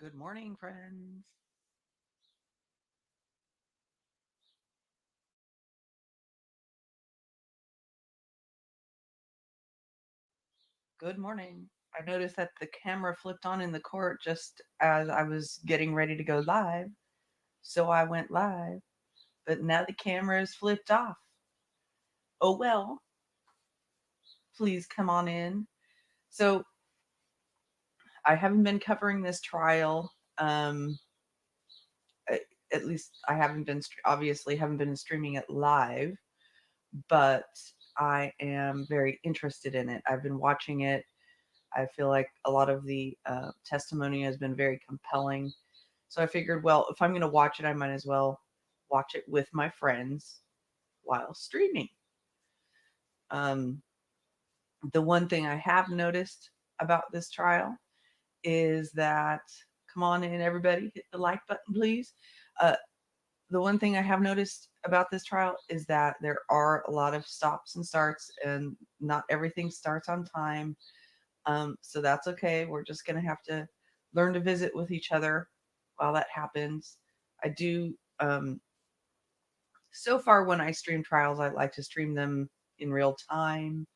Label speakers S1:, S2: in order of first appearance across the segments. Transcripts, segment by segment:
S1: Good morning, friends. Good morning. I noticed that the camera flipped on in the court just as I was getting ready to go live. So I went live, but now the camera is flipped off. Oh well, please come on in. So I haven't been covering this trial. A- at least I haven't been, obviously, haven't been streaming it live, but I am very interested in it. I've been watching it. I feel like a lot of the testimony has been very compelling. So I figured, well, if I'm going to watch it, I might as well watch it with my friends while streaming. Um, the one thing I have noticed about this trial is that, come on in, everybody, hit the like button, please. Uh, the one thing I have noticed about this trial is that there are a lot of stops and starts, and not everything starts on time. So that's okay. We're just going to have to learn to visit with each other while that happens. I do, so far when I stream trials, I like to stream them in real time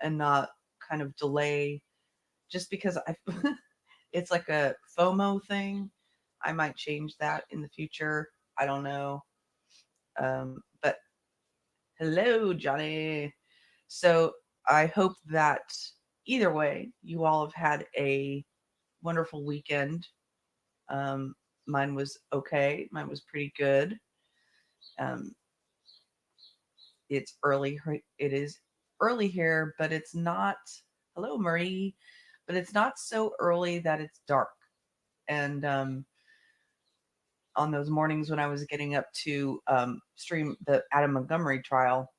S1: and not kind of delay just because I, it's like a FOMO thing. I might change that in the future. I don't know. But hello, Johnny. So I hope that either way, you all have had a wonderful weekend. Um, Mine was okay. Mine was pretty good. Um, it's early. It is early here, but it's not. Hello, Marie. But it's not so early that it's dark. And on those mornings when I was getting up to stream the Adam Montgomery trial,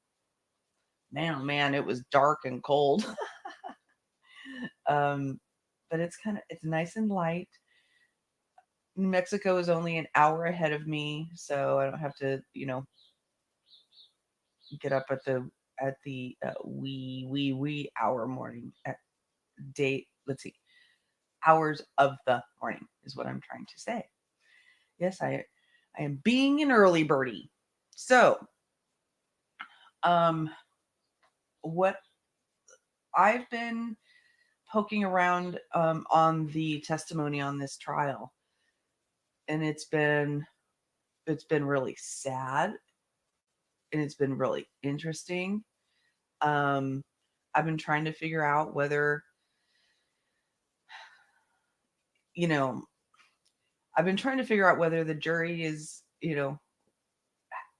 S1: man, oh man, it was dark and cold. um, but it's nice and light. New Mexico is only an hour ahead of me, so I don't have to, get up at the wee hour morning at date. Let's see, hours of the morning is what I'm trying to say. Yes, I am being an early birdie. So, um, what I've been poking around on the testimony on this trial, and it's been really sad, and it's been really interesting. Um, I've been trying to figure out whether you know I've been trying to figure out whether the jury is,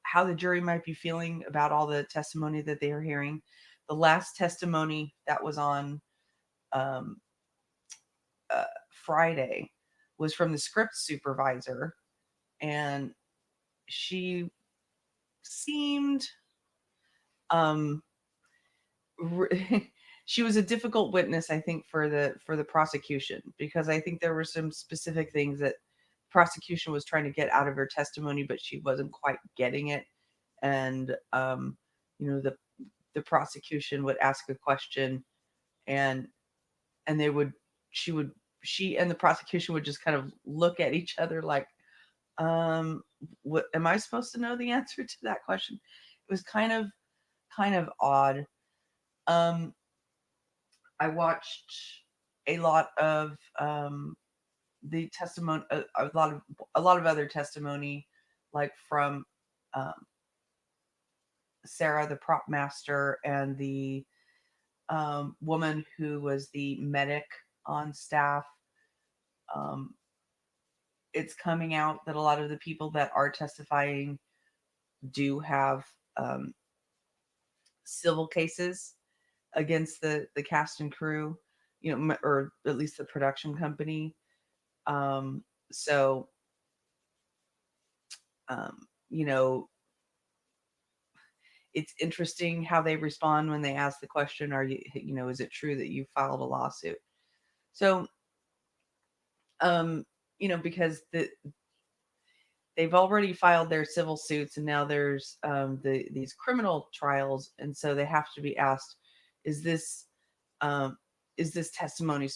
S1: how the jury might be feeling about all the testimony that they are hearing. The last testimony that was on um, uh, Friday was from the script supervisor, and she seemed um, she was a difficult witness, I think, for the prosecution, because I think there were some specific things that prosecution was trying to get out of her testimony, but she wasn't quite getting it. And the prosecution would ask a question, and they would she would she and the prosecution would just kind of look at each other like, what am I supposed to know the answer to that question? It was kind of odd. um I watched a lot of the testimony, a lot of other testimony, like from um, Sarah, the prop master, and the woman who was the medic on staff. Um, it's coming out that a lot of the people that are testifying do have um, civil cases against the cast and crew, or at least the production company. So, um, you know, it's interesting how they respond when they ask the question, are is it true that you filed a lawsuit? So, um, because they've already filed their civil suits, and now there's these criminal trials, and so they have to be asked, is this um, is this testimony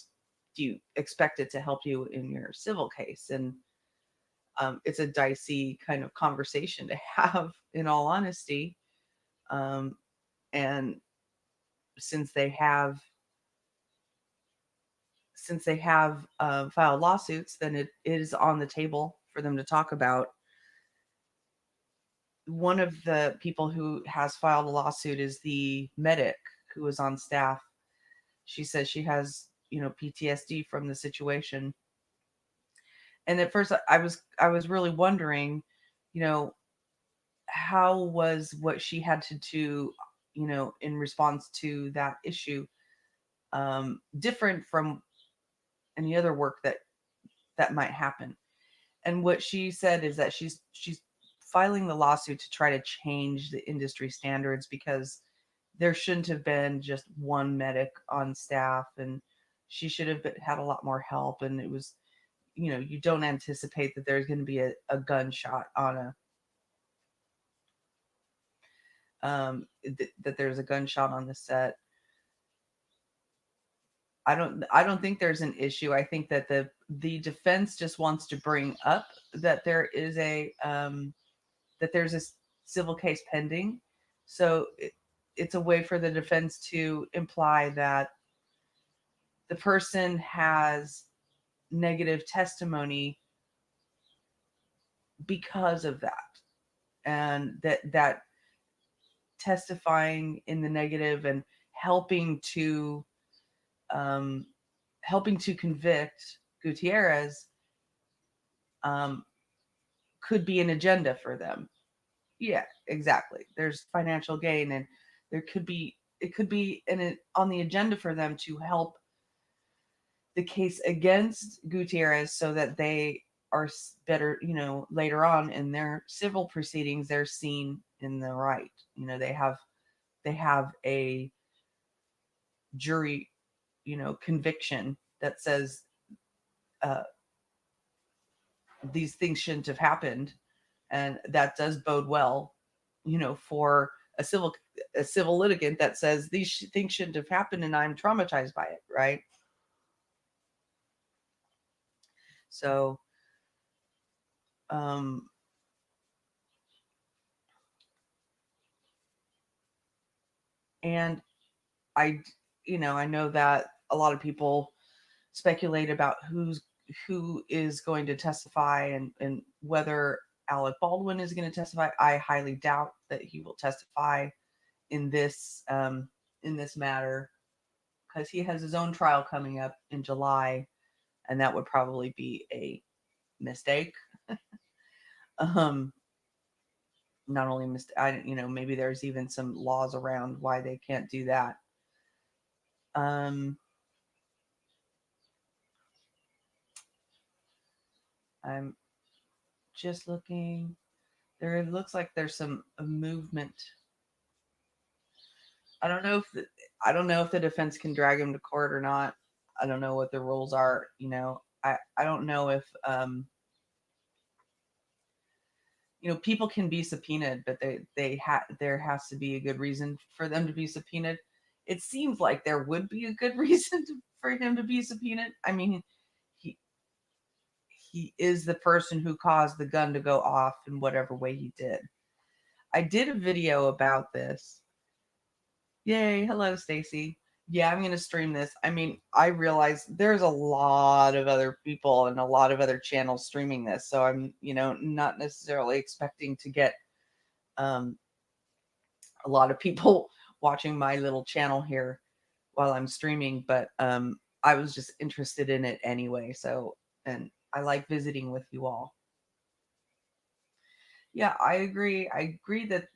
S1: do you expect it to help you in your civil case? And it's a dicey kind of conversation to have, in all honesty. Um, and since they have filed lawsuits, then it is on the table for them to talk about. One of the people who has filed a lawsuit is the medic who was on staff. She says she has, PTSD from the situation. And at first I was really wondering, you know, how was what she had to do, in response to that issue, different from any other work that might happen. And what she said is that she's filing the lawsuit to try to change the industry standards, because there shouldn't have been just one medic on staff, and she should have had a lot more help. And it was, you don't anticipate that there's going to be a gunshot on that there's a gunshot on the set. I don't think there's an issue. I think that the defense just wants to bring up that there's a civil case pending. So it's a way for the defense to imply that the person has negative testimony because of that, and that testifying in the negative and helping to um, convict Gutierrez um, could be an agenda for them. Yeah, exactly. There's financial gain, and it could be on the agenda for them to help the case against Gutierrez, so that they are better, later on in their civil proceedings, they're seen in the right. They have a jury, conviction that says uh, these things shouldn't have happened, and that does bode well, for a civil litigant that says these things shouldn't have happened, and I'm traumatized by it, right? So, um, and I know that a lot of people speculate about who is going to testify, and whether Alec Baldwin is going to testify. I highly doubt that he will testify in this matter, because he has his own trial coming up in July, and that would probably be a mistake. um, Not only maybe there's even some laws around why they can't do that. Um, I'm just looking. There it looks like there's some movement. I don't know if the defense can drag him to court or not. I don't know what the rules are. I don't know if people can be subpoenaed, but there has to be a good reason for them to be subpoenaed. It seems like there would be a good reason for him to be subpoenaed. I mean, he he is the person who caused the gun to go off in whatever way he did. I did a video about this. Yay, hello Stacy. Yeah, I'm going to stream this. I mean, I realize there's a lot of other people and a lot of other channels streaming this, so I'm, not necessarily expecting to get um a lot of people watching my little channel here while I'm streaming, but I was just interested in it anyway, so, and I like visiting with you all. Yeah, I agree. I agree that,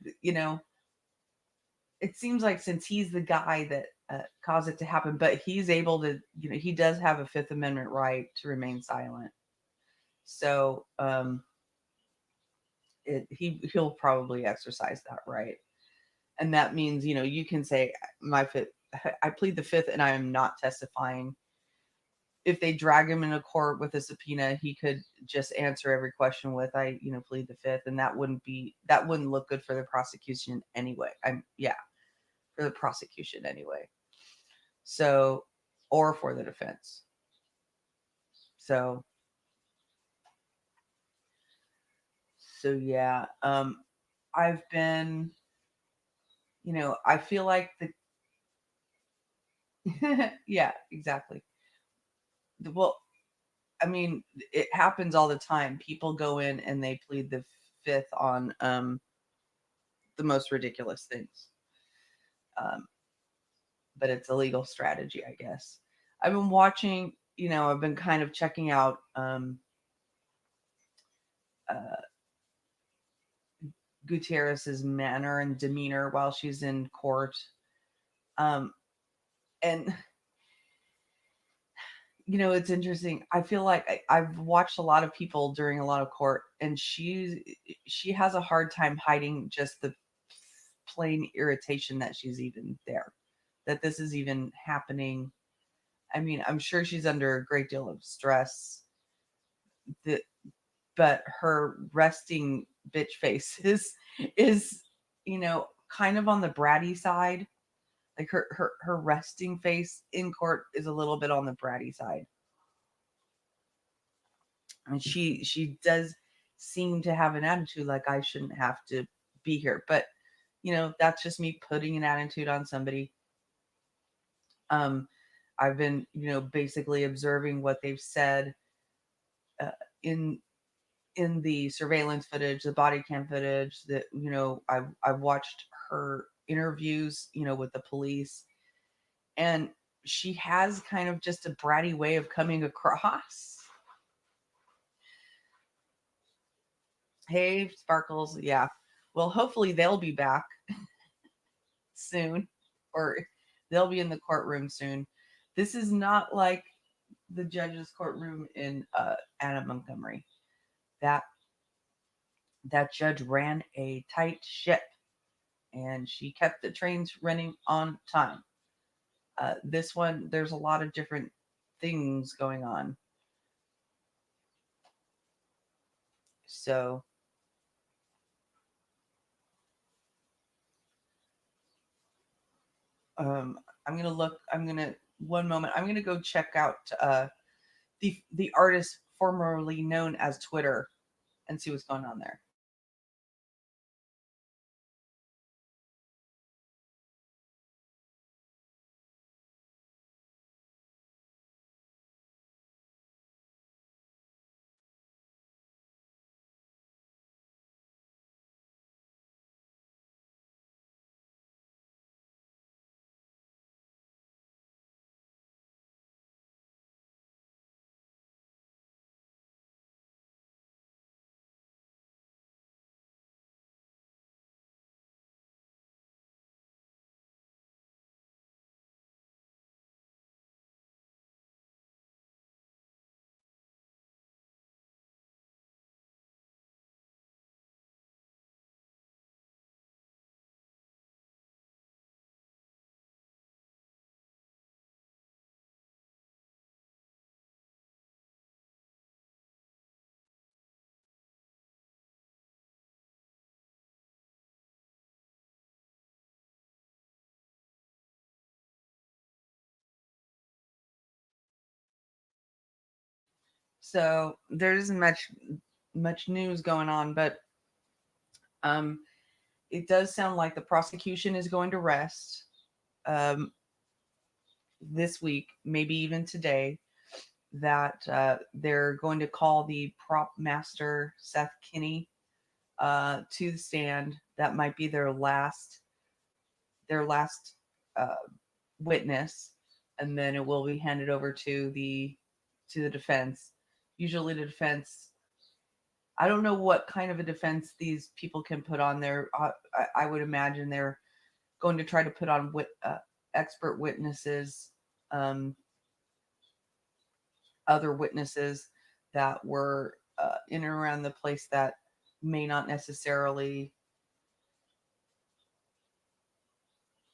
S1: it seems like since he's the guy that caused it to happen, but he's able to, he does have a Fifth Amendment right to remain silent. So he'll probably exercise that right, and that means, you can say my fifth. I plead the fifth, and I am not testifying. If they drag him into court with a subpoena, he could just answer every question with I, plead the fifth, and that wouldn't look good for the prosecution anyway. For the prosecution anyway. So, or for the defense. So yeah, I've been, I feel like the yeah, exactly. Well, I mean, it happens all the time. People go in and they plead the fifth on the most ridiculous things. Um, but it's a legal strategy, I guess. I've been watching, I've been kind of checking out uh, Gutierrez's manner and demeanor while she's in court. Um, and it's interesting. I feel like I've watched a lot of people during a lot of court, and she has a hard time hiding just the plain irritation that she's even there, that this is even happening. I mean, I'm sure she's under a great deal of stress. That, but her resting bitch face is kind of on the bratty side. Like her resting face in court is a little bit on the bratty side. And she does seem to have an attitude like I shouldn't have to be here. But that's just me putting an attitude on somebody. Um, I've been basically observing what they've said uh, in the surveillance footage, the body cam footage. That I've watched her interviews, with the police, and she has kind of just a bratty way of coming across. Hey, Sparkles. Yeah. Well, hopefully they'll be back soon, or they'll be in the courtroom soon. This is not like the judge's courtroom in Anna Montgomery. That judge ran a tight ship, and she kept the trains running on time. This one, there's a lot of different things going on. So um, I'm gonna one moment. I'm gonna go check out the artist formerly known as Twitter and see what's going on there. So there isn't much news going on, but um, it does sound like the prosecution is going to rest um, this week, maybe even today. That they're going to call the prop master Seth Kenney to the stand. That might be their last uh, witness, and then it will be handed over to the defense. Usually, the defense. I don't know what kind of a defense these people can put on there. I would imagine they're going to try to put on expert witnesses, um, other witnesses that were in and around the place that may not necessarily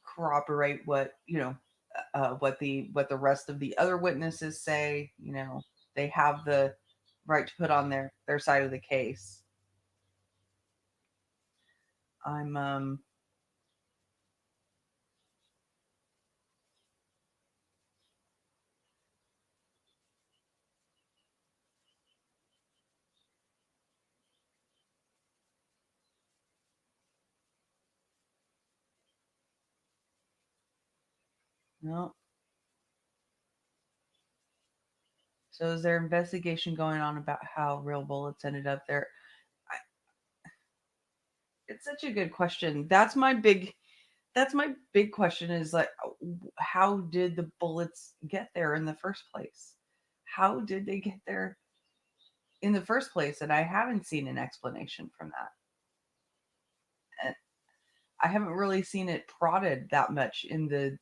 S1: corroborate what the rest of the other witnesses say. They have the right to put on their side of the case. I'm No. So is there investigation going on about how real bullets ended up there? I, it's such a good question. That's my big question is like, how did the bullets get there in the first place? How did they get there in the first place? And I haven't seen an explanation from that. And I haven't really seen it prodded that much in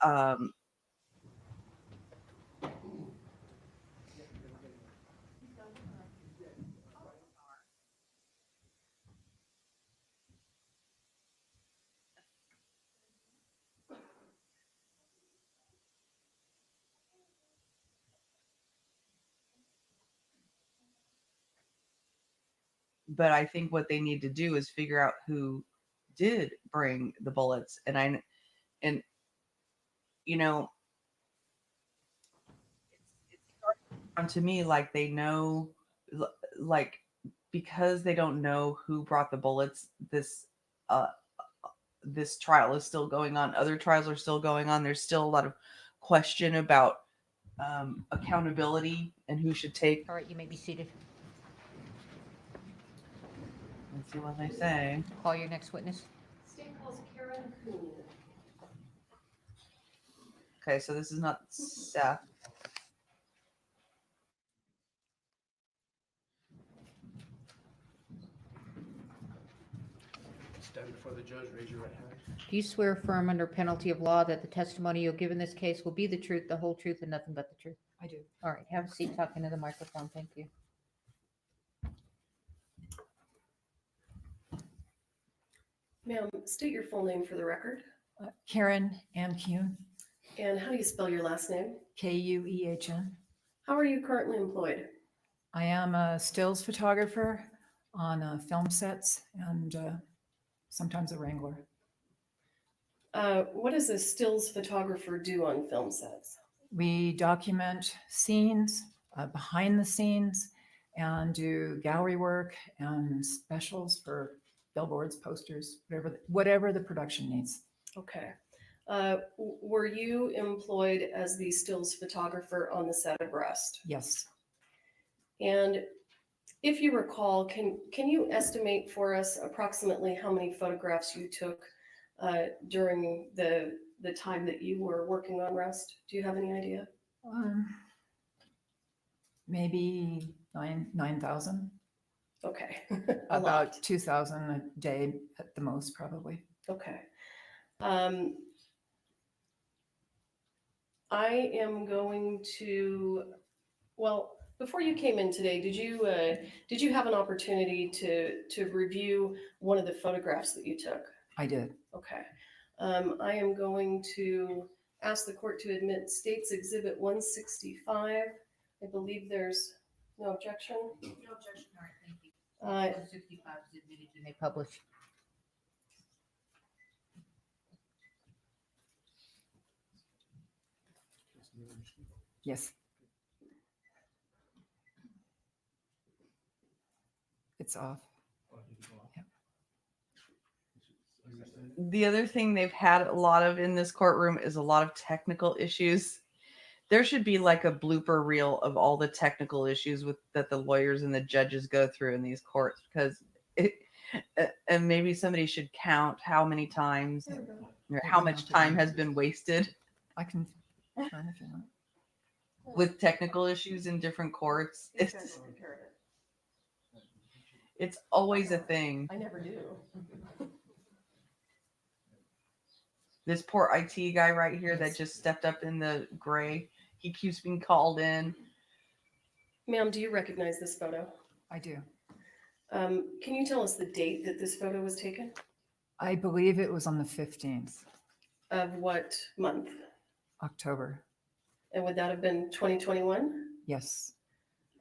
S1: um but I think what they need to do is figure out who did bring the bullets. And you know, it's starting to me like they know, like, because they don't know who brought the bullets. Uh this trial is still going on. Other trials are still going on. There's still a lot of question about accountability and who should take.
S2: All right, you may be seated.
S1: Let's see what they say.
S2: Call your next witness.
S3: State calls Karen Coon.
S1: Okay, so this is not Seth.
S4: Stand before the judge, raise your right hand.
S2: Do you swear affirm under penalty of law that the testimony you'll give in this case will be the truth, the whole truth, and nothing but the truth?
S5: I do.
S2: All right, have a seat, talk into the microphone. Thank you.
S3: Ma'am, state your full name for the record.
S5: Karen M. Kuhn,
S3: And how do you spell your last name?
S5: Kuehn.
S3: How are you currently employed?
S5: I am a stills photographer on film sets and sometimes a wrangler.
S3: What does a stills photographer do on film sets?
S5: We document scenes, behind the scenes, and do gallery work and specials for billboards, posters, whatever the production needs.
S3: Okay. Were you employed as the stills photographer on the set of Rust?
S5: Yes,
S3: And if you recall, can you estimate for us approximately how many photographs you took during the time that you were working on Rust? Do you have any idea?
S5: maybe 9,000.
S3: Okay.
S5: About 2,000 a day at the most, probably.
S3: Okay. I am going to, well, before you came in today, did you have an opportunity to review one of the photographs that you took?
S5: I did.
S3: Okay. I am going to ask the court to admit State's Exhibit 165. I believe there's no objection.
S2: No objection. All right, thank you. 65 is admitted. You may publish.
S5: Yes. It's off.
S1: The other thing they've had a lot of in this courtroom is a lot of technical issues. There should be like a blooper reel of all the technical issues that the lawyers and the judges go through in these courts, because and maybe somebody should count how many times or how much time has been wasted
S5: I can turn if you want.
S1: with technical issues in different courts. It's always a thing.
S3: I never do.
S1: This poor IT guy right here that just stepped up in the gray, he keeps being called in.
S3: Ma'am, do you recognize this photo?
S5: I do.
S3: Can you tell us the date that this photo was taken?
S5: I believe it was on the 15th,
S3: Of what month?
S5: October.
S3: And would that have been 2021?
S5: Yes.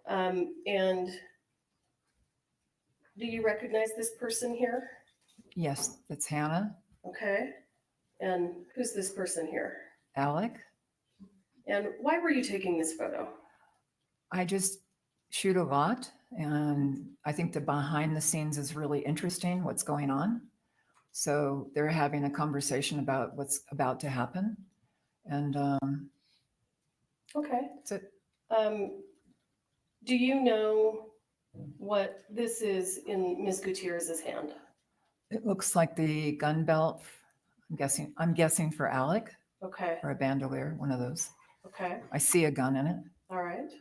S3: And do you recognize this person here?
S5: Yes, that's Hannah.
S3: Okay. And who's this person here?
S5: Alec.
S3: And why were you taking this photo?
S5: I just shoot a lot, and I think the behind the scenes is really interesting, what's going on. So they're having a conversation about what's about to happen. And
S3: Okay.
S5: that's it.
S3: Do you know what this is in Ms. Gutierrez's hand?
S5: It looks like the gun belt. I'm guessing for Alec
S3: Okay.
S5: or a bandolier, one of those.
S3: Okay.
S5: I see a gun in it.
S3: All right.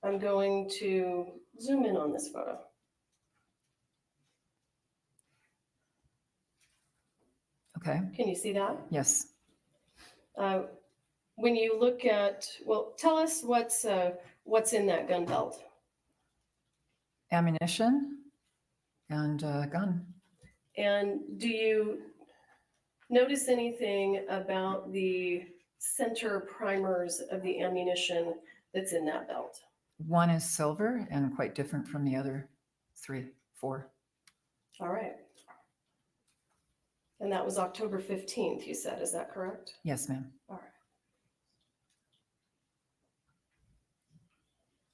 S3: I'm going to zoom in on this photo.
S5: Okay.
S3: Can you see that?
S5: Yes.
S3: When you look at, well, tell us what's in that gun belt.
S5: Ammunition and a gun.
S3: And do you notice anything about the center primers of the ammunition that's in that belt?
S5: One is silver and quite different from the other 3, 4.
S3: All right. And that was October 15th, you said, is that correct?
S5: Yes, ma'am.
S3: All right.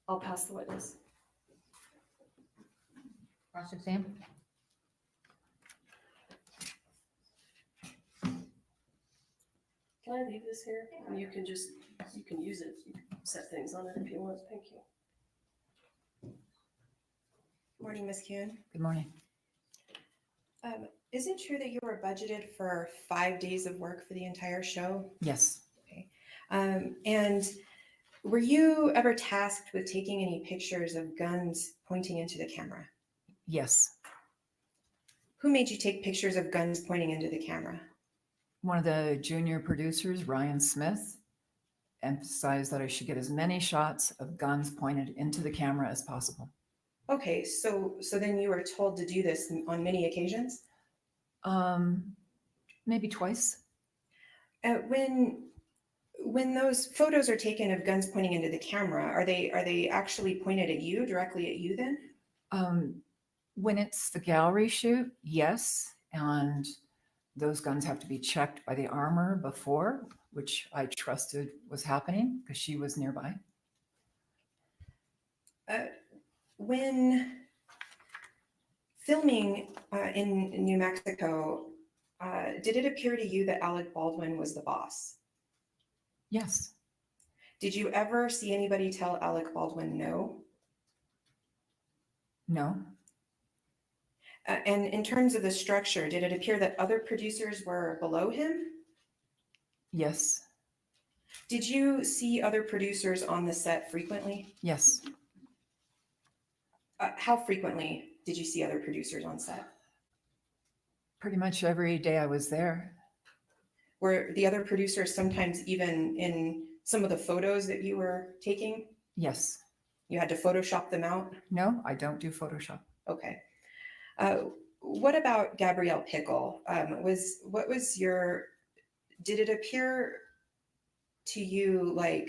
S3: I'll pass the witness.
S2: Cross-exam.
S3: Can I leave this here? And you can use it, you can set things on it if you want. Thank you.
S6: Morning, Ms. Kuhn.
S5: Good morning.
S6: Is it true that you were budgeted for 5 days of work for the entire show?
S5: Yes.
S6: And were you ever tasked with taking any pictures of guns pointing into the camera?
S5: Yes.
S6: Who made you take pictures of guns pointing into the camera?
S5: One of the junior producers, Ryan Smith, emphasized that I should get as many shots of guns pointed into the camera as possible.
S6: Okay, so then you were told to do this on many occasions?
S5: Maybe twice.
S6: When those photos are taken of guns pointing into the camera, are they actually pointed at you, directly at you then?
S5: When it's the gallery shoot, yes. And those guns have to be checked by the armor before, which I trusted was happening because she was nearby.
S6: When filming in New Mexico, did it appear to you that Alec Baldwin was the boss?
S5: Yes.
S6: Did you ever see anybody tell Alec Baldwin no?
S5: No.
S6: And in terms of the structure, did it appear that other producers were below him?
S5: Yes.
S6: Did you see other producers on the set frequently?
S5: Yes.
S6: How frequently did you see other producers on set?
S5: Pretty much every day I was there.
S6: Were the other producers sometimes even in some of the photos that you were taking?
S5: Yes.
S6: You had to Photoshop them out?
S5: No, I don't do Photoshop.
S6: Okay. What about Gabrielle Pickle? Did it appear to you like,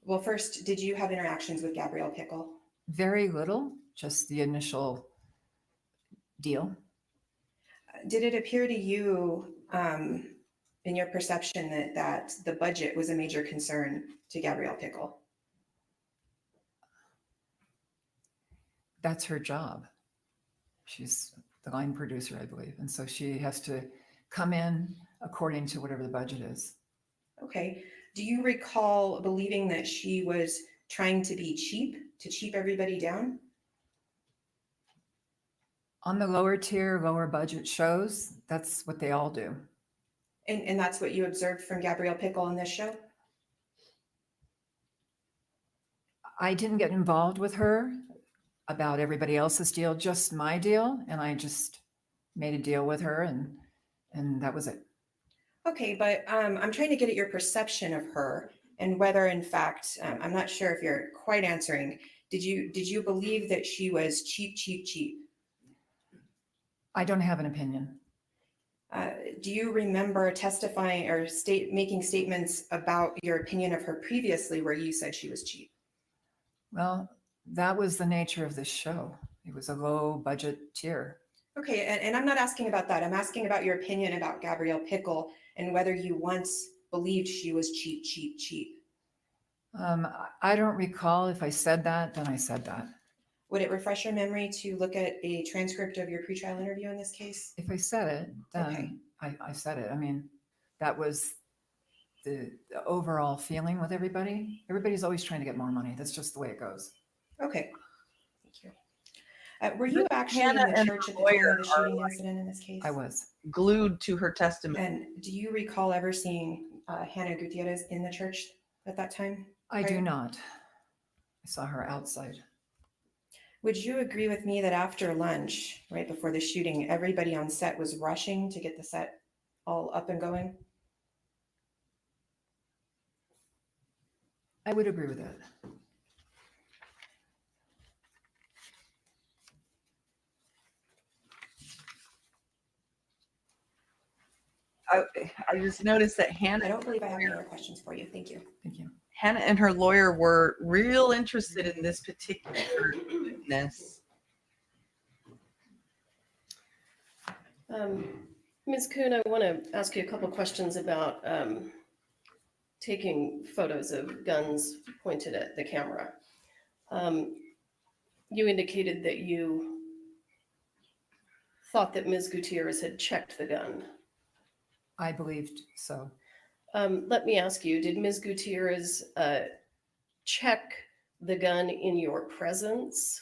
S6: well, first, did you have interactions with Gabrielle Pickle?
S5: Very little, just the initial deal.
S6: Did it appear to you, in your perception, that the budget was a major concern to Gabrielle Pickle?
S5: That's her job. She's the line producer, I believe. And so she has to come in according to whatever the budget is.
S6: Okay. Do you recall believing that she was trying to be cheap, to cheap everybody down?
S5: On the lower tier, lower budget shows, that's what they all do.
S6: And that's what you observed from Gabrielle Pickle on this show?
S5: I didn't get involved with her about everybody else's deal, just my deal. And I just made a deal with her and that was it.
S6: Okay, but I'm trying to get at your perception of her and whether, in fact, I'm not sure if you're quite answering. Did you believe that she was cheap, cheap, cheap?
S5: I don't have an opinion.
S6: Do you remember testifying or making statements about your opinion of her previously where you said she was cheap?
S5: Well, that was the nature of this show. It was a low budget tier.
S6: Okay, and I'm not asking about that. I'm asking about your opinion about Gabrielle Pickle and whether you once believed she was cheap, cheap, cheap.
S5: I don't recall if I said that, then I said that.
S6: Would it refresh your memory to look at a transcript of your pretrial interview in this case?
S5: If I said it, then
S6: Okay.
S5: I said it. I mean, that was the overall feeling with everybody. Everybody's always trying to get more money. That's just the way it goes.
S6: Okay. Thank you. Were you actually
S1: Hannah
S6: in the
S1: and
S6: church
S1: her
S6: at the time
S1: lawyer
S6: of the
S1: are,
S6: shooting
S1: like,
S6: incident in this case?
S5: I was.
S1: glued to her testimony.
S6: And do you recall ever seeing Hannah Gutierrez in the church at that time?
S5: I do
S6: Right.
S5: not. I saw her outside.
S6: Would you agree with me that after lunch, right before the shooting, everybody on set was rushing to get the set all up and going?
S5: I would agree with that.
S1: I just noticed that
S6: I
S1: Hannah
S6: don't believe I have any other questions for you. Thank you.
S5: Thank you.
S1: and her lawyer were real interested in this particular witness.
S3: Ms. Kuhn, I want to ask you a couple questions about taking photos of guns pointed at the camera. You indicated that you thought that Ms. Gutierrez had checked the gun.
S5: I believed so.
S3: Let me ask you, did Ms. Gutierrez check the gun in your presence?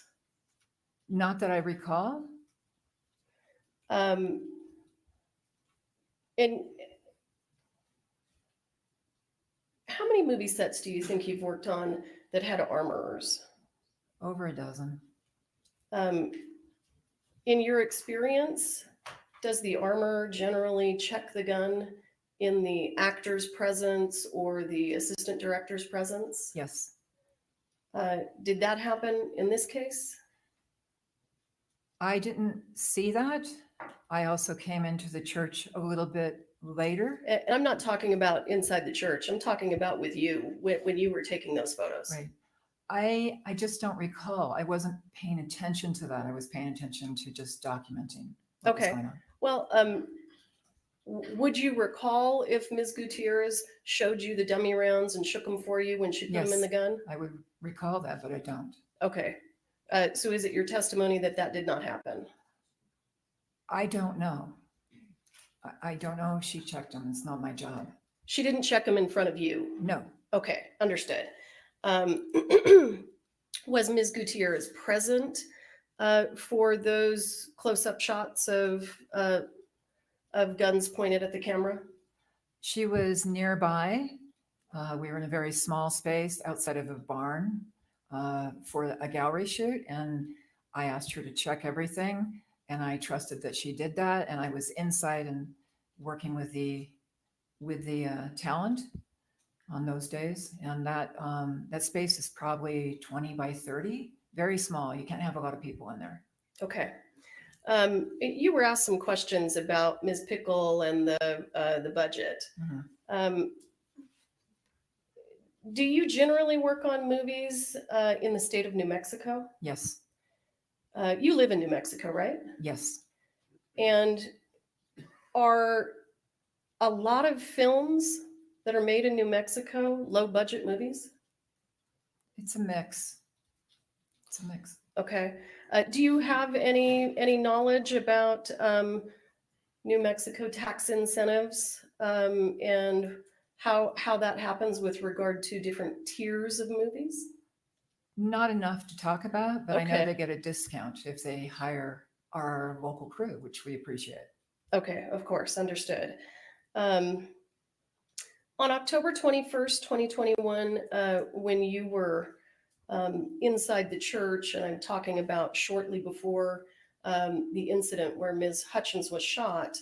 S5: Not that I recall.
S3: And how many movie sets do you think you've worked on that had armorers?
S5: Over a dozen.
S3: In your experience, does the armorer generally check the gun in the actor's presence or the assistant director's presence?
S5: Yes.
S3: Did that happen in this case?
S5: I didn't see that. I also came into the church a little bit later.
S3: And I'm not talking about inside the church. I'm talking about with you when you were taking those photos.
S5: Right. I just don't recall. I wasn't paying attention to that. I was paying attention to just documenting what was
S3: Okay.
S5: going on.
S3: Well, would you recall if Ms. Gutierrez showed you the dummy rounds and shook them for you when she put them in
S5: Yes.
S3: the gun?
S5: I would recall that, but I don't.
S3: Okay. So is it your testimony that that did not happen?
S5: I don't know. I don't know if she checked them. It's not my job.
S3: She didn't check them in front of you.
S5: No.
S3: Okay, understood. Was Ms. Gutierrez present for those close-up shots of guns pointed at the camera?
S5: She was nearby. We were in a very small space outside of a barn for a gallery shoot. And I asked her to check everything. And I trusted that she did that. And I was inside and working with the talent on those days. And that space is probably 20 by 30, very small. You can't have a lot of people in there.
S3: Okay. You were asked some questions about Ms. Pickle and the budget.
S5: Mhm.
S3: Do you generally work on movies in the state of New Mexico?
S5: Yes.
S3: You live in New Mexico, right?
S5: Yes.
S3: And are a lot of films that are made in New Mexico low budget movies?
S5: It's a mix. It's a mix.
S3: Okay. Do you have any knowledge about New Mexico tax incentives and how that happens with regard to different tiers of movies?
S5: Not enough to talk about, but I know
S3: Okay.
S5: they get a discount if they hire our local crew, which we appreciate.
S3: Okay, of course, understood. On October 21st, 2021, when you were inside the church, and I'm talking about shortly before the incident where Ms. Hutchins was shot,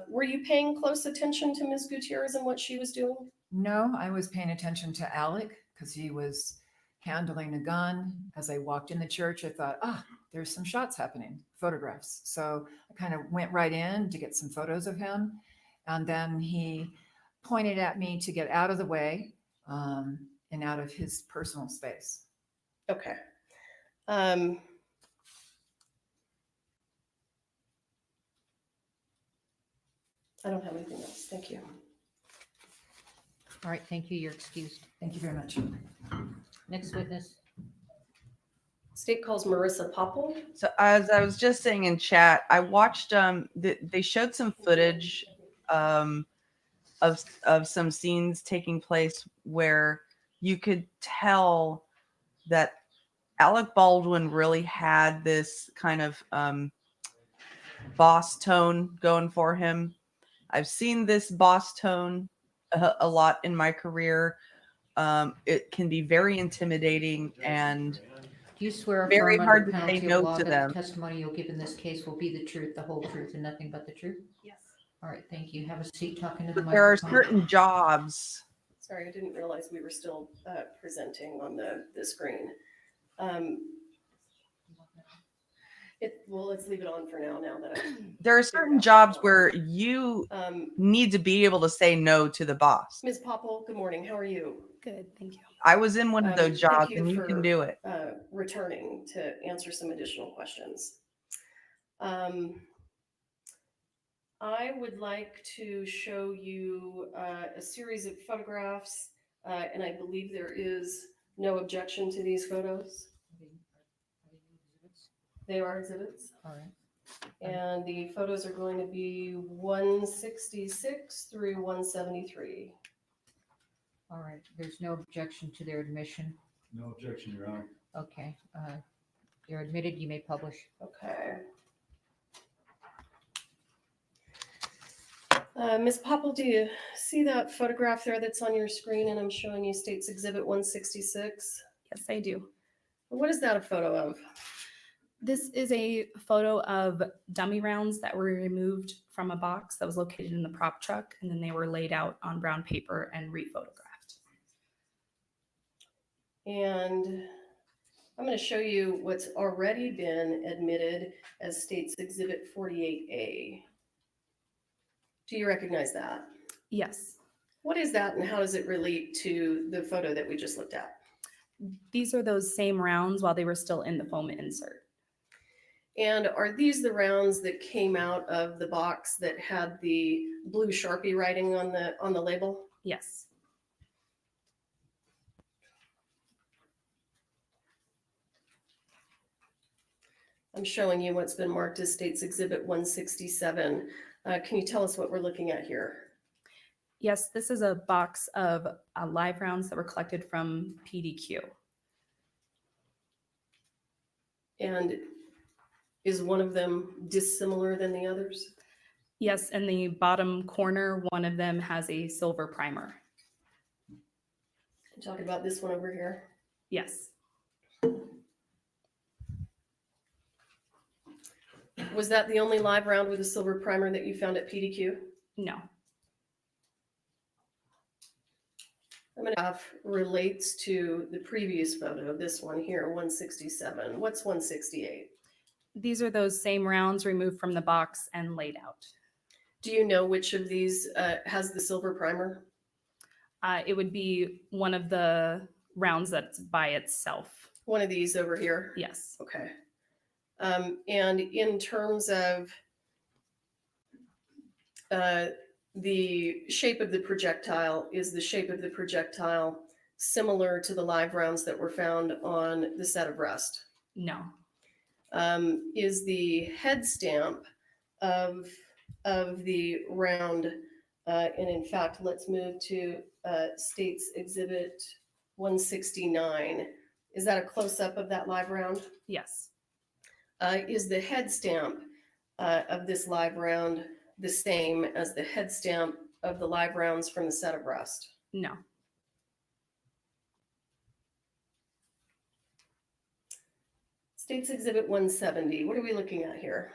S3: were you paying close attention to Ms. Gutierrez and what she was doing?
S5: No, I was paying attention to Alec because he was handling a gun. As I walked in the church, I thought, there's some shots happening, photographs. So I kind of went right in to get some photos of him. And then he pointed at me to get out of the way and out of his personal space.
S3: Okay. I don't have anything else. Thank you.
S2: All right, thank you. You're excused.
S5: Thank you very much.
S2: Next witness.
S3: State calls Marissa Popple.
S1: So as I was just saying in chat, I watched they showed some footage of some scenes taking place where you could tell that Alec Baldwin really had this kind of boss tone going for him. I've seen this boss tone a lot in my career. It can be very intimidating and
S2: Do you swear or
S1: very
S2: affirm
S1: hard
S2: under
S1: to say
S2: penalty of
S1: no
S2: law
S1: to
S2: that
S1: them.
S2: the testimony you'll give in this case will be the truth, the whole truth, and nothing but the truth?
S3: Yes.
S2: All right, thank you. Have a seat talking to the
S1: But there are
S2: microphone.
S1: certain jobs.
S3: Sorry, I didn't realize we were still presenting on the screen. Well, let's leave it on for now. Now that
S1: There are certain jobs where you
S3: I,
S1: need to be able to say no to the boss.
S3: Ms. Popple, good morning. How are you?
S7: Good, thank you.
S1: I was in one of those
S3: Thank
S1: jobs,
S3: you
S1: and you
S3: for
S1: can do it.
S3: returning to answer some additional questions. I would like to show you a series of photographs, and I believe there is no objection to these photos. They are exhibits.
S2: All right.
S3: And the photos are going to be 166 through 173.
S2: All right. There's no objection to their admission.
S8: No objection, Your Honor.
S2: Okay. They're admitted. You may publish.
S3: Okay. Ms. Popple, do you see that photograph there that's on your screen? And I'm showing you State's Exhibit 166.
S7: Yes, I do.
S3: What is that a photo of?
S7: This is a photo of dummy rounds that were removed from a box that was located in the prop truck, and then they were laid out on brown paper and rephotographed.
S3: And I'm going to show you what's already been admitted as State's Exhibit 48A. Do you recognize that?
S7: Yes,
S3: What is that and how does it relate to the photo that we just looked at?
S7: these are those same rounds while they were still in the foam insert.
S3: And are these the rounds that came out of the box that had the blue Sharpie writing on the label?
S7: Yes,
S3: I'm showing you what's been marked as State's Exhibit 167. Can you tell us what we're looking at here?
S7: yes, this is a box of live rounds that were collected from PDQ.
S3: And is one of them dissimilar than the others?
S7: Yes, in the bottom corner, one of them has a silver primer.
S3: I'm talking about this one over here.
S7: Yes,
S3: Was that the only live round with a silver primer that you found at PDQ?
S7: no,
S3: I'm going to have relates to the previous photo, this one here, 167. What's 168?
S7: these are those same rounds removed from the box and laid out.
S3: Do you know which of these has the silver primer?
S7: It would be one of the rounds that's by itself.
S3: One of these over here?
S7: Yes.
S3: Okay. And in terms of the shape of the projectile, is the shape of the projectile similar to the live rounds that were found on the set of rest?
S7: No.
S3: Is the head stamp of the round, and in fact, let's move to State's Exhibit 169. Is that a close-up of that live round?
S7: Yes.
S3: Is the head stamp of this live round the same as the head stamp of the live rounds from the set of rest?
S7: No.
S3: State's Exhibit 170. What are we looking at here?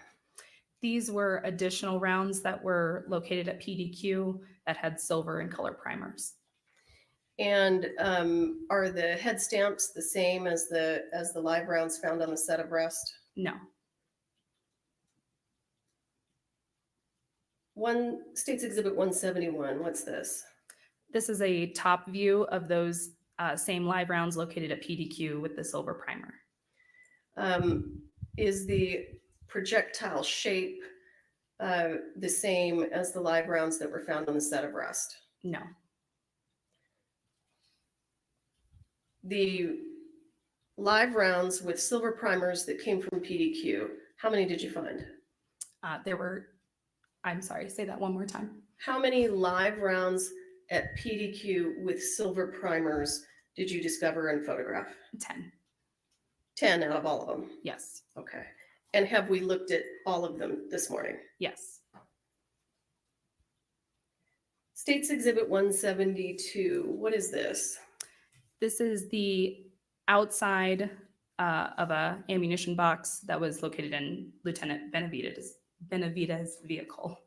S7: These were additional rounds that were located at PDQ that had silver and color primers.
S3: And are the head stamps the same as the live rounds found on the set of rest?
S7: No.
S3: State's Exhibit 171. What's this?
S7: This is a top view of those same live rounds located at PDQ with the silver primer.
S3: Is the projectile shape the same as the live rounds that were found on the set of rest?
S7: No.
S3: The live rounds with silver primers that came from PDQ, how many did you find?
S7: I'm sorry, say that one more time.
S3: How many live rounds at PDQ with silver primers did you discover and photograph?
S7: 10.
S3: 10 out of all of them.
S7: Yes.
S3: Okay. And have we looked at all of them this morning?
S7: Yes.
S3: States Exhibit 172. What is this?
S7: This is the outside of a ammunition box that was located in Lieutenant Benavides' vehicle.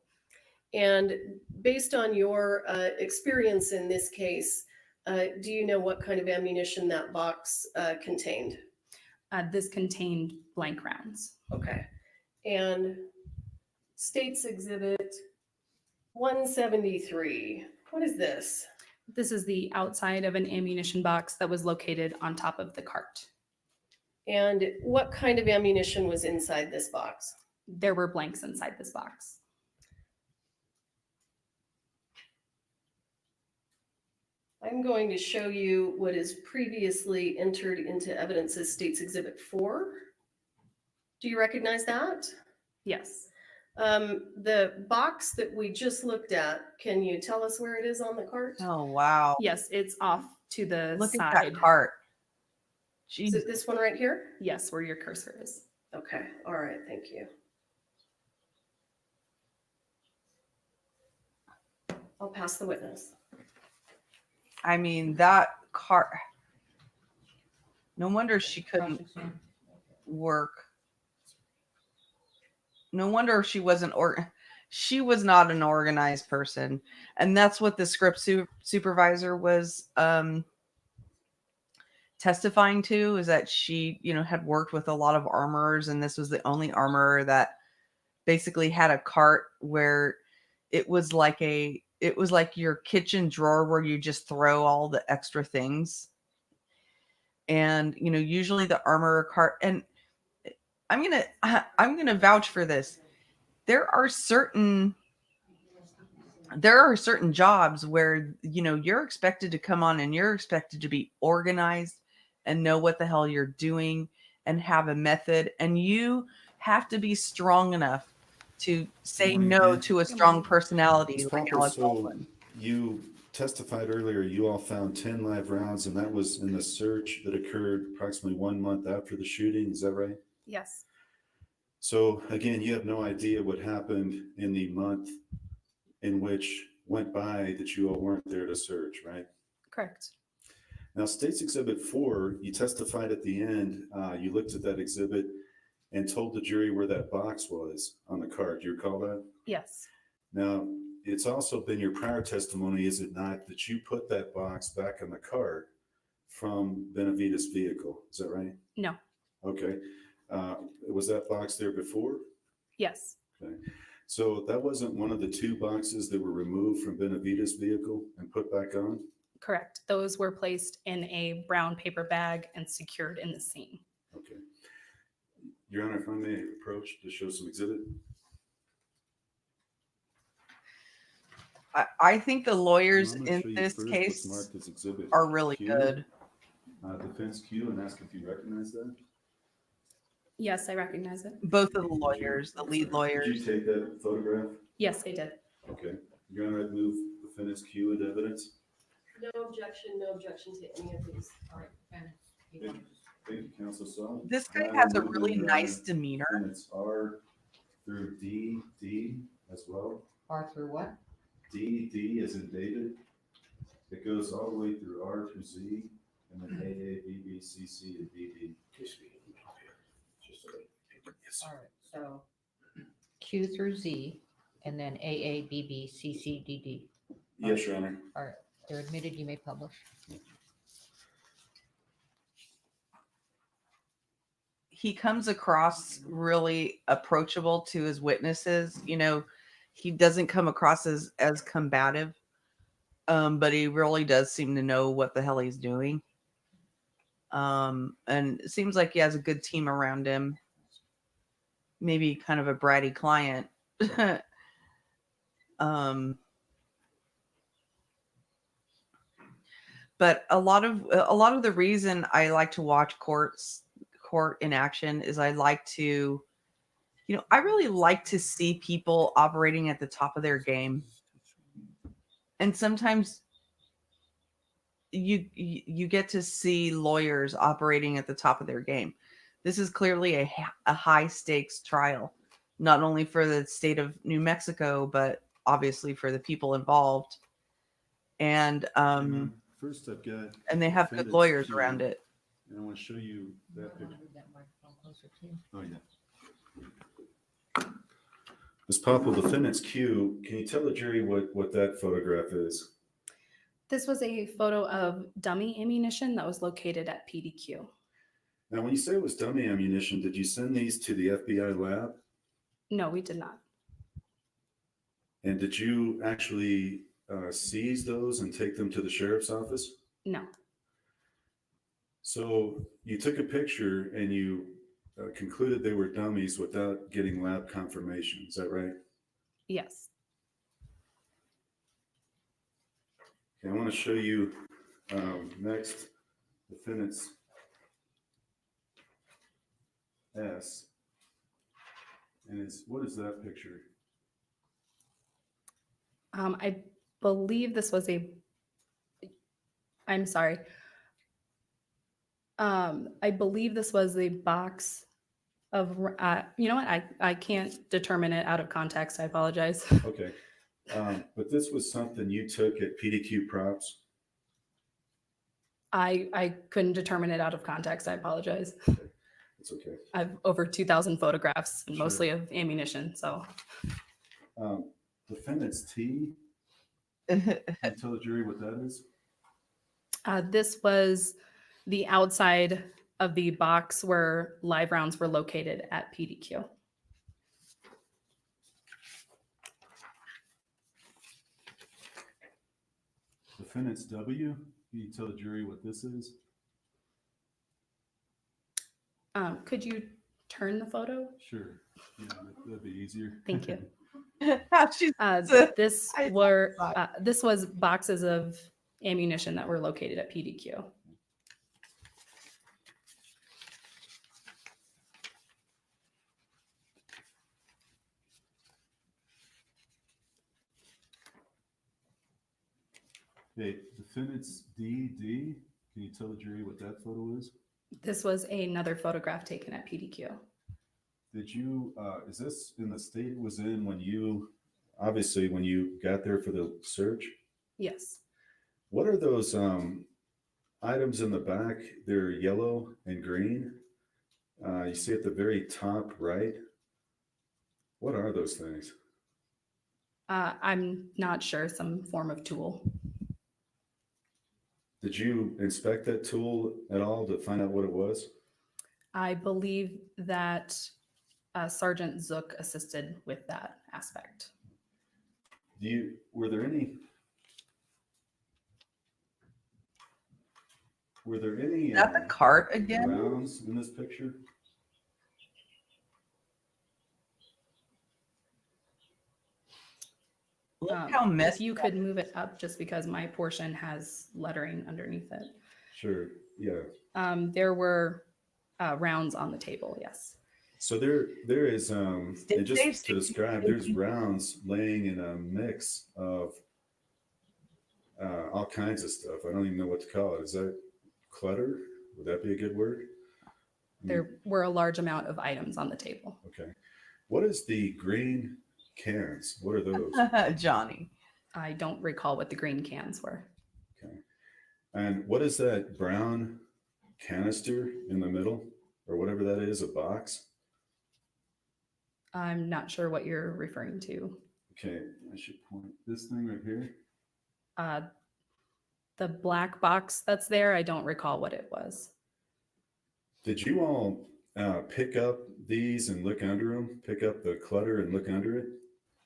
S3: And based on your experience in this case, do you know what kind of ammunition that box contained?
S7: This contained blank rounds.
S3: Okay. And States Exhibit 173. What is this?
S7: This is the outside of an ammunition box that was located on top of the cart.
S3: And what kind of ammunition was inside this box?
S7: There were blanks inside this box.
S3: I'm going to show you what is previously entered into evidence as States Exhibit 4. Do you recognize that?
S7: Yes.
S3: The box that we just looked at, can you tell us where it is on the cart?
S1: Oh, wow.
S7: Yes, it's off to the
S1: Look at
S7: side.
S1: that cart.
S3: Is
S1: Jeez.
S3: it this one right here?
S7: Yes, where your cursor is.
S3: Okay, all right, thank you. I'll pass the witness.
S1: I mean, that cart. No wonder she couldn't work. No wonder she wasn't she was not an organized person. And that's what the script supervisor was testifying to, is that she, had worked with a lot of armorers, and this was the only armorer that basically had a cart where it was like your kitchen drawer where you just throw all the extra things. And, usually the armorer cart, and I'm going to vouch for this. There are certain jobs where, you're expected to come on and you're expected to be organized and know what the hell you're doing and have a method. And you have to be strong enough to say
S9: Morning,
S1: no
S9: Dan.
S1: to a strong personality
S9: Ms.
S1: like
S9: Popper,
S1: Alex
S9: so
S1: Baldwin.
S9: you testified earlier, you all found 10 live rounds, and that was in the search that occurred approximately 1 month after the shooting. Is that right?
S7: Yes.
S9: So again, you have no idea what happened in the month in which went by that you all weren't there to search, right?
S7: Correct.
S9: Now, States Exhibit 4, you testified at the end, you looked at that exhibit and told the jury where that box was on the cart. Do you recall that?
S7: Yes.
S9: Now, it's also been your prior testimony, is it not, that you put that box back on the cart from Benavides' vehicle? Is that right?
S7: No.
S9: Okay. Was that box there before?
S7: Yes.
S9: Okay. So that wasn't one of the 2 boxes that were removed from Benavides' vehicle and put back on?
S7: Correct. Those were placed in a brown paper bag and secured in the scene.
S9: Okay. Your Honor, if I may approach to show some exhibit.
S1: I think the lawyers
S9: I'm gonna show
S1: in
S9: you
S1: this
S9: first what's
S1: case
S9: marked as exhibit
S1: are really
S9: Q,
S1: good.
S9: Defense Q, and ask if you recognize that.
S7: Yes, I recognize it.
S1: Both of the lawyers, the lead
S9: Did
S1: lawyers.
S9: you take that photograph?
S7: Yes, I did.
S9: Okay. Your Honor, I'd move defendant's Q into evidence.
S3: No objection to any of these.
S9: Thank you, counsel. So
S1: This guy
S9: I
S1: has a
S9: will move
S1: really
S9: in, Your
S1: nice
S9: Honor,
S1: demeanor.
S9: Defendants R through D as well.
S2: R through what?
S9: D as in David. It goes all the way through R through Z, and then AA, BB, CC, and DD.
S2: All right, so Q through Z, and then A, B, B, C, C, D, D.
S9: Yes, Your Honor.
S2: All right, they're admitted, you may publish.
S1: He comes across really approachable to his witnesses. He doesn't come across as combative, but he really does seem to know what the hell he's doing. And it seems like he has a good team around him. Maybe kind of a bratty client. But a lot of the reason I like to watch court in action is I like to, I really like to see people operating at the top of their game. And sometimes you get to see lawyers operating at the top of their game. This is clearly a high stakes trial, not only for the state of New Mexico, but obviously for the people involved. And
S9: First I've got.
S1: and they have good
S9: defendant's
S1: lawyers
S9: Q,
S1: around it.
S9: And I want to show you that picture.
S2: Move that microphone closer to you.
S9: Oh, yeah. Ms. Popple, defendant's Q, can you tell the jury what that photograph is?
S7: This was a photo of dummy ammunition that was located at PDQ.
S9: Now, when you say it was dummy ammunition, did you send these to the FBI lab?
S7: No, we did not.
S9: And did you actually seize those and take them to the sheriff's office?
S7: No.
S9: So you took a picture and you concluded they were dummies without getting lab confirmation. Is that right?
S7: Yes.
S9: Okay, I want to show you next defendant's S. And what is that picture?
S7: I believe this was I'm sorry. I believe this was a box of, you know what? I can't determine it out of context. I apologize.
S9: Okay. But this was something you took at PDQ Props?
S7: I couldn't determine it out of context. I apologize.
S9: It's okay.
S7: I've over 2,000 photographs,
S9: Sure.
S7: mostly of ammunition. So
S9: Defendant's T, can you tell the jury what that is?
S7: this was the outside of the box where live rounds were located at PDQ.
S9: Defendant's W, can you tell the jury what this is?
S7: Could you turn the photo?
S9: Sure. Yeah, that'd be easier.
S7: Thank you.
S1: She's
S7: This
S1: I
S7: were
S1: thought-
S7: this was boxes of ammunition that were located at PDQ.
S9: Okay, defendant's DD, can you tell the jury what that photo is?
S7: This was another photograph taken at PDQ.
S9: Did you, is this in the state it was in when you, obviously when you got there for the search?
S7: Yes.
S9: What are those items in the back? They're yellow and green. You see at the very top right. What are those things?
S7: I'm not sure, some form of tool.
S9: Did you inspect that tool at all to find out what it was?
S7: I believe that Sergeant Zook assisted with that aspect.
S9: Were there any
S1: Is that the cart again?
S9: rounds in this picture?
S1: Look how
S7: If
S1: messy.
S7: you could move it up just because my portion has lettering underneath it.
S9: Sure, yeah.
S7: There were rounds on the table, yes.
S9: So there is and
S1: Stay
S9: just
S1: safe,
S9: to describe, there's rounds laying in a mix of all kinds of stuff. I don't even know what to call it. Is that clutter? Would that be a good word?
S7: There were a large amount of items on the table.
S9: Okay. What is the green cans? What are those?
S1: Johnny.
S7: I don't recall what the green cans were.
S9: Okay. And what is that brown canister in the middle, or whatever that is, a box?
S7: I'm not sure what you're referring to.
S9: Okay, I should point this thing right here.
S7: The black box that's there, I don't recall what it was.
S9: Did you all pick up these and look under them? Pick up the clutter and look under it?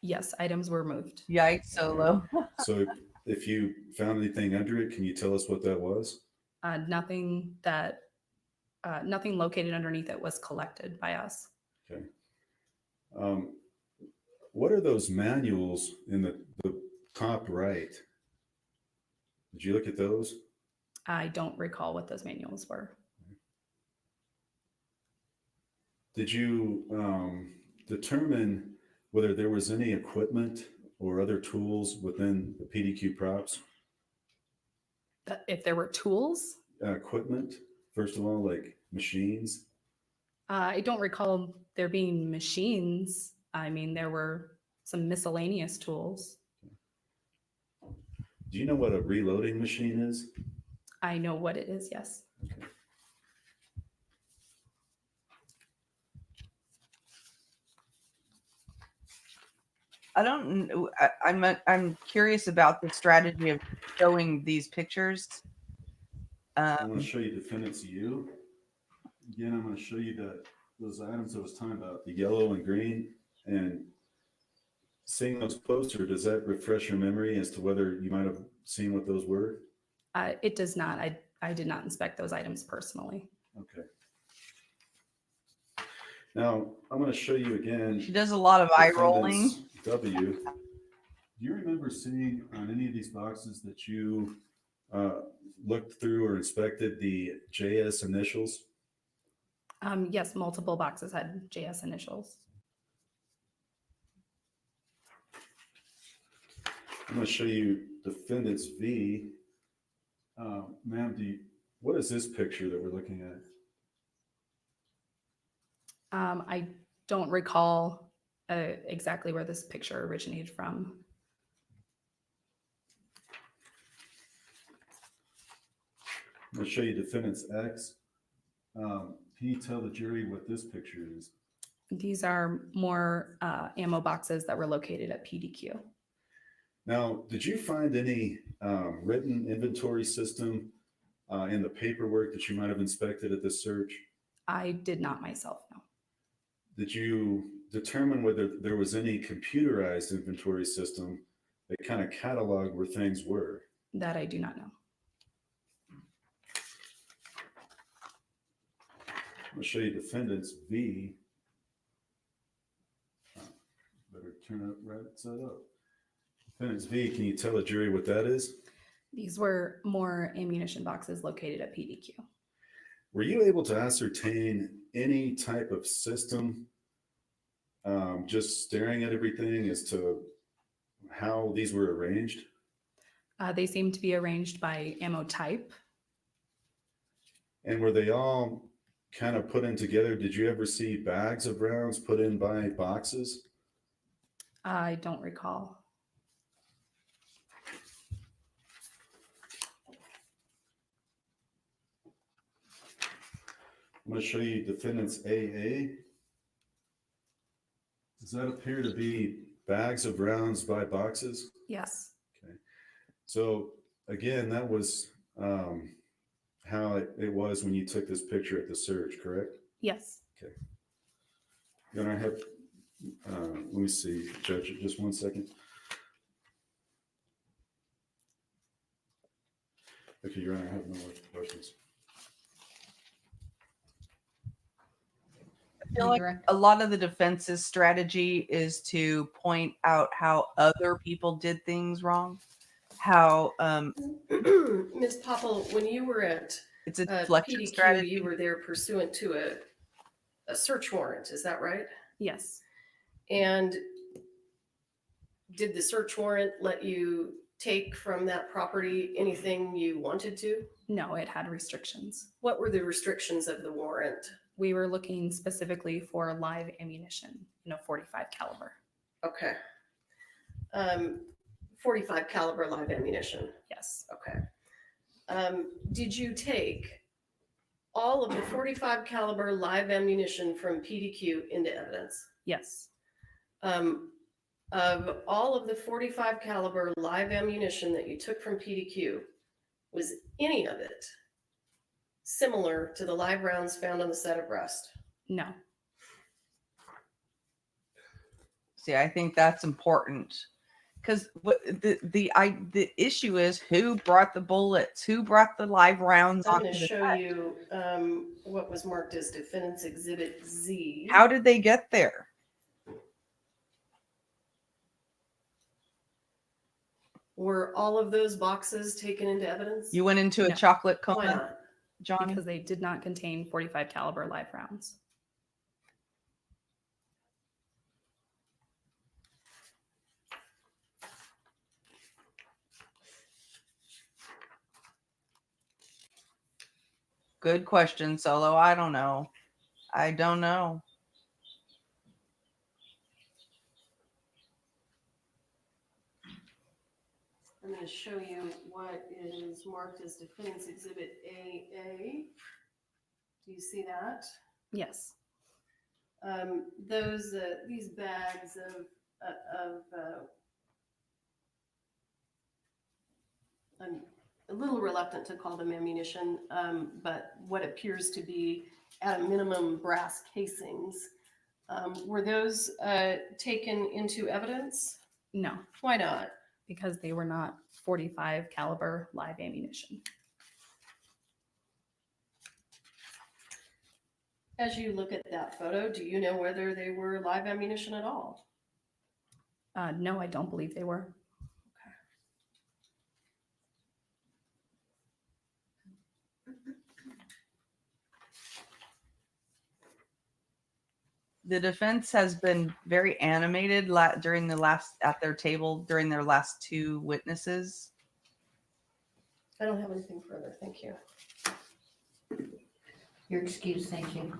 S7: Yes, items were moved.
S1: Yikes, Solo.
S9: So if you found anything under it, can you tell us what that was?
S7: Nothing located underneath it was collected by us.
S9: Okay. What are those manuals in the top right? Did you look at those?
S7: I don't recall what those manuals were.
S9: Did you determine whether there was any equipment or other tools within the PDQ props?
S7: If there were tools,
S9: Equipment, first of all, like machines.
S7: I don't recall there being machines. I mean, there were some miscellaneous tools.
S9: Do you know what a reloading machine is?
S7: I know what it is, yes.
S1: I don't know. I'm curious about the strategy of showing these pictures.
S9: I'm going to show you defendant's U. Again, I'm going to show you those items I was talking about, the yellow and green. And seeing those closer, does that refresh your memory as to whether you might have seen what those were?
S7: It does not. I did not inspect those items personally.
S9: Okay. Now, I'm going to show you again.
S1: She does a lot of eye rolling.
S9: defendant's W. Do you remember seeing on any of these boxes that you looked through or inspected the JS initials?
S7: Yes, multiple boxes had JS initials.
S9: I'm going to show you defendant's V. Ma'am, what is this picture that we're looking at?
S7: I don't recall exactly where this picture originated from.
S9: I'm going to show you defendant's X. Can you tell the jury what this picture is?
S7: These are more ammo boxes that were located at PDQ.
S9: Now, did you find any written inventory system in the paperwork that you might have inspected at this search?
S7: I did not myself know.
S9: Did you determine whether there was any computerized inventory system that kind of cataloged where things were?
S7: That I do not know.
S9: I'll show you defendant's V. Better turn it right side up. Defendant's V, can you tell the jury what that is?
S7: These were more ammunition boxes located at PDQ.
S9: Were you able to ascertain any type of system, just staring at everything as to how these were arranged?
S7: They seem to be arranged by ammo type.
S9: And were they all kind of put in together? Did you ever see bags of rounds put in by boxes?
S7: I don't recall.
S9: I'm going to show you defendant's AA. Does that appear to be bags of rounds by boxes?
S7: Yes.
S9: Okay. So again, that was how it was when you took this picture at the search, correct?
S7: Yes.
S9: Okay. Then I have, let me see, Judge, just one second. Okay, Your Honor, I have no more questions.
S1: I feel like a lot of the defense's strategy is to point out how other people did things wrong. How
S3: Ms. Popple, when you were at
S1: it's a deflection
S3: PDQ,
S1: strategy.
S3: you were there pursuant to a search warrant, is that right?
S7: Yes.
S3: And did the search warrant let you take from that property anything you wanted to?
S7: No, it had restrictions.
S3: What were the restrictions of the warrant?
S7: We were looking specifically for live ammunition in a 45 caliber.
S3: Okay. 45 caliber live ammunition.
S7: Yes.
S3: Okay. Did you take all of the 45 caliber live ammunition from PDQ into evidence?
S7: Yes.
S3: Of all of the 45 caliber live ammunition that you took from PDQ, was any of it similar to the live rounds found on the set of Rust?
S7: No.
S1: See, I think that's important because what the issue is who brought the bullets, who brought the live rounds
S3: I'm
S1: onto
S3: going to
S1: the
S3: show
S1: set.
S3: you what was marked as Defendant's Exhibit Z.
S1: How did they get there?
S3: Were all of those boxes taken into evidence?
S1: You went into a
S7: No.
S1: chocolate
S3: Why
S1: coma,
S3: not?
S1: Johnny?
S7: Because they did not contain 45 caliber live rounds.
S1: Good question, Solo. I don't know. I don't know.
S3: I'm going to show you what is marked as Defendant's Exhibit AA. Do you see that?
S7: Yes.
S3: These bags of I'm a little reluctant to call them ammunition, but what appears to be at a minimum brass casings. Were those taken into evidence?
S7: No,
S3: Why not?
S7: because they were not 45 caliber live ammunition.
S3: As you look at that photo, do you know whether they were live ammunition at all?
S7: No, I don't believe they were.
S1: The defense has been very animated during the last at their table during their last two witnesses.
S3: I don't have anything further. Thank you.
S2: Your excuse, thank you.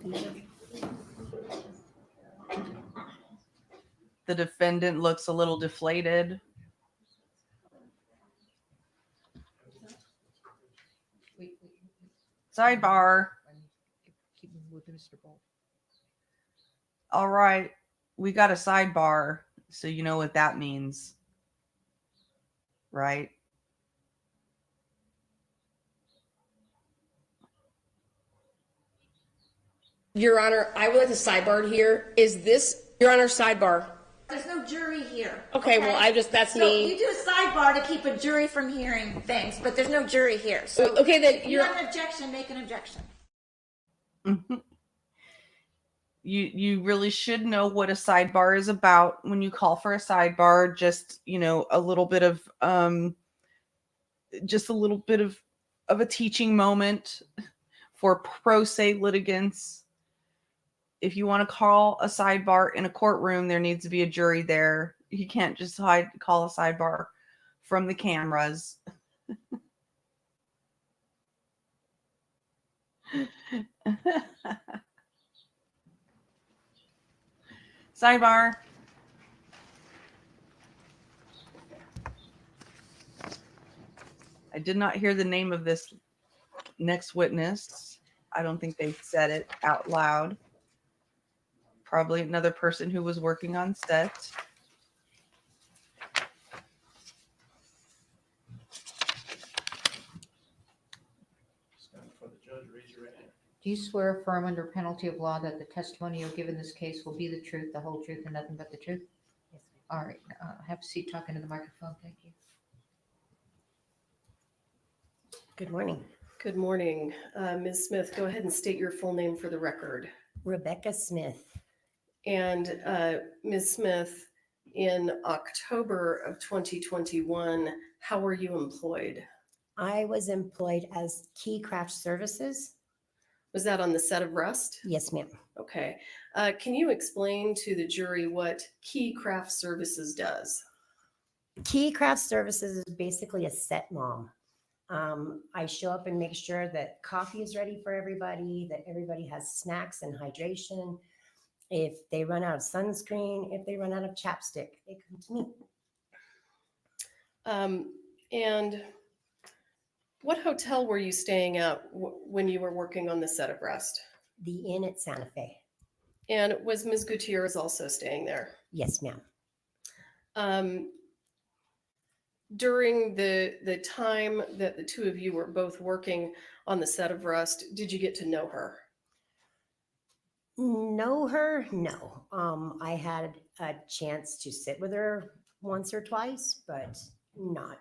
S1: The defendant looks a little deflated. Sidebar.
S2: Keep with Mr. Bolt.
S1: All right, we got a sidebar, so you know what that means, right?
S10: Your Honor, I would like to sidebar here. Is this, Your Honor, sidebar?
S11: There's no jury here.
S10: Okay, well, that's
S11: So
S10: me.
S11: you do a sidebar to keep a jury from hearing things, but there's no jury here. So
S10: Okay, then
S11: if you have an objection, make an objection.
S1: You really should know what a sidebar is about when you call for a sidebar. Just, you know, a little bit of a teaching moment for pro se litigants. If you want to call a sidebar in a courtroom, there needs to be a jury there. You can't just call a sidebar from the cameras. Sidebar. I did not hear the name of this next witness. I don't think they said it out loud. Probably another person who was working on set.
S4: Stand before the judge, raise your right hand.
S2: Do you swear affirm under penalty of law that the testimony you'll give in this case will be the truth, the whole truth, and nothing but the truth?
S11: Yes,
S2: All right, have a seat talking to the microphone. Thank you.
S11: Good morning.
S3: Good morning. Ms. Smith, go ahead and state your full name for the record.
S11: Rebecca Smith.
S3: And Ms. Smith, in October of 2021, how were you employed?
S11: I was employed as Key Craft Services.
S3: Was that on the set of Rust?
S11: Yes, ma'am.
S3: Okay. Can you explain to the jury what Key Craft Services does?
S11: Key Craft Services is basically a set mom. I show up and make sure that coffee is ready for everybody, that everybody has snacks and hydration. If they run out of sunscreen, if they run out of chapstick, they come to me.
S3: And what hotel were you staying at when you were working on the set of Rust?
S11: The Inn at Santa Fe.
S3: And was Ms. Gutierrez also staying there?
S11: Yes, ma'am.
S3: During the time that the two of you were both working on the set of Rust, did you get to know her?
S11: Know her? No. I had a chance to sit with her once or twice, but not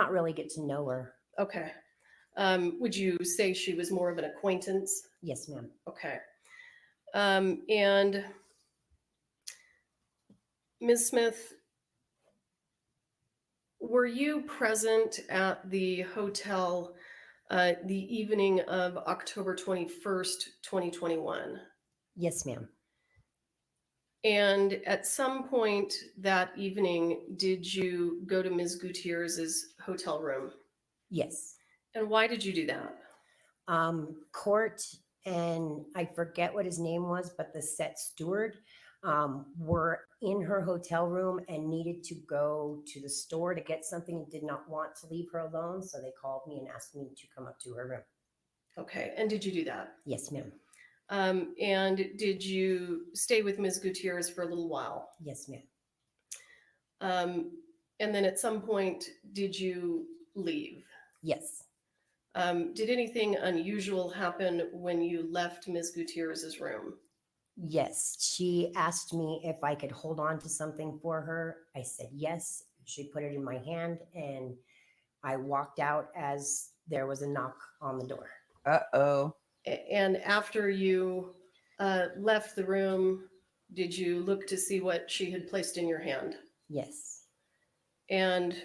S11: really get to know her.
S3: Okay. Would you say she was more of an acquaintance?
S11: Yes, ma'am.
S3: Okay. And Ms. Smith, were you present at the hotel the evening of October 21st, 2021?
S11: Yes, ma'am.
S3: And at some point that evening, did you go to Ms. Gutierrez's hotel room?
S11: Yes.
S3: And why did you do that?
S11: Court and I forget what his name was, but the set steward were in her hotel room and needed to go to the store to get something and did not want to leave her alone. So they called me and asked me to come up to her room.
S3: Okay, and did you do that?
S11: Yes, ma'am.
S3: And did you stay with Ms. Gutierrez for a little while?
S11: Yes, ma'am.
S3: And then at some point, did you leave?
S11: Yes.
S3: Did anything unusual happen when you left Ms. Gutierrez's room?
S11: Yes. She asked me if I could hold on to something for her. I said yes. She put it in my hand and I walked out as there was a knock on the door.
S1: Uh-oh.
S3: And after you left the room, did you look to see what she had placed in your hand?
S11: Yes.
S3: And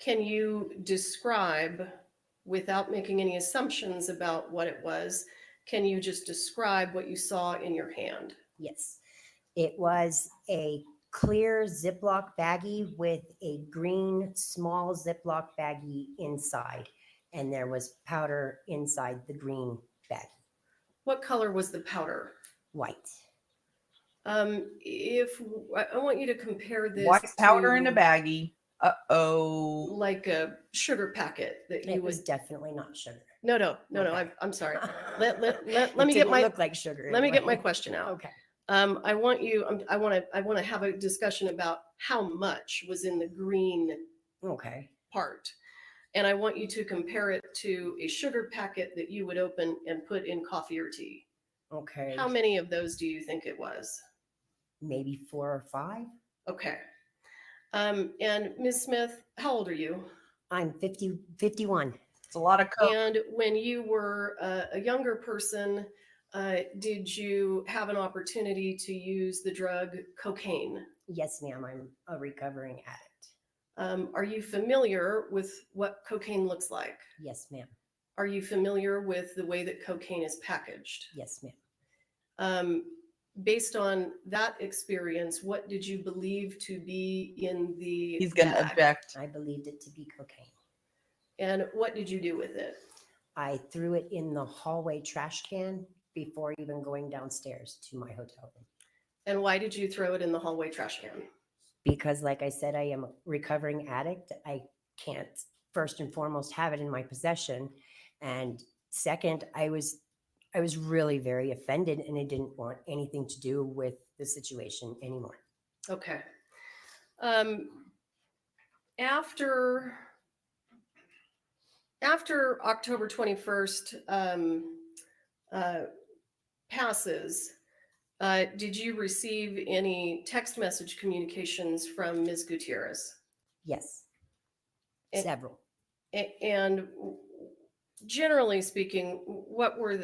S3: can you describe, without making any assumptions about what it was, can you just describe what you saw in your hand?
S11: Yes. It was a clear Ziploc baggie with a green small Ziploc baggie inside. And there was powder inside the green baggie.
S3: What color was the powder?
S11: White.
S3: If I want you to compare this
S1: White powder
S3: to
S1: in a baggie. Uh-oh.
S3: like a sugar packet that you
S11: It was
S3: would.
S11: definitely not sugar.
S3: No.
S11: Okay.
S3: I'm sorry. Let me
S11: It
S3: get
S11: didn't
S3: my
S11: look like sugar.
S3: let me get my
S11: anyway.
S3: question out.
S11: Okay.
S3: I want to have a discussion about how much was in the green
S11: Okay.
S3: part. And I want you to compare it to a sugar packet that you would open and put in coffee or tea.
S11: Okay.
S3: How many of those do you think it was?
S11: Maybe 4 or 5.
S3: Okay. And Ms. Smith, how old are you?
S11: I'm 51.
S1: It's a lot of coke.
S3: And when you were a younger person, did you have an opportunity to use the drug cocaine?
S11: Yes, ma'am. I'm a recovering addict.
S3: Are you familiar with what cocaine looks like?
S11: Yes, ma'am.
S3: Are you familiar with the way that cocaine is packaged?
S11: Yes, ma'am.
S3: Based on that experience, what did you believe to be in the
S1: He's going to
S3: bag?
S1: object.
S11: I believed it to be cocaine.
S3: And what did you do with it?
S11: I threw it in the hallway trash can before even going downstairs to my hotel room.
S3: And why did you throw it in the hallway trash can?
S11: Because like I said, I am a recovering addict. I can't first and foremost have it in my possession. And second, I was really very offended and I didn't want anything to do with the situation anymore.
S3: Okay. After October 21st passes, did you receive any text message communications from Ms. Gutierrez?
S11: Yes.
S3: And-
S11: Several.
S3: And generally speaking, what was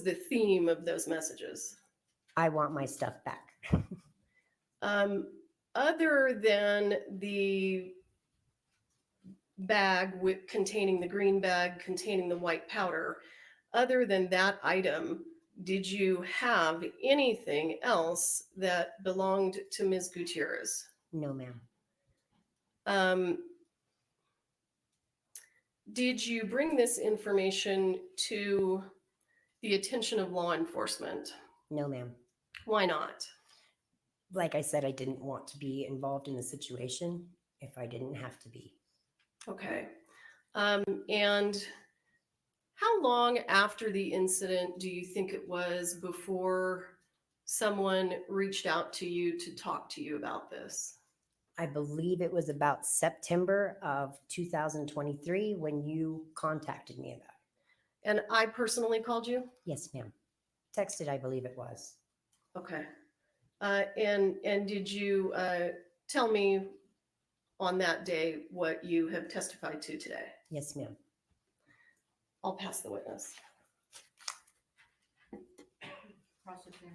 S3: the theme of those messages?
S11: I want my stuff back.
S3: Other than the bag containing the green bag containing the white powder, other than that item, did you have anything else that belonged to Ms. Gutierrez?
S11: No, ma'am.
S3: Did you bring this information to the attention of law enforcement?
S11: No, ma'am.
S3: Why not?
S11: Like I said, I didn't want to be involved in the situation if I didn't have to be.
S3: Okay. And how long after the incident do you think it was before someone reached out to you to talk to you about this?
S11: I believe it was about September of 2023 when you contacted me about it.
S3: And I personally called you?
S11: Yes, ma'am. Texted, I believe it was.
S3: Okay. And did you tell me on that day what you have testified to today?
S11: Yes, ma'am.
S3: I'll pass the witness.
S2: Prosecutor.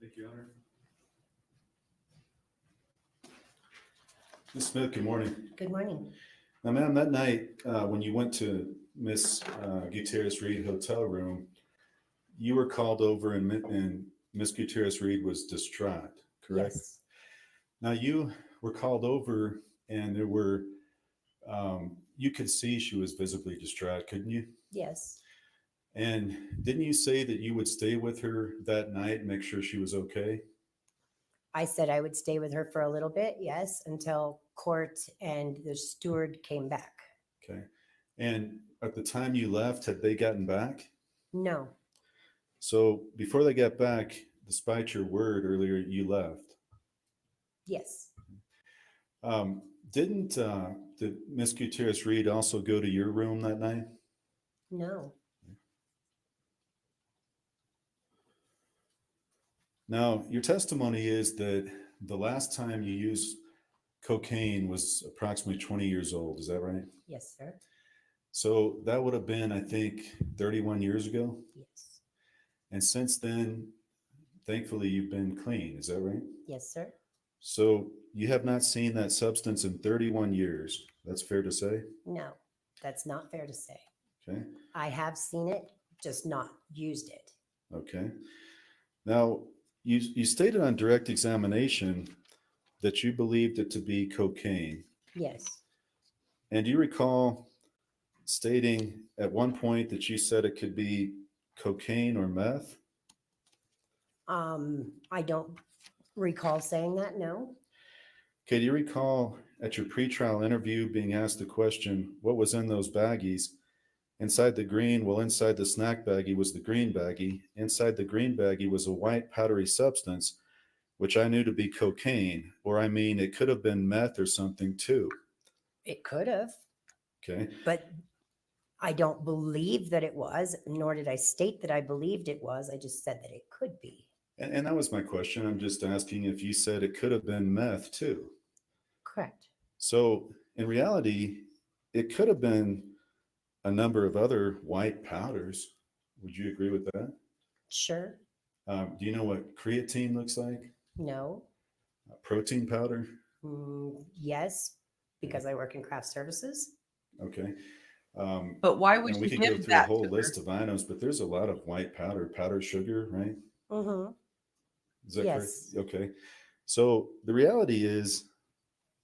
S9: Thank you, Honor. Ms. Smith, good morning.
S11: Good morning.
S9: Now, ma'am, that night when you went to Miss Gutierrez Reed hotel room, you were called over and Miss Gutierrez Reed was distraught, correct?
S11: Yes.
S9: Now, you were called over and there were you could see she was visibly distraught, couldn't you?
S11: Yes.
S9: And didn't you say that you would stay with her that night and make sure she was okay?
S11: I said I would stay with her for a little bit, yes, until court and the steward came back.
S9: Okay. And at the time you left, had they gotten back?
S11: No,
S9: So before they got back, despite your word earlier, you left.
S11: yes,
S9: Did Miss Gutierrez Reed also go to your room that night?
S11: no,
S9: Now, your testimony is that the last time you used cocaine was approximately 20 years old. Is that right?
S11: yes, sir,
S9: So that would have been, I think, 31 years ago.
S11: yes,
S9: And since then, thankfully, you've been clean. Is that right?
S11: yes, sir.
S9: So you have not seen that substance in 31 years. That's fair to say?
S11: No, that's not fair to say.
S9: Okay.
S11: I have seen it, just not used it.
S9: Okay. Now, you stated on direct examination that you believed it to be cocaine.
S11: Yes,
S9: And do you recall stating at one point that you said it could be cocaine or meth?
S11: I don't recall saying that, no.
S9: Okay, do you recall at your pretrial interview being asked the question, what was in those baggies? Inside the green, well, inside the snack baggie was the green baggie. Inside the green baggie was a white powdery substance, which I knew to be cocaine, or I mean, it could have been meth or something too.
S11: It could have,
S9: Okay.
S11: but I don't believe that it was, nor did I state that I believed it was. I just said that it could be.
S9: And that was my question. I'm just asking if you said it could have been meth too.
S11: Correct.
S9: So in reality, it could have been a number of other white powders. Would you agree with that?
S11: Sure.
S9: Do you know what creatine looks like?
S11: No.
S9: Protein powder?
S11: Yes, because I work in craft services.
S9: Okay.
S1: But why would
S9: and
S1: you
S9: we could go
S1: give
S9: through a
S1: that
S9: whole
S1: to her?
S9: list of items, but there's a lot of white powdered sugar, right?
S11: Mm-hmm.
S9: Is that
S11: Yes.
S9: correct? Okay. So the reality is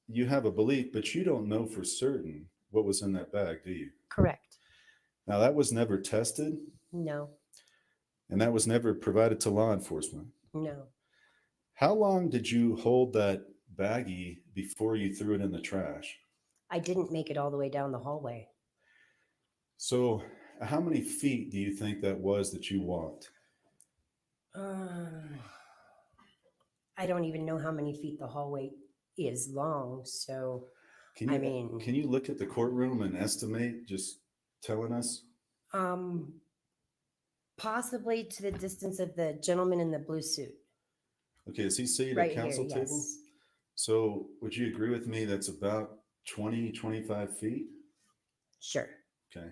S9: you have a belief, but you don't know for certain what was in that bag, do you?
S11: Correct.
S9: Now that was never tested
S11: No,
S9: and that was never provided to law enforcement.
S11: no.
S9: How long did you hold that baggie before you threw it in the trash?
S11: I didn't make it all the way down the hallway.
S9: So how many feet do you think that was that you walked?
S11: I don't even know how many feet the hallway is long. So,
S9: Can you,
S11: I mean,
S9: can you look at the courtroom and estimate, just telling us?
S11: possibly to the distance of the gentleman in the blue suit.
S9: Okay, is he seated
S11: Right
S9: at
S11: here,
S9: council table?
S11: yes.
S9: So would you agree with me that's about 20, 25 feet?
S11: Sure.
S9: Okay.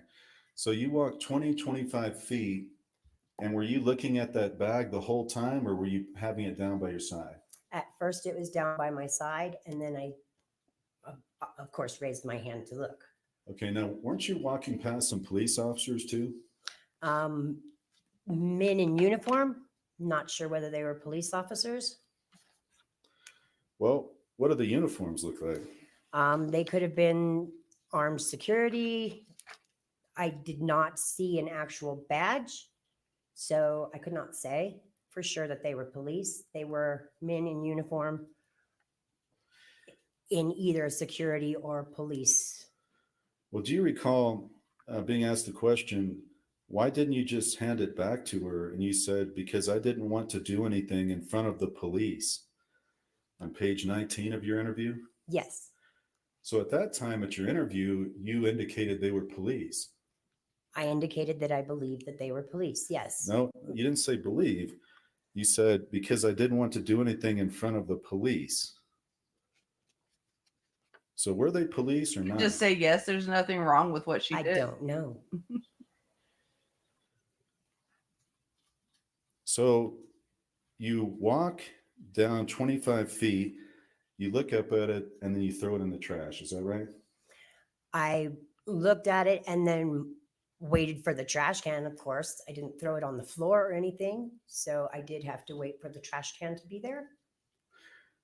S9: So you walked 20, 25 feet, and were you looking at that bag the whole time, or were you having it down by your side?
S11: At first, it was down by my side, and then I, of course, raised my hand to look.
S9: Okay, now weren't you walking past some police officers too?
S11: Men in uniform, not sure whether they were police officers.
S9: Well, what do the uniforms look like?
S11: They could have been armed security. I did not see an actual badge, so I could not say for sure that they were police. They were men in uniform in either security or police.
S9: Well, do you recall being asked the question, why didn't you just hand it back to her? And you said, because I didn't want to do anything in front of the police. On page 19 of your interview?
S11: Yes,
S9: So at that time at your interview, you indicated they were police.
S11: I indicated that I believed that they were police. Yes.
S9: No, you didn't say believe. You said, because I didn't want to do anything in front of the police. So were they police or not?
S1: Just say yes. There's nothing wrong with what she
S11: I
S1: did.
S11: don't know.
S9: So you walk down 25 feet, you look up at it, and then you throw it in the trash. Is that right?
S11: I looked at it and then waited for the trash can, of course. I didn't throw it on the floor or anything. So I did have to wait for the trash can to be there.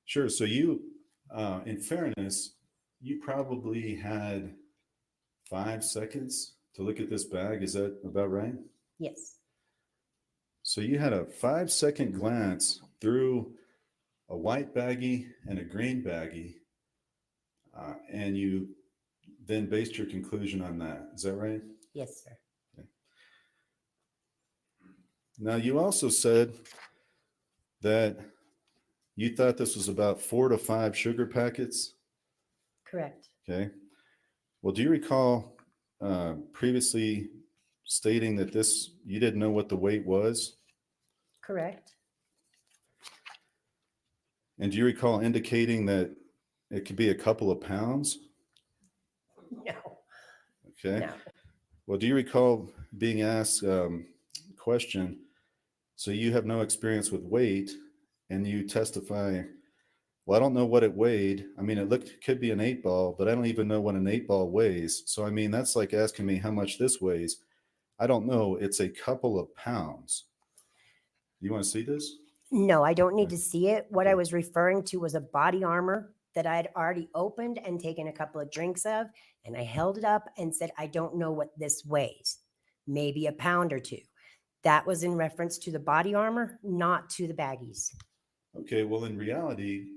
S9: Sure. So you, in fairness, you probably had 5 seconds to look at this bag. Is that about right?
S11: Yes.
S9: So you had a 5-second glance through a white baggie and a green baggie, and you then based your conclusion on that. Is that right?
S11: Yes, sir.
S9: Okay. Now, you also said that you thought this was about 4 to 5 sugar packets.
S11: Correct.
S9: Okay. Well, do you recall previously stating that you didn't know what the weight was?
S11: Correct.
S9: And do you recall indicating that it could be a couple of pounds?
S11: No.
S9: Okay.
S11: No.
S9: Well, do you recall being asked question? So you have no experience with weight, and you testify, well, I don't know what it weighed. I mean, could be an 8-ball, but I don't even know what an 8-ball weighs. So, I mean, that's like asking me how much this weighs. I don't know. It's a couple of pounds. You want to see this?
S11: No, I don't need to see it. What I
S9: Okay.
S11: was referring to was a body armor that I'd already opened and taken a couple of drinks of. And I held it up and said, I don't know what this weighs. Maybe a pound or two. That was in reference to the body armor, not to the baggies.
S9: Okay. Well, in reality,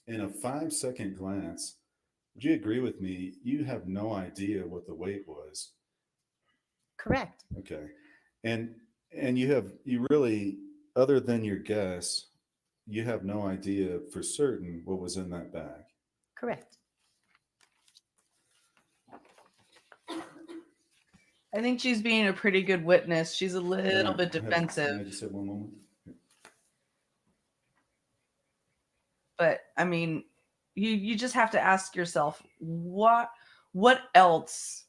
S9: in a 5-second glance, would you agree with me? You have no idea what the weight was.
S11: Correct.
S9: Okay. And you really, other than your guess, you have no idea for certain what was in that bag.
S11: Correct.
S1: I think she's being a pretty good witness. She's a little bit
S9: Can I
S1: defensive,
S9: just have one moment?
S1: but I mean, you just have to ask yourself what else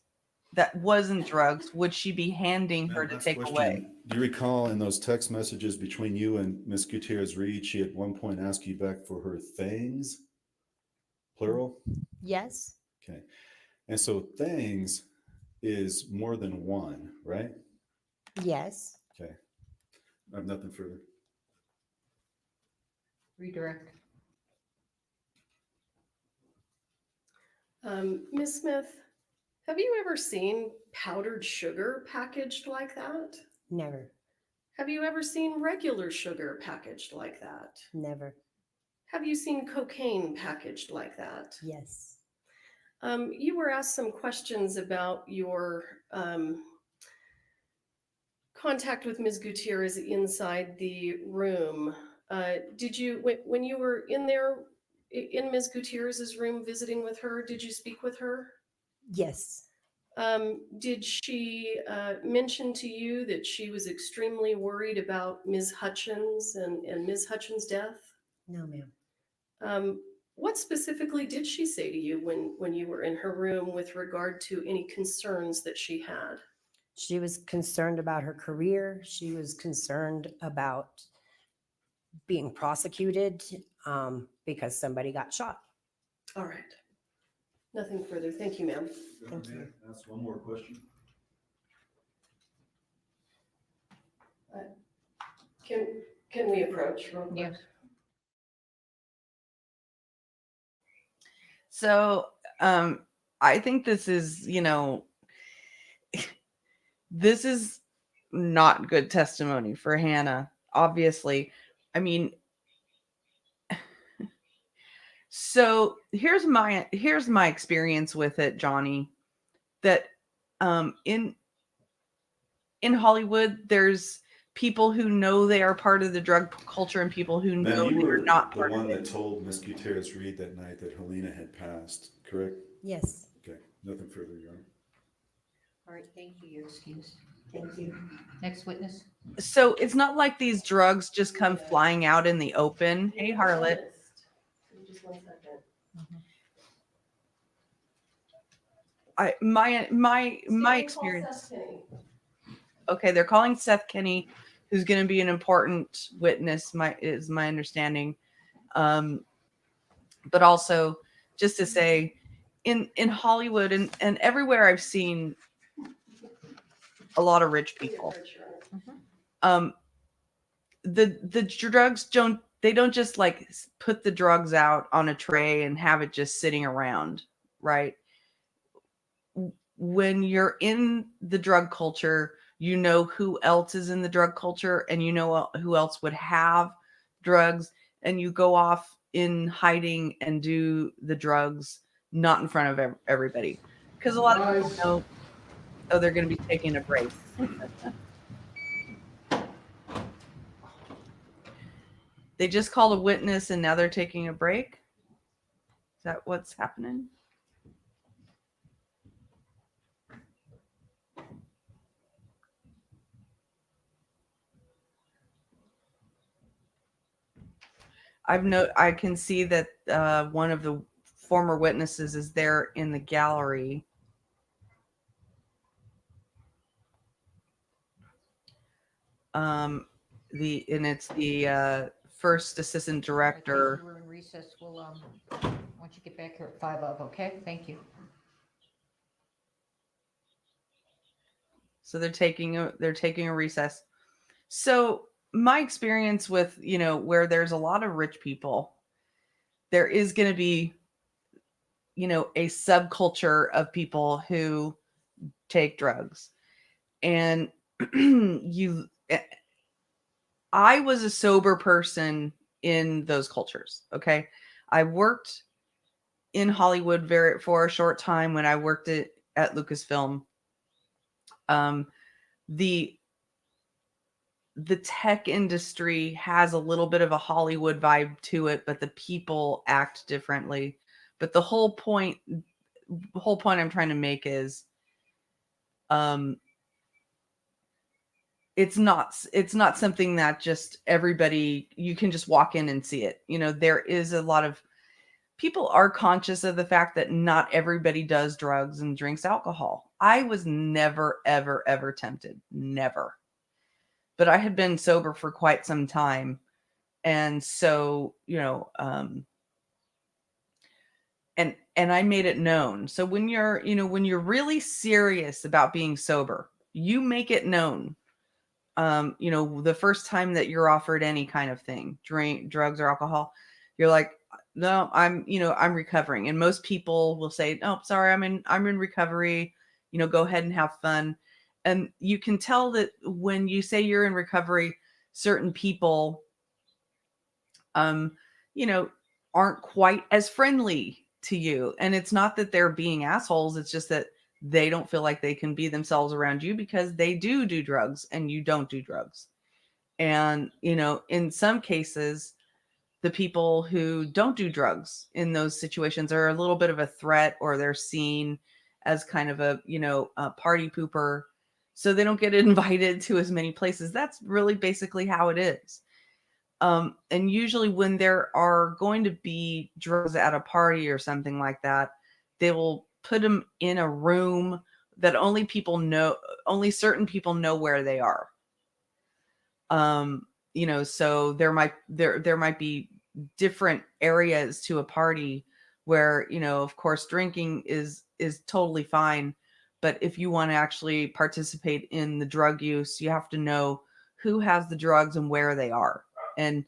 S1: that wasn't drugs would she be handing her to
S9: Last
S1: take
S9: question.
S1: away?
S9: Do you recall in those text messages between you and Miss Gutierrez Reed, she at one point asked you back for her things, plural?
S11: Yes.
S9: Okay. And so things is more than one, right?
S11: Yes.
S9: Okay. I have nothing further.
S2: Redirect.
S3: Ms. Smith, have you ever seen powdered sugar packaged like that?
S11: Never.
S3: Have you ever seen regular sugar packaged like that?
S11: Never.
S3: Have you seen cocaine packaged like that?
S11: Yes.
S3: You were asked some questions about your contact with Ms. Gutierrez inside the room. Did you, when you were in there, in Ms. Gutierrez's room visiting with her, did you speak with her?
S11: Yes.
S3: Did she mention to you that she was extremely worried about Ms. Hutchins and Ms. Hutchins' death?
S11: No, ma'am.
S3: What specifically did she say to you when you were in her room with regard to any concerns that she had?
S11: She was concerned about her career. She was concerned about being prosecuted because somebody got shot.
S3: All right. Nothing further. Thank you, ma'am.
S11: Thank you.
S9: Ask one more question.
S3: Can we approach real quick?
S2: Yes.
S1: So, I think this is, this is not good testimony for Hannah, obviously. I mean, so here's my experience with it, Johnny, that in Hollywood, there's people who know they are part of the drug culture and people who
S9: Now,
S1: know
S9: you
S1: they're
S9: were
S1: not
S9: the
S1: part
S9: one
S1: of
S9: that
S1: it.
S9: told Miss Gutierrez Reed that night that Helena had passed, correct?
S11: Yes.
S9: Okay, nothing further, Your Honor.
S2: All right, thank you. Your excuse.
S11: Thank you.
S2: Next witness.
S1: So it's not like these drugs just come flying out in the open. Hey, Harlot.
S3: Just 1 second.
S1: My experience. Okay, they're calling Seth Kenney, who's going to be an important witness. Is my understanding, but also just to say, in Hollywood and everywhere I've seen a lot of rich people. The drugs don't just like put the drugs out on a tray and have it just sitting around, right? when you're in the drug culture, you know who else is in the drug culture, and you know who else would have drugs, and you go off in hiding and do the drugs not in front of everybody, because a lot of people know, oh, they're going to be taking a break. They just called a witness and now they're taking a break. Is that what's happening? I can see that one of the former witnesses is there in the gallery. It's the first assistant director.
S2: We're in recess. We'll, once you get back here at 5 of, okay? Thank you.
S1: So they're taking a recess. So my experience with, where there's a lot of rich people, there is going to be, a subculture of people who take drugs. And I was a sober person in those cultures. Okay. I worked in Hollywood for a short time when I worked at Lucasfilm. The tech industry has a little bit of a Hollywood vibe to it, but the people act differently. But the whole point I'm trying to make is, it's not something that just everybody, you can just walk in and see it. There is a lot of people are conscious of the fact that not everybody does drugs and drinks alcohol. I was never, ever, ever tempted. Never. But I had been sober for quite some time. And so, and I made it known. So when you're really serious about being sober, you make it known. The first time that you're offered any kind of thing, drink, drugs or alcohol, you're like, no, I'm recovering. And most people will say, oh, sorry, I'm in recovery, go ahead and have fun. And you can tell that when you say you're in recovery, certain people, aren't quite as friendly to you. And it's not that they're being assholes. It's just that they don't feel like they can be themselves around you because they do drugs and you don't do drugs. And, in some cases, the people who don't do drugs in those situations are a little bit of a threat, or they're seen as kind of a party pooper. So they don't get invited to as many places. That's really basically how it is. And usually when there are going to be drugs at a party or something like that, they will put them in a room that only certain people know where they are. So there might be different areas to a party where, of course, drinking is totally fine. But if you want to actually participate in the drug use, you have to know who has the drugs and where they are. And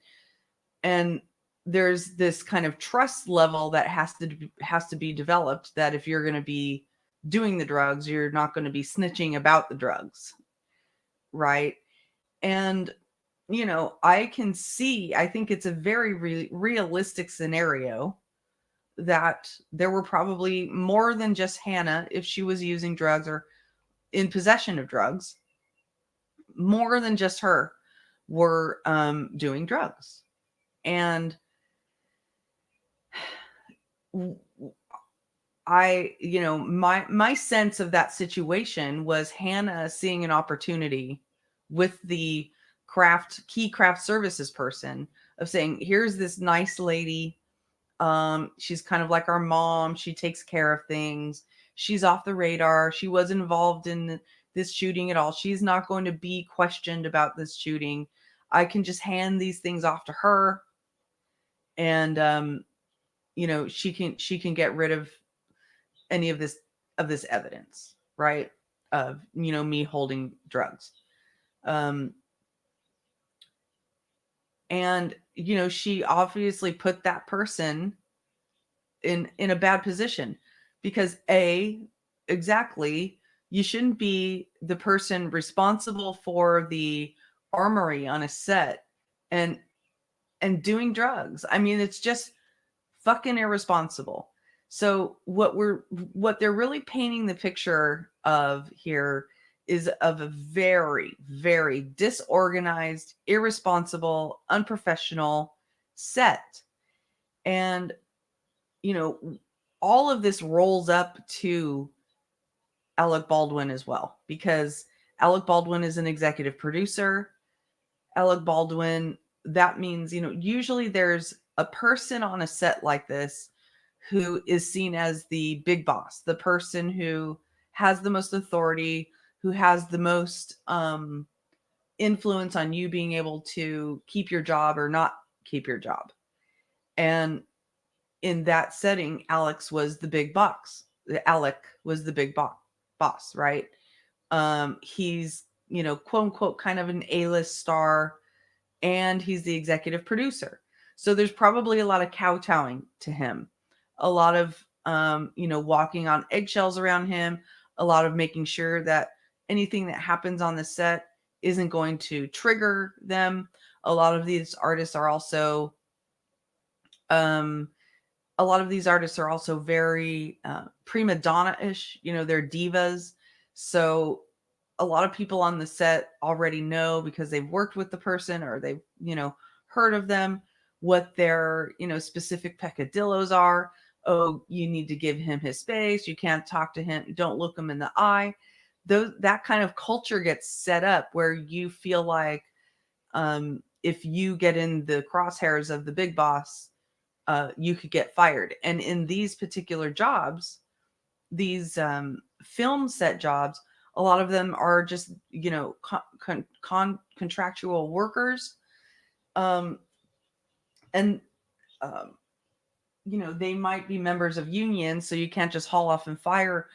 S1: there's this kind of trust level that has to be developed, that if you're going to be doing the drugs, you're not going to be snitching about the drugs. Right. And, I think it's a very realistic scenario that there were probably more than just Hannah, if she was using drugs or in possession of drugs, more than just her were doing drugs. And my sense of that situation was Hannah seeing an opportunity with the key craft services person of saying, here's this nice lady. She's kind of like our mom. She takes care of things. She's off the radar. She wasn't involved in this shooting at all. She's not going to be questioned about this shooting. I can just hand these things off to her. And, she can get rid of any of this evidence, right? Of, me holding drugs. And, she obviously put that person in a bad position because exactly, you shouldn't be the person responsible for the armory on a set and doing drugs. I mean, it's just fucking irresponsible. So what they're really painting the picture of here is of a very, very disorganized, irresponsible, unprofessional set. And, you know, all of this rolls up to Alec Baldwin as well, because Alec Baldwin is an executive producer. Alec Baldwin, that means, you know, usually there's a person on a set like this who is seen as the big boss, the person who has the most authority, who has the most influence on you being able to keep your job or not keep your job. And in that setting, Alex was the big boss. Alec was the big boss, right? He's, you know, quote unquote, kind of an A-list star, and he's the executive producer. So there's probably a lot of kowtowing to him, a lot of, you know, walking on eggshells around him, a lot of making sure that anything that happens on the set isn't going to trigger them. A lot of these artists are also, very prima donna-ish, you know, they're divas. So a lot of people on the set already know, because they've worked with the person or they've, you know, heard of them, what their, you know, specific peccadillos are. Oh, you need to give him his space. You can't talk to him. Don't look him in the eye. That kind of culture gets set up where you feel like, if you get in the crosshairs of the big boss, you could get fired. And in these particular jobs, these film set jobs, a lot of them are just, you know, contractual workers. And, you know, they might be members of unions, so you can't just haul off and fire,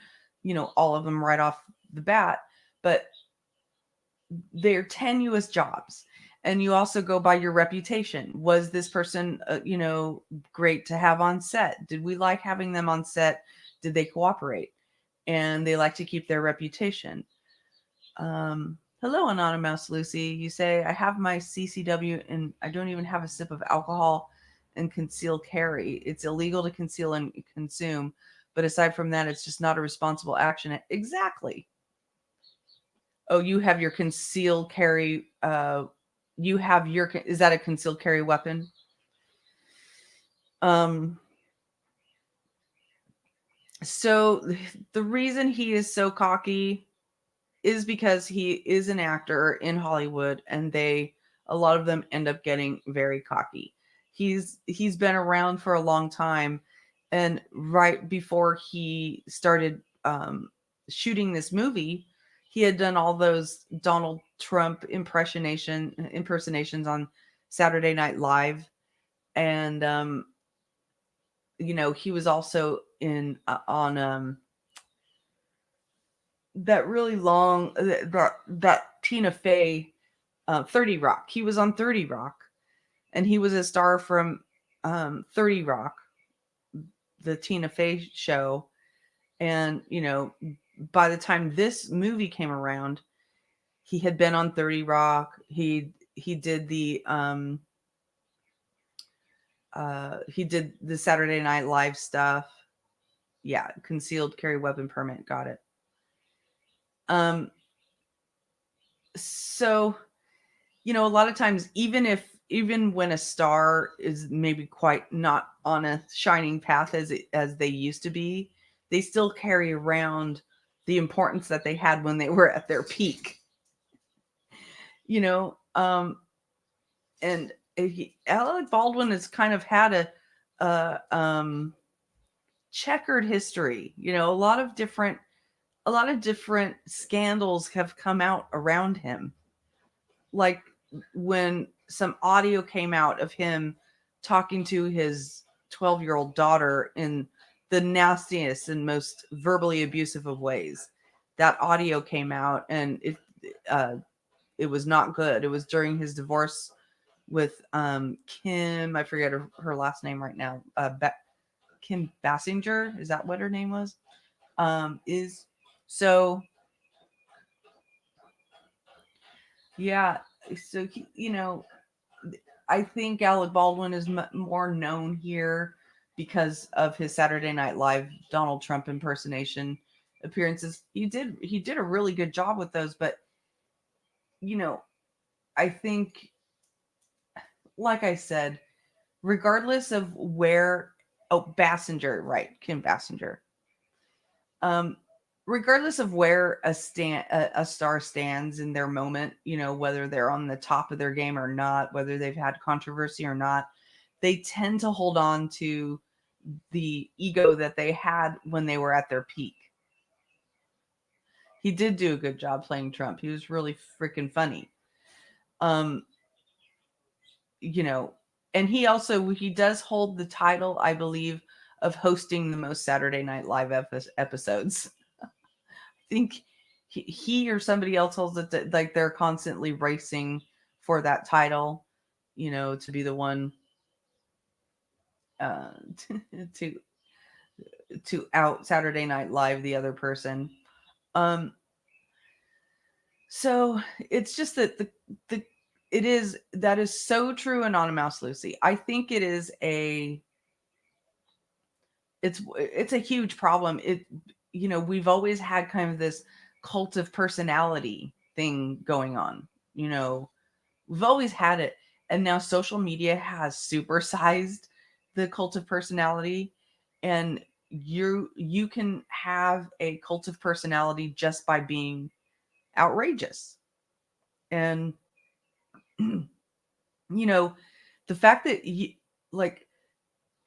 S1: you know, all of them right off the bat. But they're tenuous jobs. And you also go by your reputation. Was this person, you know, great to have on set? Did we like having them on set? Did they cooperate? And they like to keep their reputation. Hello, Anonymous Lucy. You say, I have my CCW and I don't even have a sip of alcohol and conceal carry. It's illegal to conceal and consume. But aside from that, it's just not a responsible action. Exactly. Oh, you have your concealed carry. Is that a concealed carry weapon? So the reason he is so cocky is because he is an actor in Hollywood, and a lot of them end up getting very cocky. He's been around for a long time, and right before he started shooting this movie, he had done all those Donald Trump impersonations on Saturday Night Live, and you know, he was also in on that really long that Tina Fey 30 Rock. He was on 30 Rock, and he was a star from 30 Rock, the Tina Fey show. And, you know, by the time this movie came around, he had been on 30 Rock. He did the Saturday Night Live stuff. Yeah, concealed carry weapon permit, got it. So, you know, a lot of times, even when a star is maybe quite not on a shining path as they used to be, they still carry around the importance that they had when they were at their peak. You know, and Alec Baldwin has kind of had a checkered history. You know, a lot of different scandals have come out around him. Like when some audio came out of him talking to his 12-year-old daughter in the nastiest and most verbally abusive of ways. That audio came out, and it was not good. It was during his divorce with Kim. I forget her last name right now. Kim Basinger, is that what her name was? is so, yeah. So, I think Alec Baldwin is more known here because of his Saturday Night Live Donald Trump impersonation appearances. He did a really good job with those, but I think, like I said, regardless of where, Bassinger, right, Kim Bassinger. Regardless of where a star stands in their moment, whether they're on the top of their game or not, whether they've had controversy or not, they tend to hold on to the ego that they had when they were at their peak. He did do a good job playing Trump. He was really freaking funny. And he does hold the title, I believe, of hosting the most Saturday Night Live episodes. I think he or somebody else holds it, like they're constantly racing for that title, to be the one to out Saturday Night Live the other person. So it's just that that is so true, Anonymous Lucy. I think it's a huge problem. We've always had kind of this cult of personality thing going on. We've always had it, and now social media has supersized the cult of personality, and you can have a cult of personality just by being outrageous. And the fact that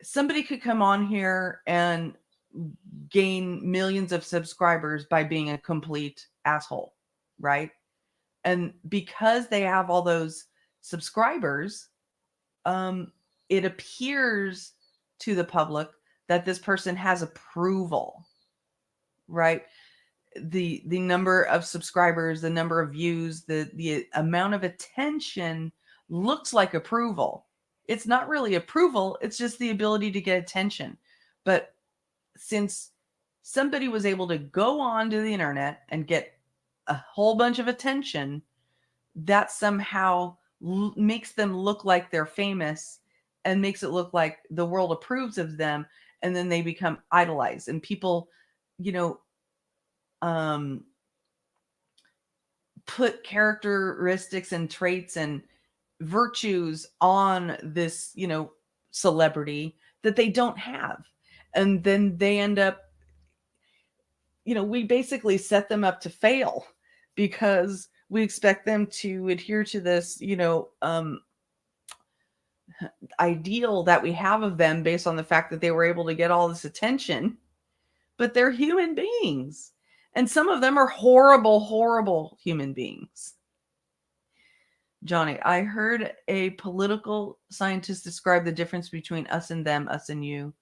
S1: somebody could come on here and gain millions of subscribers by being a complete asshole, right? And because they have all those subscribers, it appears to the public that this person has approval, right? The number of subscribers, the number of views, the amount of attention looks like approval. It's not really approval, it's just the ability to get attention. But since somebody was able to go onto the internet and get a whole bunch of attention, that somehow makes them look like they're famous and makes it look like the world approves of them, and then they become idolized, and people put characteristics and traits and virtues on this celebrity that they don't have, and then they end up we basically set them up to fail because we expect them to adhere to this ideal that we have of them based on the fact that they were able to get all this attention. But they're human beings, and some of them are horrible, horrible human beings. Johnny, I heard a political scientist describe the difference between us and them, us and you,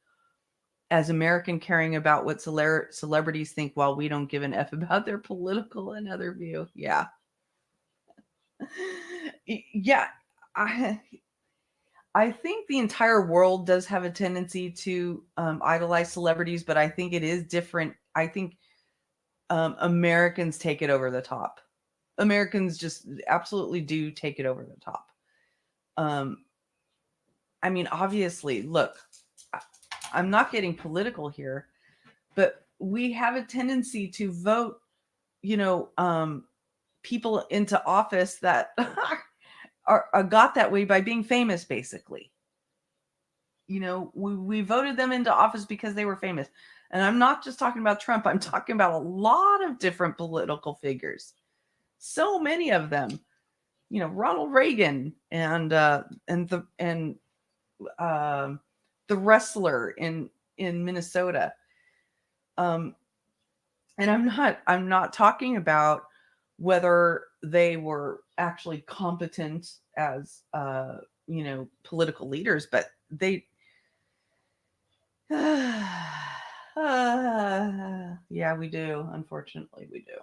S1: as American caring about what celebrities think while we don't give an F about their political and other view. Yeah. Yeah. I think the entire world does have a tendency to idolize celebrities, but I think it is different. I think Americans take it over the top. Americans just absolutely do take it over the top. I mean, obviously, look, I'm not getting political here, but we have a tendency to vote, people into office that are got that way by being famous, basically. We voted them into office because they were famous. And I'm not just talking about Trump. I'm talking about a lot of different political figures. So many of them, Ronald Reagan and the wrestler in Minnesota. And I'm not talking about whether they were actually competent as political leaders, but they yeah, we do. Unfortunately, we do.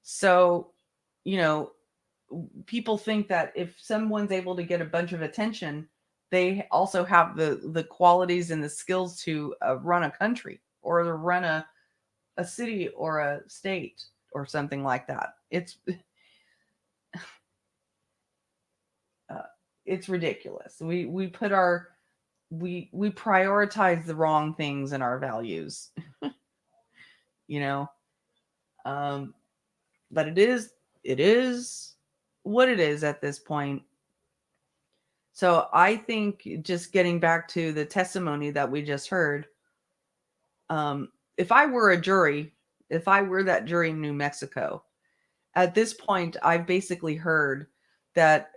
S1: So, people think that if someone's able to get a bunch of attention, they also have the qualities and the skills to run a country or to run a city or a state or something like that. It's ridiculous. We put our we prioritize the wrong things in our values, you know. But it is what it is at this point. So I think, just getting back to the testimony that we just heard, if I were a jury, if I were that jury in New Mexico, at this point, I've basically heard that,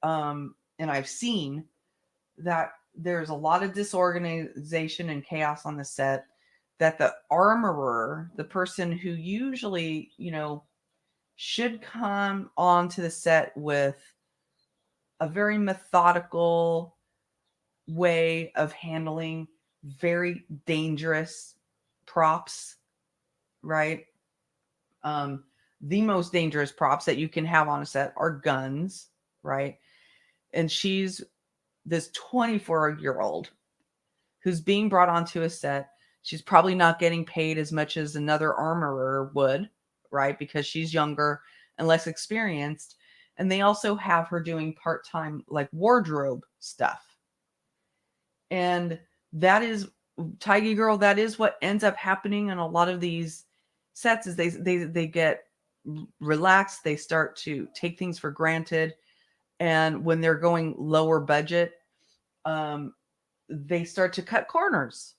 S1: and I've seen that there's a lot of disorganization and chaos on the set, that the armorer, the person who usually, should come onto the set with a very methodical way of handling very dangerous props, right? The most dangerous props that you can have on a set are guns, right? And she's this 24-year-old who's being brought onto a set. She's probably not getting paid as much as another armorer would, right? Because she's younger and less experienced. And they also have her doing part-time, like, wardrobe stuff. And that is, Tigey Girl, that is what ends up happening in a lot of these sets, is they get relaxed. They start to take things for granted. And when they're going lower budget, they start to cut corners.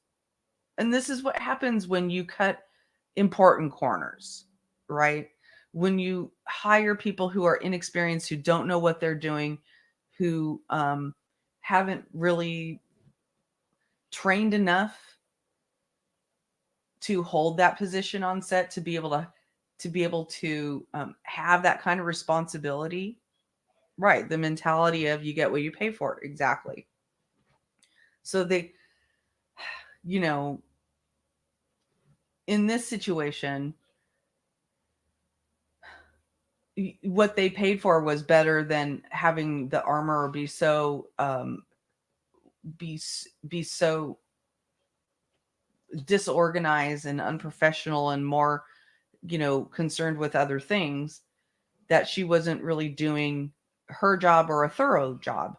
S1: And this is what happens when you cut important corners, right? When you hire people who are inexperienced, who don't know what they're doing, who haven't really trained enough to hold that position on set, to be able to have that kind of responsibility, right? The mentality of, you get what you pay for. Exactly. So they, in this situation, what they paid for was better than having the armorer be so be so disorganized and unprofessional, and more, concerned with other things, that she wasn't really doing her job, or a thorough job,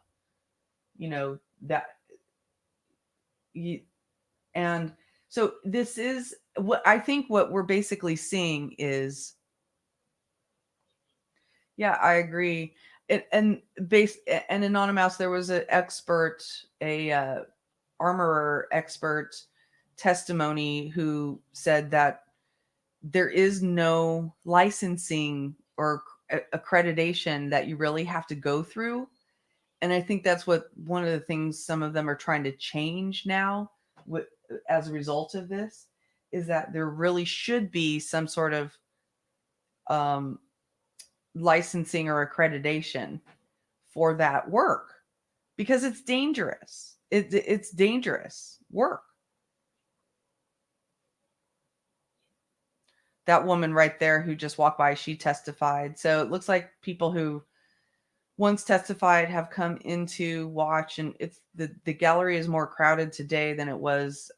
S1: and so this is what I think, what we're basically seeing is, yeah, I agree. And Anonymous, there was an expert, armorer expert testimony, who said that there is no licensing or accreditation that you really have to go through. And I think that's what one of the things some of them are trying to change now, as a result of this, is that there really should be some sort of licensing or accreditation for that work, because it's dangerous. It's dangerous work. That woman right there who just walked by, she testified. So it looks like people who once testified have come in to watch, and it's the gallery is more crowded today than it was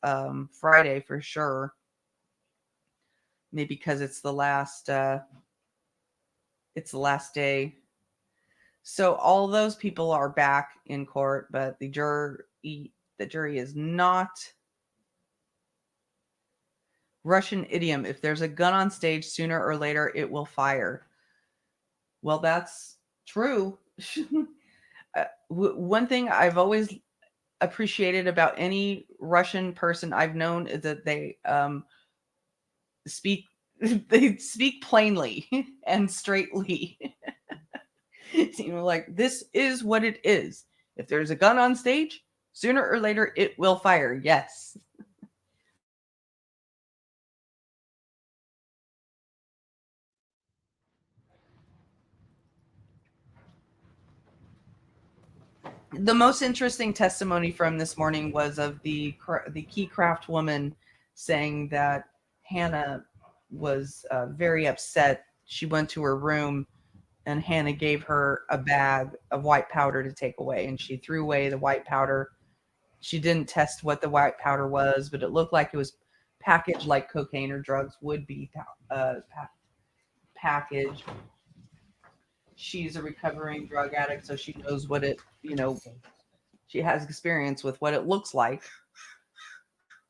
S1: Friday, for sure. Maybe because it's the last day. So all those people are back in court, but the jury is not. Russian idiom: if there's a gun on stage, sooner or later it will fire. Well, that's true. One thing I've always appreciated about any Russian person I've known is that they speak plainly and straightly. Like, this is what it is. If there's a gun on stage, sooner or later it will fire. Yes. The most interesting testimony from this morning was of the key craft woman saying that Hannah was very upset. She went to her room and Hannah gave her a bag of white powder to take away, and she threw away the white powder. She didn't test what the white powder was, but it looked like it was packaged like cocaine or drugs would be packaged. She's a recovering drug addict, so she knows what it, she has experience with what it looks like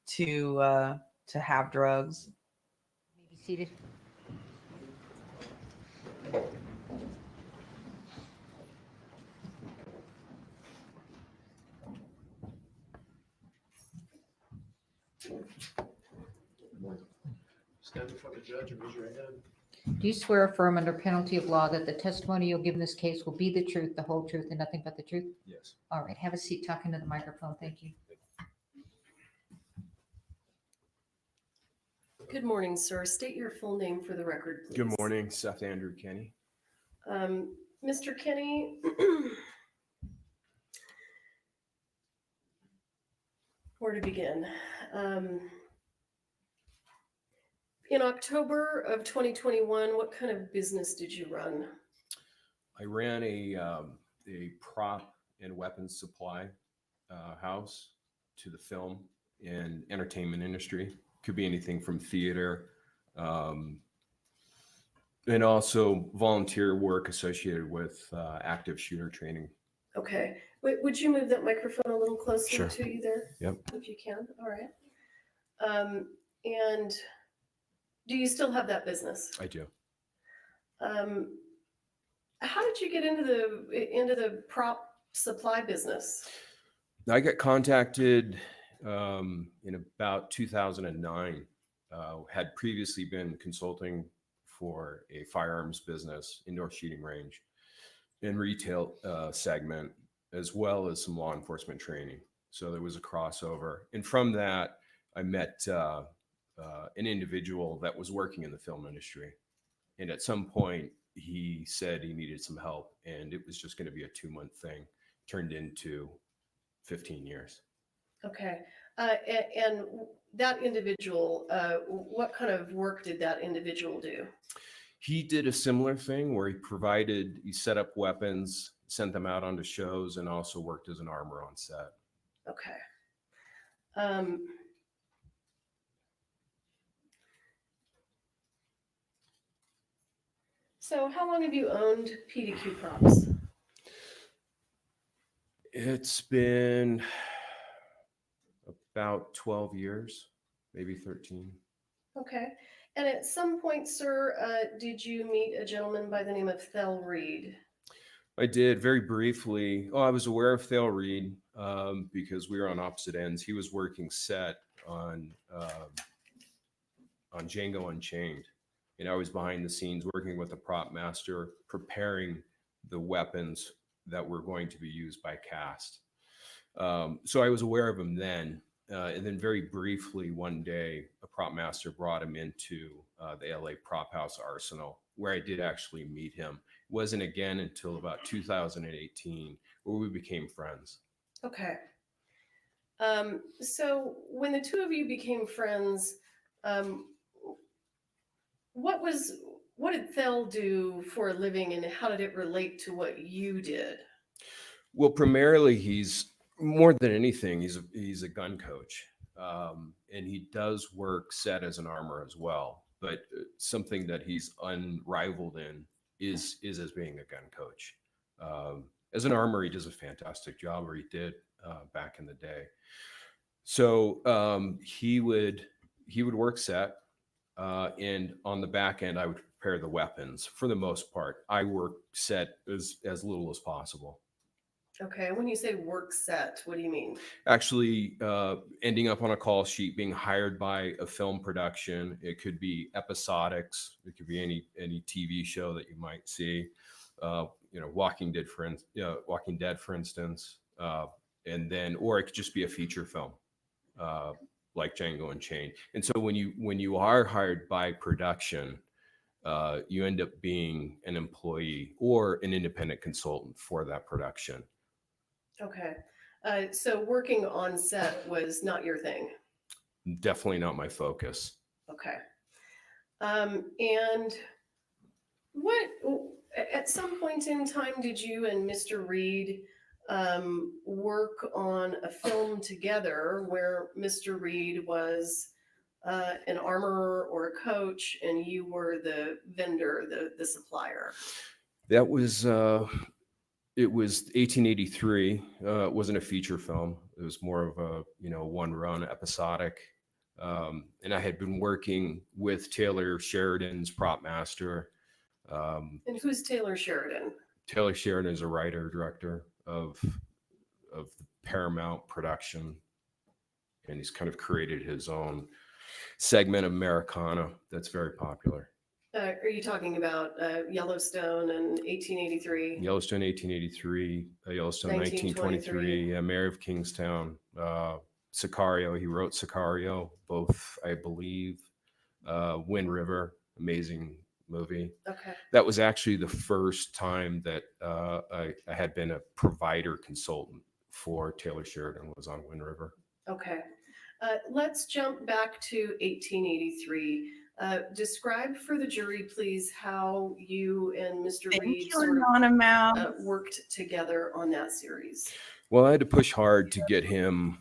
S1: to have drugs.
S2: Be seated.
S4: Stand before the judge and raise your hand.
S2: Do you swear affirm under penalty of law that the testimony you'll give in this case will be the truth, the whole truth, and nothing but the truth?
S9: Yes.
S2: All right, have a seat, talk into the microphone. Thank you.
S3: Good morning, sir. State your full name for the record, please.
S12: Good morning, Seth Andrew Kenney.
S3: Mr. Kenney, where to begin? In October of 2021, what kind of business did you run?
S12: I ran a prop and weapons supply house to the film and entertainment industry. Could be anything from theater and also volunteer work associated with active shooter training.
S3: Okay. Would you move that microphone a little closer
S12: Sure.
S3: to you there?
S12: Yep.
S3: If you can. All right. And do you still have that business?
S12: I do.
S3: How did you get into the prop supply business?
S12: I got contacted in about 2009. Had previously been consulting for a firearms business, indoor shooting range, and retail segment, as well as some law enforcement training. So there was a crossover. And from that, I met an individual that was working in the film industry. And at some point, he said he needed some help, and it was just going to be a 2-month thing, turned into 15 years.
S3: Okay. And that individual, what kind of work did that individual do?
S12: He did a similar thing where he set up weapons, sent them out onto shows, and also worked as an armor on set.
S3: Okay. So how long have you owned PDQ props?
S12: It's been about 12 years, maybe 13.
S3: Okay. And at some point, sir, did you meet a gentleman by the name of Thel Reed?
S12: I did very briefly. Oh, I was aware of Thale Reed because we were on opposite ends. He was working set on Django Unchained, and I was behind the scenes working with the prop master, preparing the weapons that were going to be used by cast. So I was aware of him then. And then very briefly one day, a prop master brought him into the LA Prop House Arsenal, where I did actually meet him. It wasn't again until about 2018 where we became friends.
S3: Okay. So when the two of you became friends, what did Thel do for a living, and how did it relate to what you did?
S12: Well, primarily he's more than anything, he's a gun coach, and he does work set as an armor as well. But something that he's unrivaled in is as being a gun coach. As an armor, he does a fantastic job, or he did back in the day. So he would work set, and on the back end, I would prepare the weapons. For the most part, I work set as little as possible.
S3: Okay. When you say work set, what do you mean?
S12: Actually ending up on a call sheet, being hired by a film production. It could be episodics. It could be any TV show that you might see, Walking Dead, for instance. And then, or it could just be a feature film like Django Unchained. And so when you are hired by production, you end up being an employee or an independent consultant for that production.
S3: Okay. So working on set was not your thing.
S12: Definitely not my focus.
S3: Okay. And what, at some point in time, did you and Mr. Reed work on a film together where Mr. Reed was an armorer or a coach, and you were the vendor, the supplier?
S12: That was it was 1883. It wasn't a feature film. It was more of a one run episodic. And I had been working with Taylor Sheridan's prop master.
S3: And who's Taylor Sheridan?
S12: Taylor Sheridan is a writer director of the Paramount production, and he's kind of created his own segment of Americana that's very popular.
S3: Are you talking about Yellowstone and 1883?
S12: Yellowstone 1883, Yellowstone
S3: 1923.
S12: 1923, Mayor of Kingstown, Sicario. He wrote Sicario, both, I believe. Wind River, amazing movie.
S3: Okay.
S12: That was actually the first time that I had been a provider consultant for Taylor Sheridan, was on Wind River.
S3: Okay. Let's jump back to 1883. Describe for the jury, please, how you and Mr.
S1: Thank
S3: Reed
S1: you,
S3: sort of
S1: Anonymous.
S3: worked together on that series.
S12: Well, I had to push hard to get him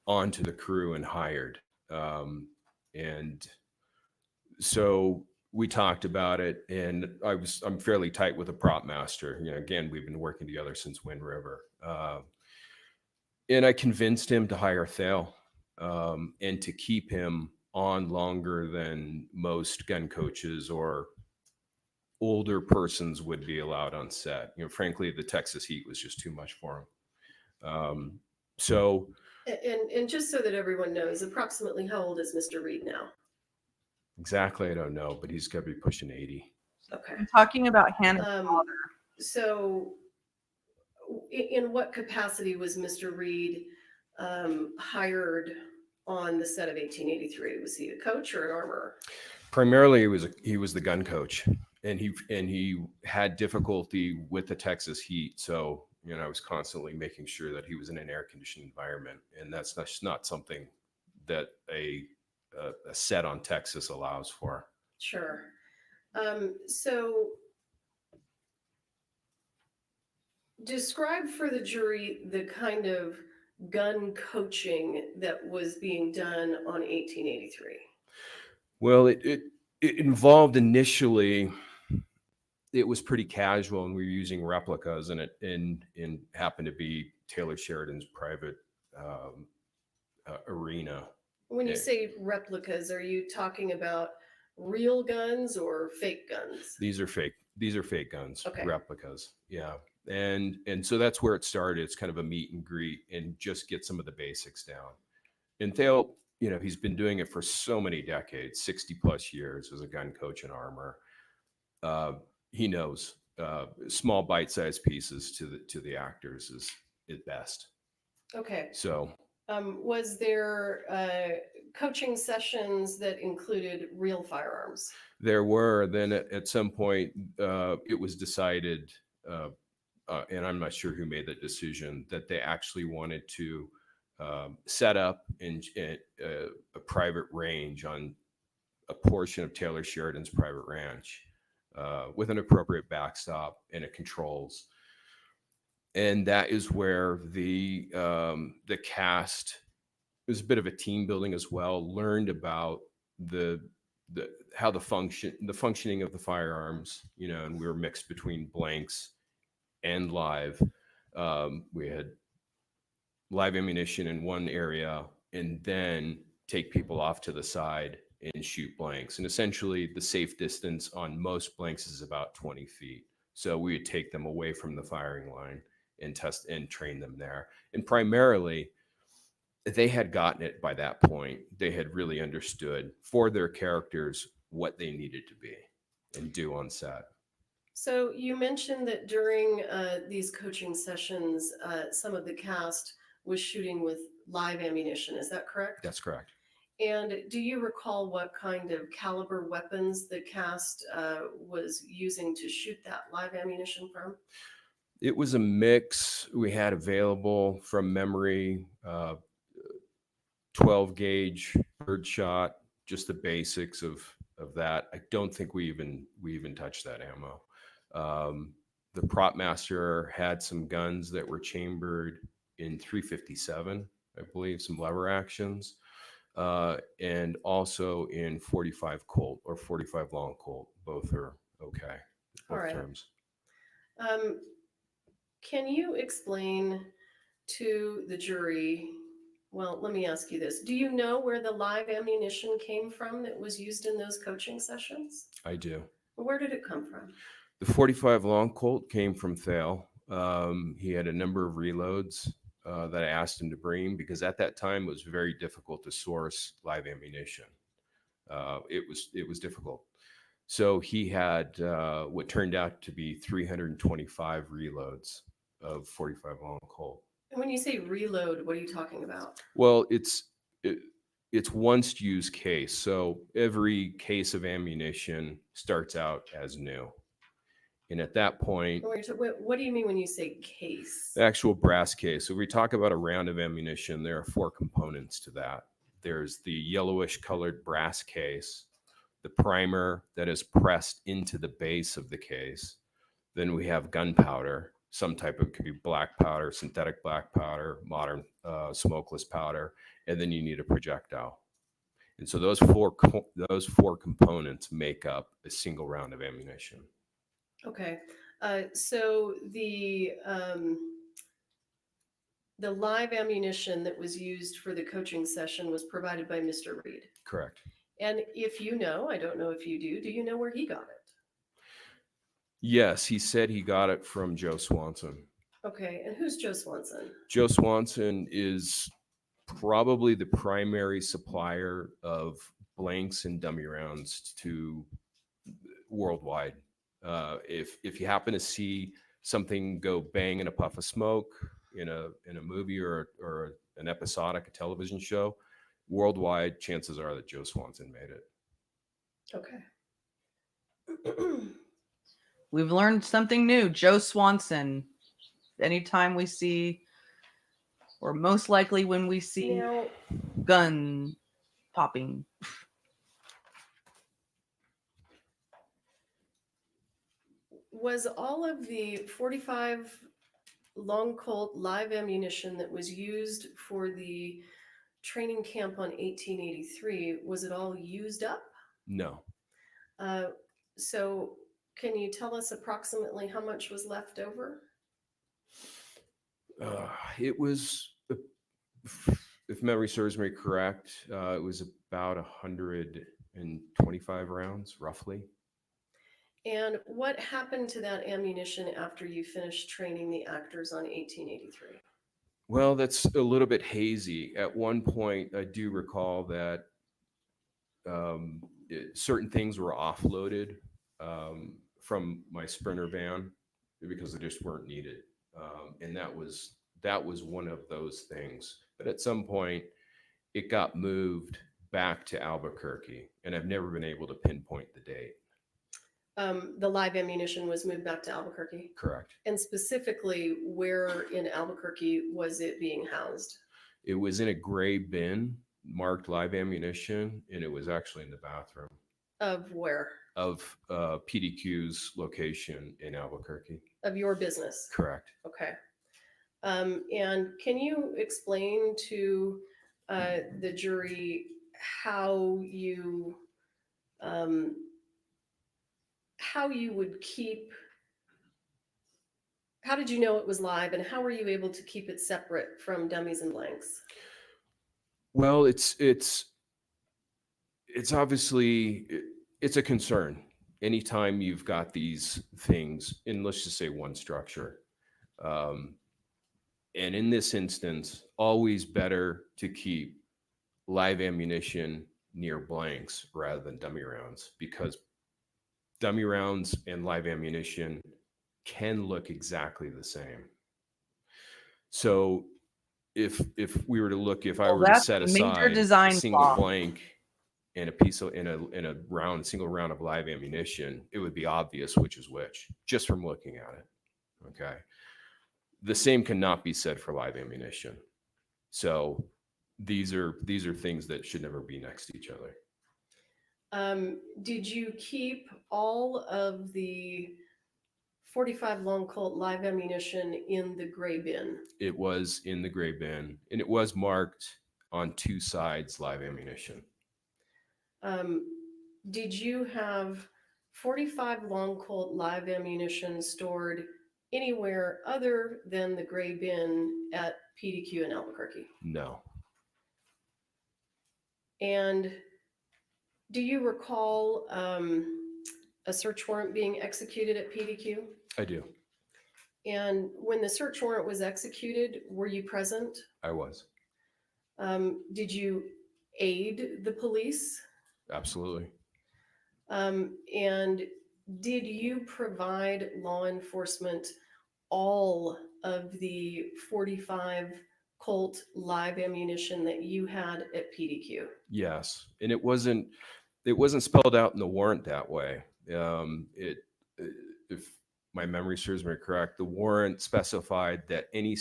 S12: onto the crew and hired. And so we talked about it, and I'm fairly tight with a prop master. Again, we've been working together since Wind River. And I convinced him to hire Thale, and to keep him on longer than most gun coaches or older persons would be allowed on set. Frankly, the Texas heat was just too much for him. So,
S3: And just so that everyone knows, approximately how old is Mr. Reed now?
S12: exactly, I don't know, but he's got to be pushing 80.
S3: Okay.
S1: I'm talking about Hannah's father.
S3: So, in what capacity was Mr. Reed hired on the set of 1883? Was he a coach or an armorer?
S12: Primarily, he was the gun coach, and he had difficulty with the Texas heat. So I was constantly making sure that he was in an air conditioned environment, and that's not something that a set on Texas allows for.
S3: Sure. So describe for the jury the kind of gun coaching that was being done on 1883.
S12: Well, it involved initially, it was pretty casual, and we were using replicas, and it happened to be Taylor Sheridan's private arena.
S3: When you say replicas, are you talking about real guns or fake guns?
S12: These are fake guns,
S3: Okay.
S12: replicas. Yeah. And so that's where it started. It's kind of a meet and greet and just get some of the basics down. And Thale, he's been doing it for so many decades, 60 plus years as a gun coach and armor. He knows small bite-sized pieces to the actors is best.
S3: Okay.
S12: So
S3: was there coaching sessions that included real firearms?
S12: there were. Then at some point, it was decided, and I'm not sure who made that decision, that they actually wanted to set up in a private range on a portion of Taylor Sheridan's private ranch with an appropriate backstop and it controls. And that is where the cast, it was a bit of a team building as well, learned about how the functioning of the firearms, and we were mixed between blanks and live. We had live ammunition in one area and then take people off to the side and shoot blanks. And essentially the safe distance on most blanks is about 20 feet. So we would take them away from the firing line and test and train them there. And primarily they had gotten it by that point. They had really understood for their characters what they needed to be and do on set.
S3: So you mentioned that during these coaching sessions, some of the cast was shooting with live ammunition. Is that correct?
S12: That's correct.
S3: And do you recall what kind of caliber weapons the cast was using to shoot that live ammunition from?
S12: It was a mix we had available from memory, 12 gauge birdshot, just the basics of that. I don't think we even touched that ammo. The prop master had some guns that were chambered in .357, I believe, some lever actions. and also in 45 Colt or 45 Long Colt. Both are okay. Both
S3: All right.
S12: terms.
S3: Can you explain to the jury? Well, let me ask you this. Do you know where the live ammunition came from that was used in those coaching sessions?
S12: I do.
S3: Where did it come from?
S12: The 45 Long Colt came from Thale. He had a number of reloads that I asked him to bring because at that time it was very difficult to source live ammunition. It was difficult. So he had what turned out to be 325 reloads of 45 Long Colt.
S3: And when you say reload, what are you talking about?
S12: Well, it's once used case. So every case of ammunition starts out as new. And at that point,
S3: What do you mean when you say case?
S12: the actual brass case. So we talk about a round of ammunition. There are 4 components to that. There's the yellowish colored brass case, the primer that is pressed into the base of the case. Then we have gunpowder, some type of, could be black powder, synthetic black powder, modern smokeless powder, and then you need a projectile. And so those four components make up a single round of ammunition.
S3: Okay, so the live ammunition that was used for the coaching session was provided by Mr. Reed.
S12: Correct.
S3: And if you know, I don't know if you do you know where he got it?
S12: Yes, he said he got it from Joe Swanson.
S3: Okay, and who's Joe Swanson?
S12: Joe Swanson is probably the primary supplier of blanks and dummy rounds to worldwide. If you happen to see something go bang in a puff of smoke in a movie or an episodic, a television show, worldwide, chances are that Joe Swanson made it.
S3: Okay.
S1: We've learned something new. Joe Swanson. Anytime we see, or most likely when we see
S3: Now,
S1: gun popping.
S3: was all of the 45 Long Colt live ammunition that was used for the training camp on 1883, was it all used up?
S12: No.
S3: So can you tell us approximately how much was left over?
S12: It was, if memory serves me correct, it was about 125 rounds, roughly.
S3: And what happened to that ammunition after you finished training the actors on 1883?
S12: Well, that's a little bit hazy. At one point, I do recall that certain things were offloaded from my Sprinter van because they just weren't needed. And that was one of those things. But at some point, it got moved back to Albuquerque, and I've never been able to pinpoint the date.
S3: The live ammunition was moved back to Albuquerque?
S12: Correct.
S3: And specifically, where in Albuquerque was it being housed?
S12: It was in a gray bin marked live ammunition, and it was actually in the bathroom.
S3: Of where?
S12: Of PDQ's location in Albuquerque.
S3: Of your business?
S12: Correct.
S3: Okay. And can you explain to the jury how you would keep, how did you know it was live, and how were you able to keep it separate from dummies and blanks?
S12: Well, it's obviously, it's a concern anytime you've got these things in, let's just say, one structure. And in this instance, always better to keep live ammunition near blanks rather than dummy rounds, because dummy rounds and live ammunition can look exactly the same. So if we were to look, if I were to set aside a single blank and a piece of in a round, single round of live ammunition, it would be obvious which is which just from looking at it. Okay. The same cannot be said for live ammunition. So these are things that should never be next to each other.
S3: Did you keep all of the 45 Long Colt live ammunition in the gray bin?
S12: It was in the gray bin, and it was marked on two sides live ammunition.
S3: Did you have 45 long Colt live ammunition stored anywhere other than the gray bin at PDQ in Albuquerque?
S12: No.
S3: And do you recall a search warrant being executed at PDQ?
S12: I do.
S3: And when the search warrant was executed, were you present?
S12: I was.
S3: Did you aid the police?
S12: Absolutely.
S3: And did you provide law enforcement all of the 45 Colt live ammunition that you had at PDQ?
S12: Yes. And it wasn't spelled out in the warrant that way. If my memory serves me correct, the warrant specified that any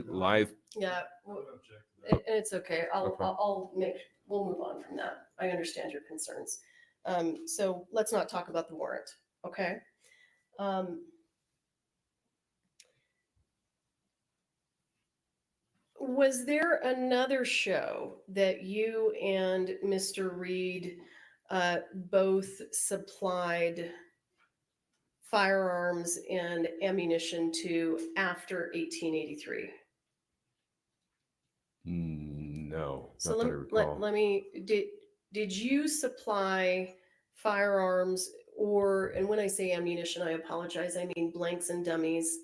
S12: live.
S3: Yeah, and it's okay. We'll move on from that. I understand your concerns. So let's not talk about the warrant, okay? Was there another show that you and Mr. Reed both supplied firearms and ammunition to after 1883?
S12: No,
S3: So
S12: not that I recall.
S3: let me, did you supply firearms or, and when I say ammunition, I apologize, I mean blanks and dummies,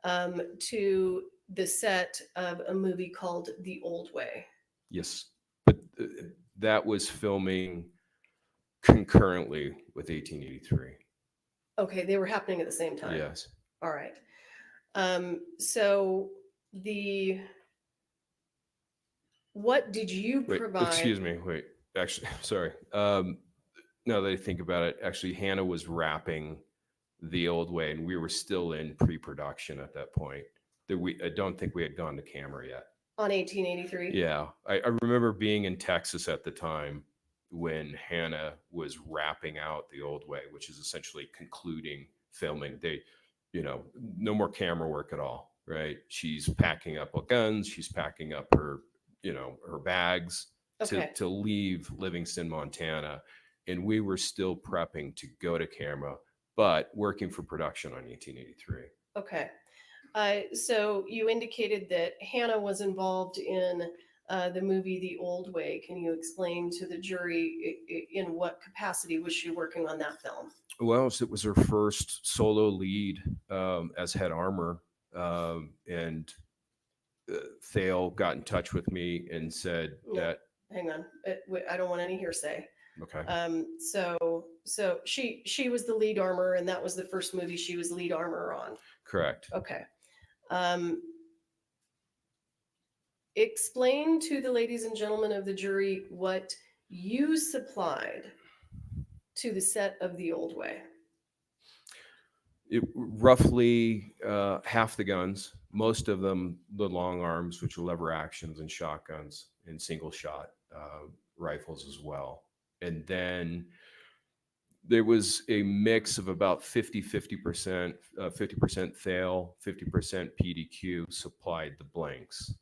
S3: to the set of a movie called The Old Way?
S12: Yes, but that was filming concurrently with 1883.
S3: Okay, they were happening at the same time.
S12: Yes.
S3: All right. So what did you
S12: Wait,
S3: provide?
S12: excuse me. Wait, actually, sorry. Now that I think about it, actually, Hannah was wrapping The Old Way, and we were still in pre-production at that point. I don't think we had gone to camera yet.
S3: On 1883?
S12: Yeah, I remember being in Texas at the time when Hannah was wrapping out The Old Way, which is essentially concluding filming. No more camera work at all, right? She's packing up guns. She's packing up her bags to leave Livingston, Montana. And we were still prepping to go to camera, but working for production on 1883.
S3: Okay. So you indicated that Hannah was involved in the movie The Old Way. Can you explain to the jury in what capacity was she working on that film?
S12: Well, it was her first solo lead as head armor. And Thale got in touch with me and said that.
S3: Hang on. I don't want any hearsay.
S12: Okay.
S3: So she was the lead armor, and that was the first movie she was lead armor on.
S12: Correct.
S3: Okay. Explain to the ladies and gentlemen of the jury what you supplied to the set of The Old Way.
S12: Roughly half the guns, most of them the long arms, which are lever actions, and shotguns and single shot rifles as well. And then there was a mix of about 50% Thale, 50% PDQ supplied the blanks.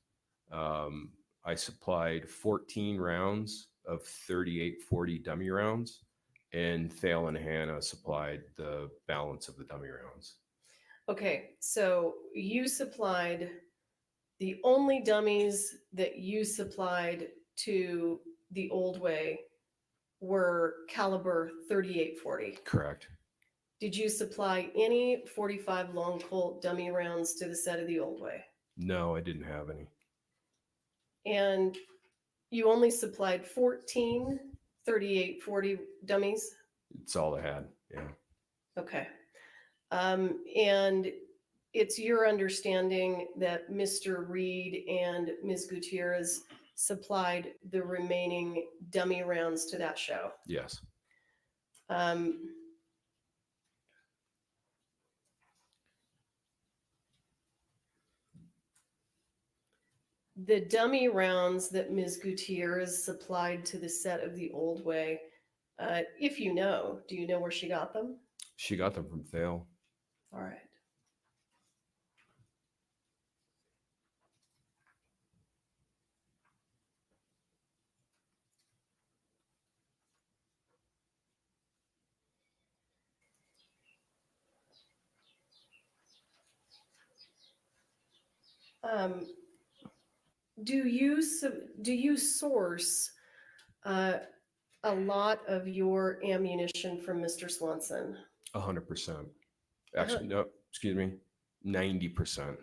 S12: I supplied 14 rounds of 3840 dummy rounds, and Thale and Hannah supplied the balance of the dummy rounds.
S3: Okay, so you supplied the only dummies that you supplied to The Old Way were caliber 3840.
S12: Correct.
S3: Did you supply any 45 long Colt dummy rounds to the set of The Old Way?
S12: No, I didn't have any.
S3: And you only supplied 14 3840 dummies?
S12: It's all I had. Yeah.
S3: Okay. And it's your understanding that Mr. Reed and Ms. Gutierrez supplied the remaining dummy rounds to that show?
S12: Yes.
S3: The dummy rounds that Ms. Gutierrez supplied to the set of The Old Way, if you know, do you know where she got them?
S12: She got them from Thale.
S3: All right. Do you source a lot of your ammunition from Mr. Swanson?
S12: 100%. Actually, no, excuse me, 90%.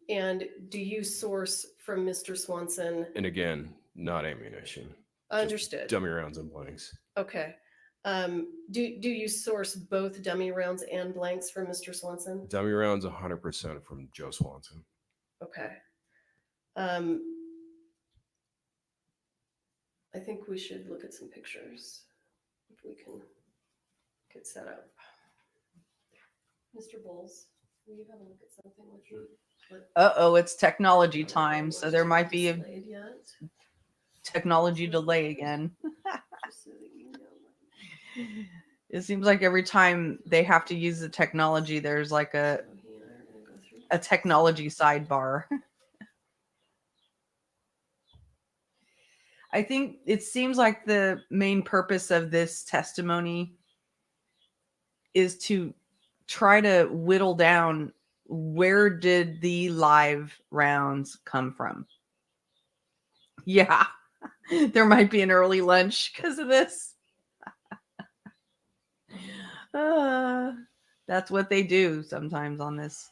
S3: And do you source from Mr. Swanson?
S12: And again, not ammunition. just
S3: Understood.
S12: Dummy rounds and blanks.
S3: Okay. Do you source both dummy rounds and blanks from Mr. Swanson?
S12: Dummy rounds 100% from Joe Swanson.
S3: Okay. I think we should look at some pictures if we can get set up. Mr. Bowles, will you have a look at something with me?
S1: Uh-oh, it's technology time, so there might be a
S3: Displayed yet?
S1: technology delay again.
S3: Just so that you know.
S1: It seems like every time they have to use the technology, there's like a
S3: So he and I are gonna go through.
S1: technology sidebar. I think it seems like the main purpose of this testimony is to try to whittle down where did the live rounds come from. Yeah, there might be an early lunch because of this. That's what they do sometimes on this.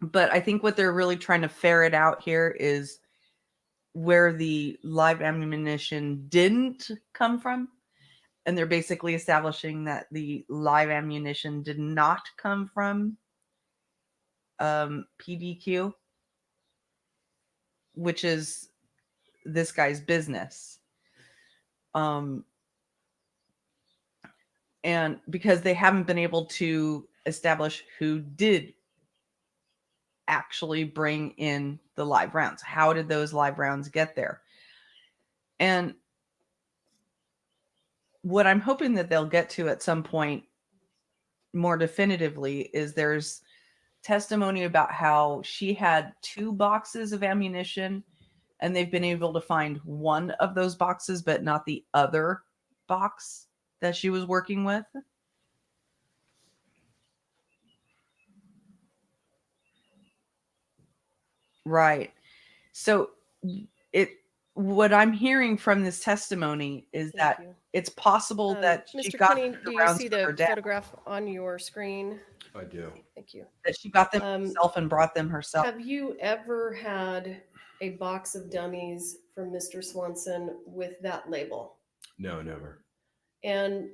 S1: But I think what they're really trying to ferret out here is where the live ammunition didn't come from. And they're basically establishing that the live ammunition did not come from PDQ, which is this guy's business. And because they haven't been able to establish who did actually bring in the live rounds. How did those live rounds get there? And what I'm hoping that they'll get to at some point more definitively is there's testimony about how she had 2 boxes of ammunition and they've been able to find one of those boxes, but not the other box that she was working with. Right. So what I'm hearing from this testimony is
S3: Thank
S1: that
S3: you.
S1: it's possible that she
S3: Mr.
S1: got
S3: Kenney,
S1: the
S3: do you
S1: rounds
S3: see
S1: from her
S3: the
S1: dad,
S3: photograph on your screen?
S12: I do.
S3: Thank you.
S1: that she got them herself and brought them herself.
S3: Have you ever had a box of dummies from Mr. Swanson with that label?
S12: No, never.
S3: And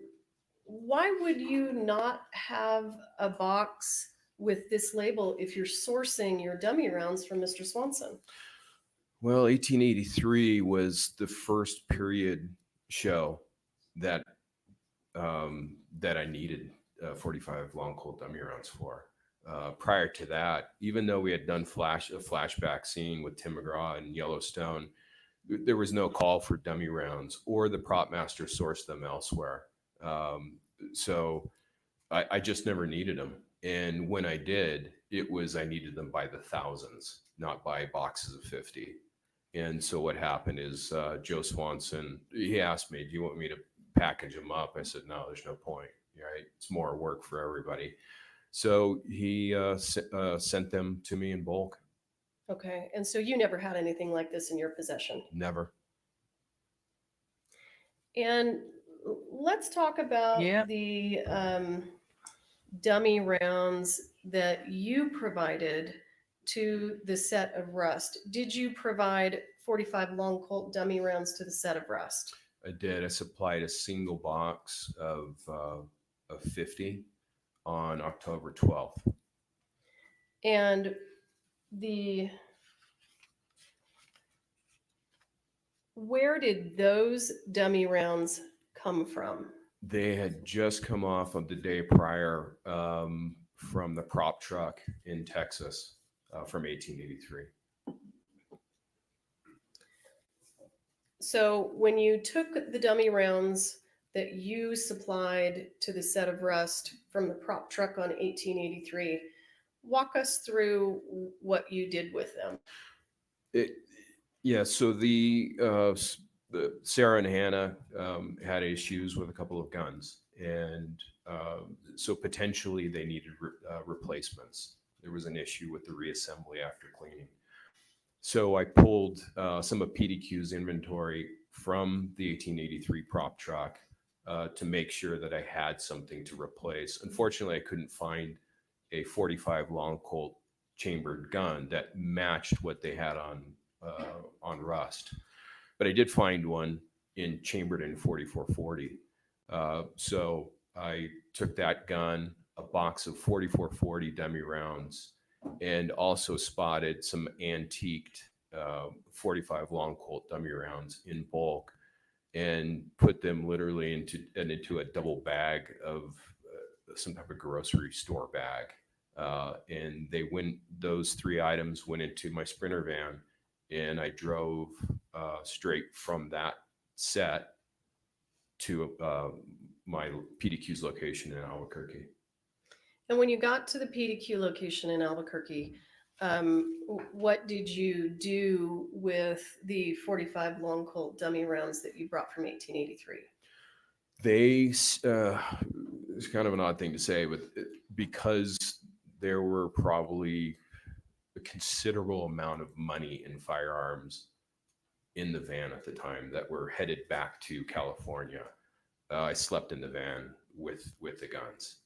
S3: why would you not have a box with this label if you're sourcing your dummy rounds from Mr. Swanson?
S12: Well, 1883 was the first period show that that I needed 45 long Colt dummy rounds for. Prior to that, even though we had done a flashback scene with Tim McGraw in Yellowstone, there was no call for dummy rounds, or the prop master sourced them elsewhere. So I just never needed them. And when I did, I needed them by the thousands, not by boxes of 50. And so what happened is Joe Swanson, he asked me, do you want me to package them up? I said, no, there's no point. Right? It's more work for everybody. So he sent them to me in bulk.
S3: Okay. And so you never had anything like this in your possession?
S12: Never.
S3: And let's talk about the dummy rounds that you provided to the set of Rust. Did you provide 45 long Colt dummy rounds to the set of Rust?
S12: I did. I supplied a single box of 50 on October 12th.
S3: And where did those dummy rounds come from?
S12: They had just come off of the day prior from the prop truck in Texas from 1883.
S3: So when you took the dummy rounds that you supplied to the set of Rust from the prop truck on 1883, walk us through what you did with them.
S12: So the Sarah and Hannah had issues with a couple of guns, and so potentially they needed replacements. There was an issue with the reassembly after cleaning. So I pulled some of PDQ's inventory from the 1883 prop truck to make sure that I had something to replace. Unfortunately, I couldn't find a 45 long Colt chambered gun that matched what they had on Rust, but I did find one chambered in 4440. So I took that gun, a box of 4440 dummy rounds, and also spotted some antiqued 45 long Colt dummy rounds in bulk, and put them literally into a double bag of some type of grocery store bag. And those 3 items went into my Sprinter van, and I drove straight from that set to my PDQ's location in Albuquerque.
S3: And when you got to the PDQ location in Albuquerque, what did you do with the 45 long Colt dummy rounds that you brought from 1883?
S12: It's kind of an odd thing to say, but because there were probably a considerable amount of money in firearms in the van at the time that were headed back to California, I slept in the van with the guns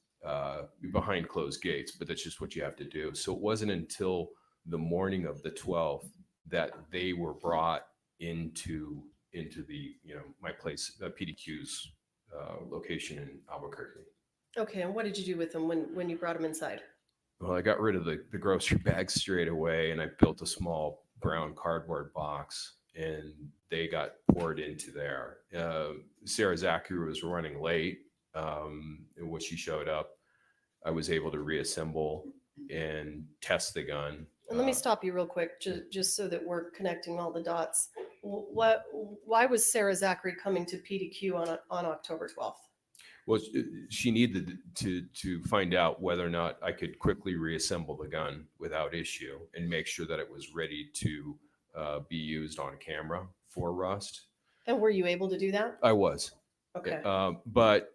S12: behind closed gates, but that's just what you have to do. So it wasn't until the morning of the 12th that they were brought into the my place, PDQ's location in Albuquerque.
S3: Okay, and what did you do with them when you brought them inside?
S12: Well, I got rid of the grocery bags straight away, and I built a small brown cardboard box, and they got poured into there. Sarah Zachary was running late. When she showed up, I was able to reassemble and test the gun.
S3: And let me stop you real quick, just so that we're connecting all the dots. Why was Sarah Zachary coming to PDQ on October 12th?
S12: Well, she needed to find out whether or not I could quickly reassemble the gun without issue and make sure that it was ready to be used on camera for Rust.
S3: And were you able to do that?
S12: I was.
S3: Okay.
S12: But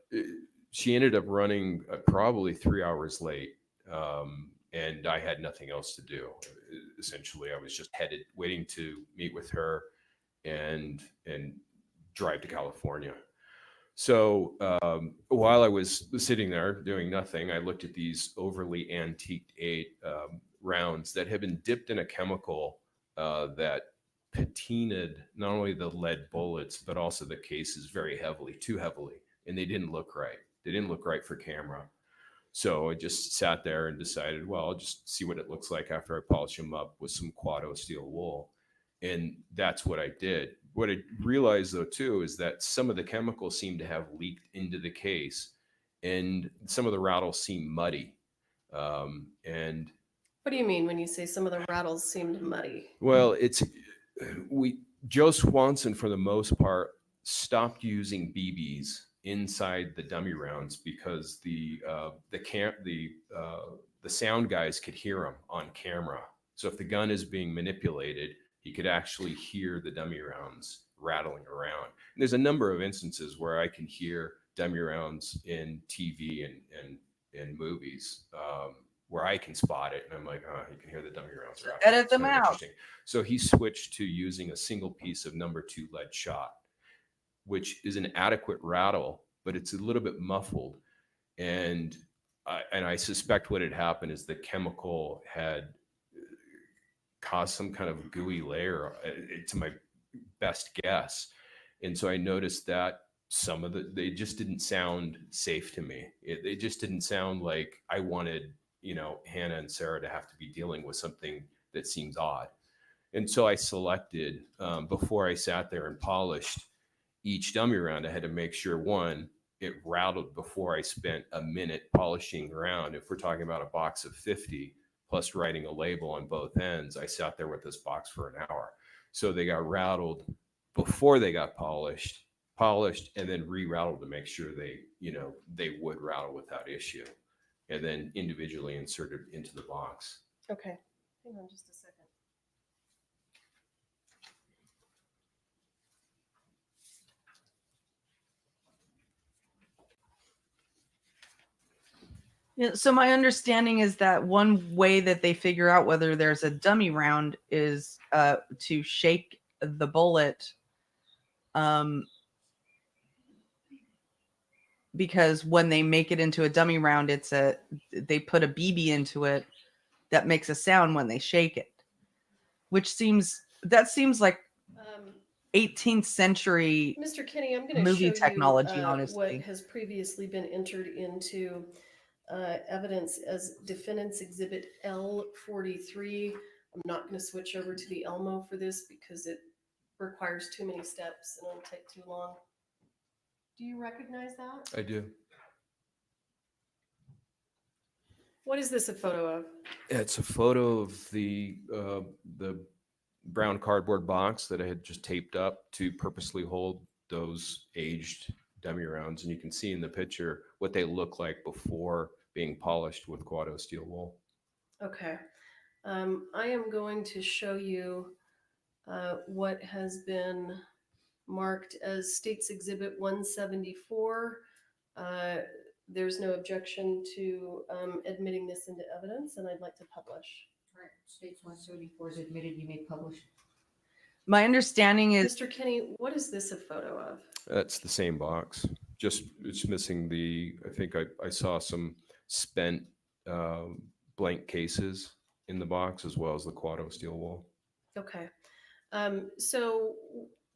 S12: she ended up running probably 3 hours late, and I had nothing else to do. Essentially, I was just waiting to meet with her and drive to California. So while I was sitting there doing nothing, I looked at these overly antiqued rounds that had been dipped in a chemical that patinaed not only the lead bullets, but also the cases very heavily, too heavily. And they didn't look right. They didn't look right for camera. So I just sat there and decided, well, I'll just see what it looks like after I polish them up with some Quado steel wool. And that's what I did. What I realized, though, too, is that some of the chemicals seem to have leaked into the case, and some of the rattles seem muddy. And
S3: what do you mean when you say some of the rattles seemed muddy?
S12: Well, Joe Swanson, for the most part, stopped using BBs inside the dummy rounds because the sound guys could hear them on camera. So if the gun is being manipulated, he could actually hear the dummy rounds rattling around. And there's a number of instances where I can hear dummy rounds in TV and movies where I can spot it. And I'm like, oh, you can hear the dummy rounds rattling.
S1: Edit them out.
S12: So he switched to using a single piece of #2 lead shot, which is an adequate rattle, but it's a little bit muffled. And I suspect what had happened is the chemical had caused some kind of gooey layer, to my best guess. And so I noticed that they just didn't sound safe to me. They just didn't sound like I wanted, Hannah and Sarah to have to be dealing with something that seems odd. And so I selected, before I sat there and polished each dummy round, I had to make sure, one, it rattled before I spent a minute polishing around. If we're talking about a box of 50, plus writing a label on both ends, I sat there with this box for an hour. So they got rattled before they got polished, and then re-rattled to make sure they would rattle without issue, and then individually inserted into the box.
S3: Okay, hang on just a second.
S1: Yeah, so my understanding is that one way that they figure out whether there's a dummy round is to shake the bullet, um, because when they make it into a dummy round, they put a BB into it that makes a sound when they shake it, which seems like
S3: Um,
S1: 18th century
S3: Mr. Kenney, I'm going to
S1: movie
S3: show you
S1: technology,
S3: what
S1: honestly.
S3: has previously been entered into evidence as Defendant's Exhibit L43. I'm not going to switch over to the Elmo for this because it requires too many steps and it'll take too long. Do you recognize that?
S12: I do.
S3: What is this a photo of?
S12: It's a photo of the brown cardboard box that I had just taped up to purposely hold those aged dummy rounds, and you can see in the picture what they look like before being polished with Quado steel wool.
S3: Okay. I am going to show you what has been marked as State's Exhibit 174. There's no objection to admitting this into evidence, and I'd like to publish.
S2: Right. States 174 is admitted, you may publish.
S1: My understanding is
S3: Mr. Kenney, what is this a photo of?
S12: That's the same box. Just it's missing I think I saw some spent blank cases in the box as well as the Quado steel wool.
S3: Okay. So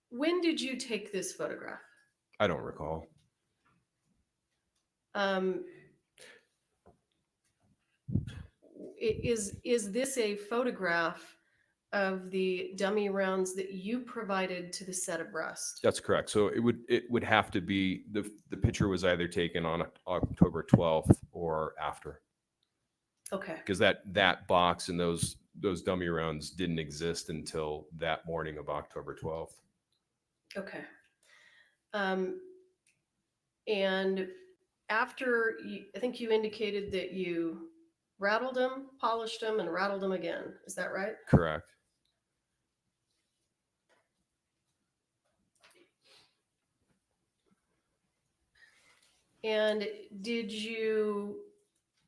S3: when did you take this photograph?
S12: I don't recall.
S3: Is this a photograph of the dummy rounds that you provided to the set of Rust?
S12: That's correct. So it would have to be the picture was either taken on October 12th or after.
S3: Okay.
S12: Because that box and those dummy rounds didn't exist until that morning of October 12th.
S3: Okay. And after I think you indicated that you rattled them, polished them, and rattled them again. Is that right?
S12: Correct.
S3: And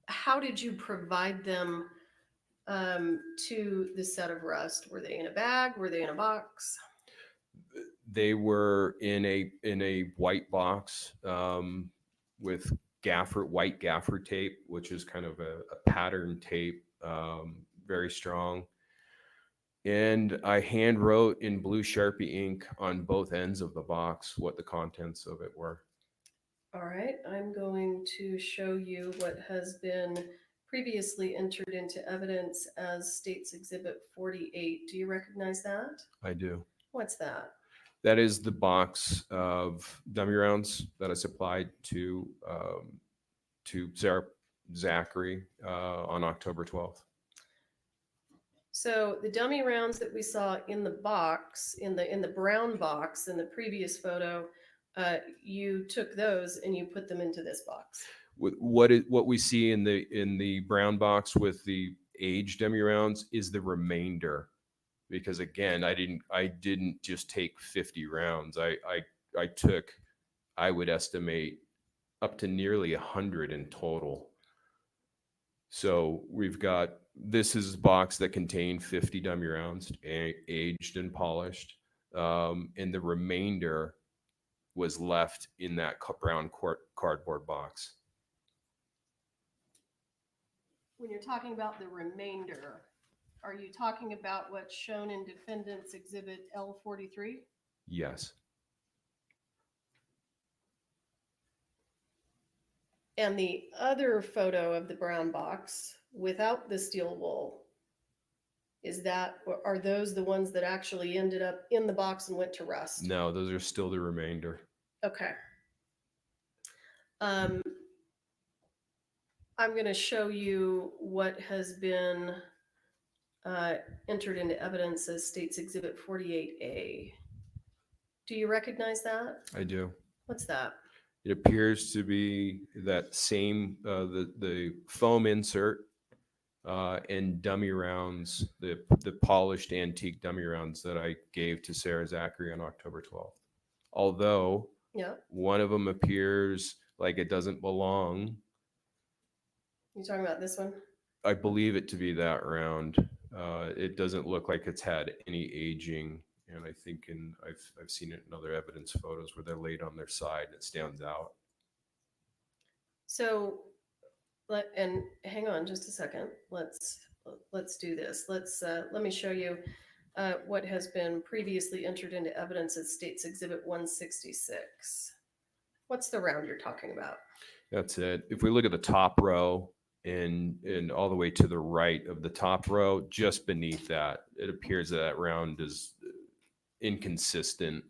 S3: how did you provide them to the set of Rust? Were they in a bag? Were they in a box?
S12: They were in a white box with white gaffer tape, which is kind of a pattern tape, very strong. And I hand wrote in blue Sharpie ink on both ends of the box what the contents of it were.
S3: All right, I'm going to show you what has been previously entered into evidence as State's Exhibit 48. Do you recognize that?
S12: I do.
S3: What's that?
S12: That is the box of dummy rounds that I supplied to Sarah Zachary on October 12th.
S3: So the dummy rounds that we saw in the box, in the brown box in the previous photo, you took those and you put them into this box.
S12: What we see in the brown box with the aged dummy rounds is the remainder, because again, I didn't just take 50 rounds. I took, I would estimate, up to nearly 100 in total. So this is a box that contained 50 dummy rounds, aged and polished, and the remainder was left in that brown cardboard box.
S3: When you're talking about the remainder, are you talking about what's shown in Defendant's Exhibit L43?
S12: Yes.
S3: And the other photo of the brown box without the steel wool, are those the ones that actually ended up in the box and went to Rust?
S12: No, those are still the remainder.
S3: Okay. I'm going to show you what has been entered into evidence as State's Exhibit 48A. Do you recognize that?
S12: I do.
S3: What's that?
S12: It appears to be that same, the foam insert and dummy rounds, the polished antique dummy rounds that I gave to Sarah Zachary on October 12th. Although
S3: Yeah.
S12: one of them appears like it doesn't belong
S3: You talking about this one?
S12: I believe it to be that round. It doesn't look like it's had any aging, and I think I've seen it in other evidence photos where they're laid on their side and it stands out.
S3: So, and hang on just a second. Let's do this. Let me show you what has been previously entered into evidence as States Exhibit 166. What's the round you're talking about?
S12: That's it. If we look at the top row and all the way to the right of the top row, just beneath that, it appears that round is inconsistent.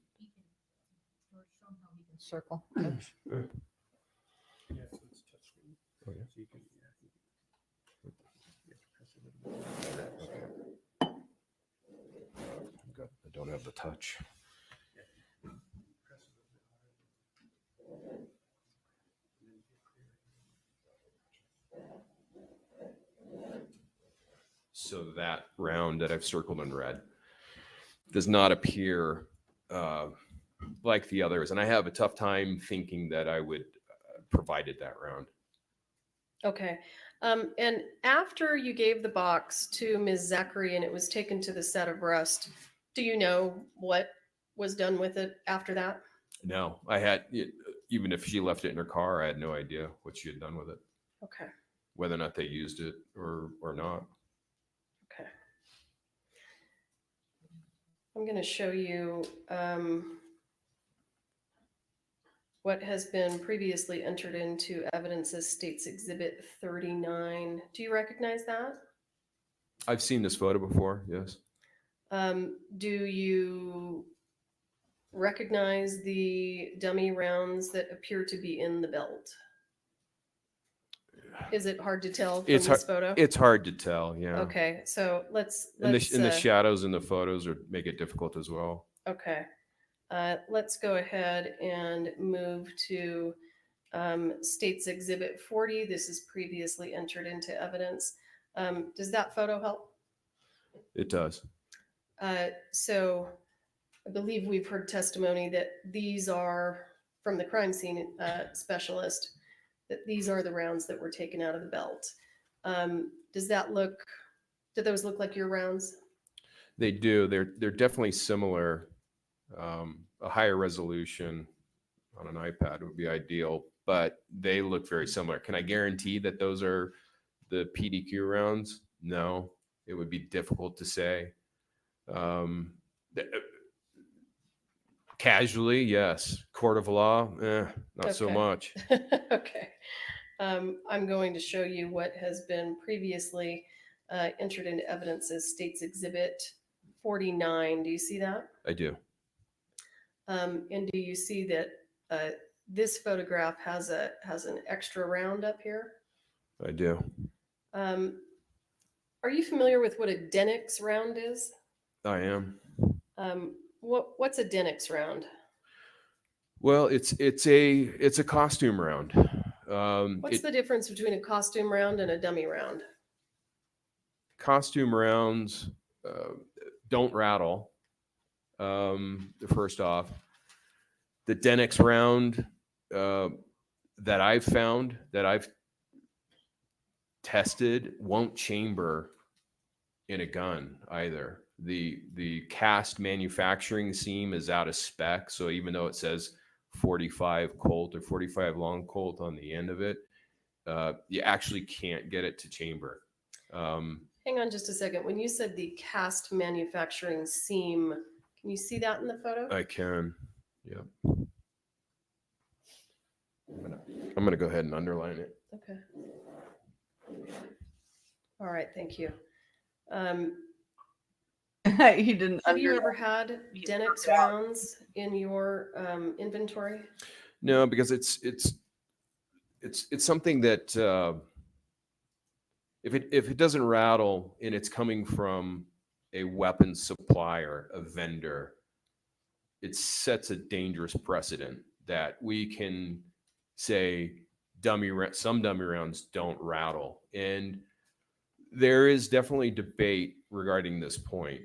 S2: Circle.
S4: Yeah, so it's touchscreen.
S12: Oh, yeah.
S4: So you can, you have to press it a little bit.
S12: I don't have the touch.
S4: Press it a little bit harder. And then get clear.
S12: So that round that I've circled in red does not appear like the others. And I have a tough time thinking that I would provided that round.
S3: Okay. And after you gave the box to Ms. Zachary and it was taken to the set of rust, do you know what was done with it after that?
S12: No, I had, even if she left it in her car, I had no idea what she had done with it,
S3: Okay.
S12: whether or not they used it or not.
S3: Okay. I'm going to show you what has been previously entered into evidence as States Exhibit 39. Do you recognize that?
S12: I've seen this photo before, yes.
S3: Do you recognize the dummy rounds that appear to be in the belt? Is it hard to tell from this photo?
S12: It's hard to tell, yeah.
S3: Okay, so let's
S12: And the shadows in the photos make it difficult as well.
S3: okay. Let's go ahead and move to States Exhibit 40. This is previously entered into evidence. Does that photo help?
S12: It does.
S3: So I believe we've heard testimony that these are from the crime scene specialist, that these are the rounds that were taken out of the belt. Do those look like your rounds?
S12: They do. They're definitely similar. A higher resolution on an iPad would be ideal, but they look very similar. Can I guarantee that those are the PDQ rounds? No, it would be difficult to say. Casually, yes. Court of law, not so
S3: Okay.
S12: much.
S3: Okay. I'm going to show you what has been previously entered into evidence as States Exhibit 49. Do you see that?
S12: I do.
S3: And do you see that this photograph has an extra round up here?
S12: I do.
S3: Are you familiar with what a Denix round is?
S12: I am.
S3: What's a Denix round?
S12: Well, it's a costume round.
S3: What's the difference between a costume round and a dummy round?
S12: Costume rounds don't rattle. First off, the Denix round that I've found, that I've tested, won't chamber in a gun either. The cast manufacturing seam is out of spec, so even though it says 45 Colt or 45 long Colt on the end of it, you actually can't get it to chamber.
S3: Hang on just a second. When you said the cast manufacturing seam, can you see that in the photo?
S12: I can. Yep. I'm gonna go ahead and underline it.
S3: Okay. All right, thank you.
S1: He didn't.
S3: Have you ever had Denix rounds in your inventory?
S12: No, because it's something that if it doesn't rattle and it's coming from a weapon supplier, a vendor, it sets a dangerous precedent that we can say some dummy rounds don't rattle. And there is definitely debate regarding this point.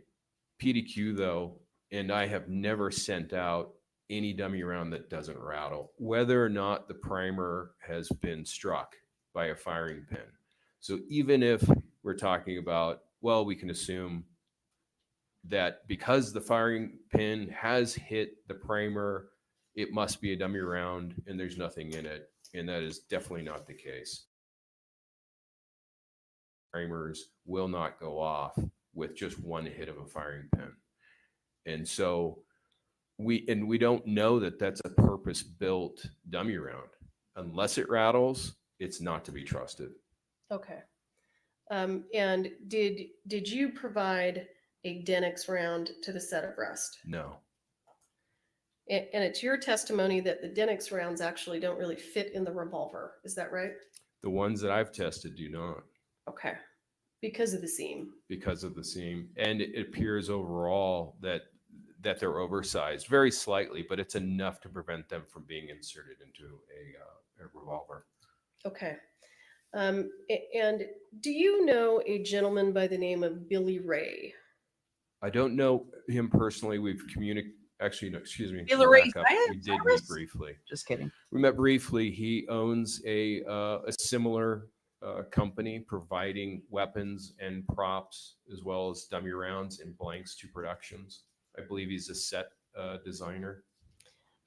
S12: PDQ though, and I have never sent out any dummy round that doesn't rattle, whether or not the primer has been struck by a firing pin. So even if we're talking about, well, we can assume that because the firing pin has hit the primer, it must be a dummy round and there's nothing in it. And that is definitely not the case. Primers will not go off with just one hit of a firing pin. And so we don't know that that's a purpose-built dummy round. Unless it rattles, it's not to be trusted.
S3: Okay. And did you provide a Denix round to the set of rest?
S12: No.
S3: And it's your testimony that the Denix rounds actually don't really fit in the revolver. Is that right?
S12: The ones that I've tested do not.
S3: Okay. Because of the seam.
S12: Because of the seam. And it appears overall that they're oversized very slightly, but it's enough to prevent them from being inserted into a revolver.
S3: Okay. And do you know a gentleman by the name of Billy Ray?
S12: I don't know him personally. We've communicated. Actually, no, excuse me.
S1: Billy Ray
S12: Back up. We did
S1: Cyrus?
S12: meet briefly.
S1: Just kidding.
S12: We met briefly. He owns a similar company providing weapons and props as well as dummy rounds and blanks to productions. I believe he's a set designer.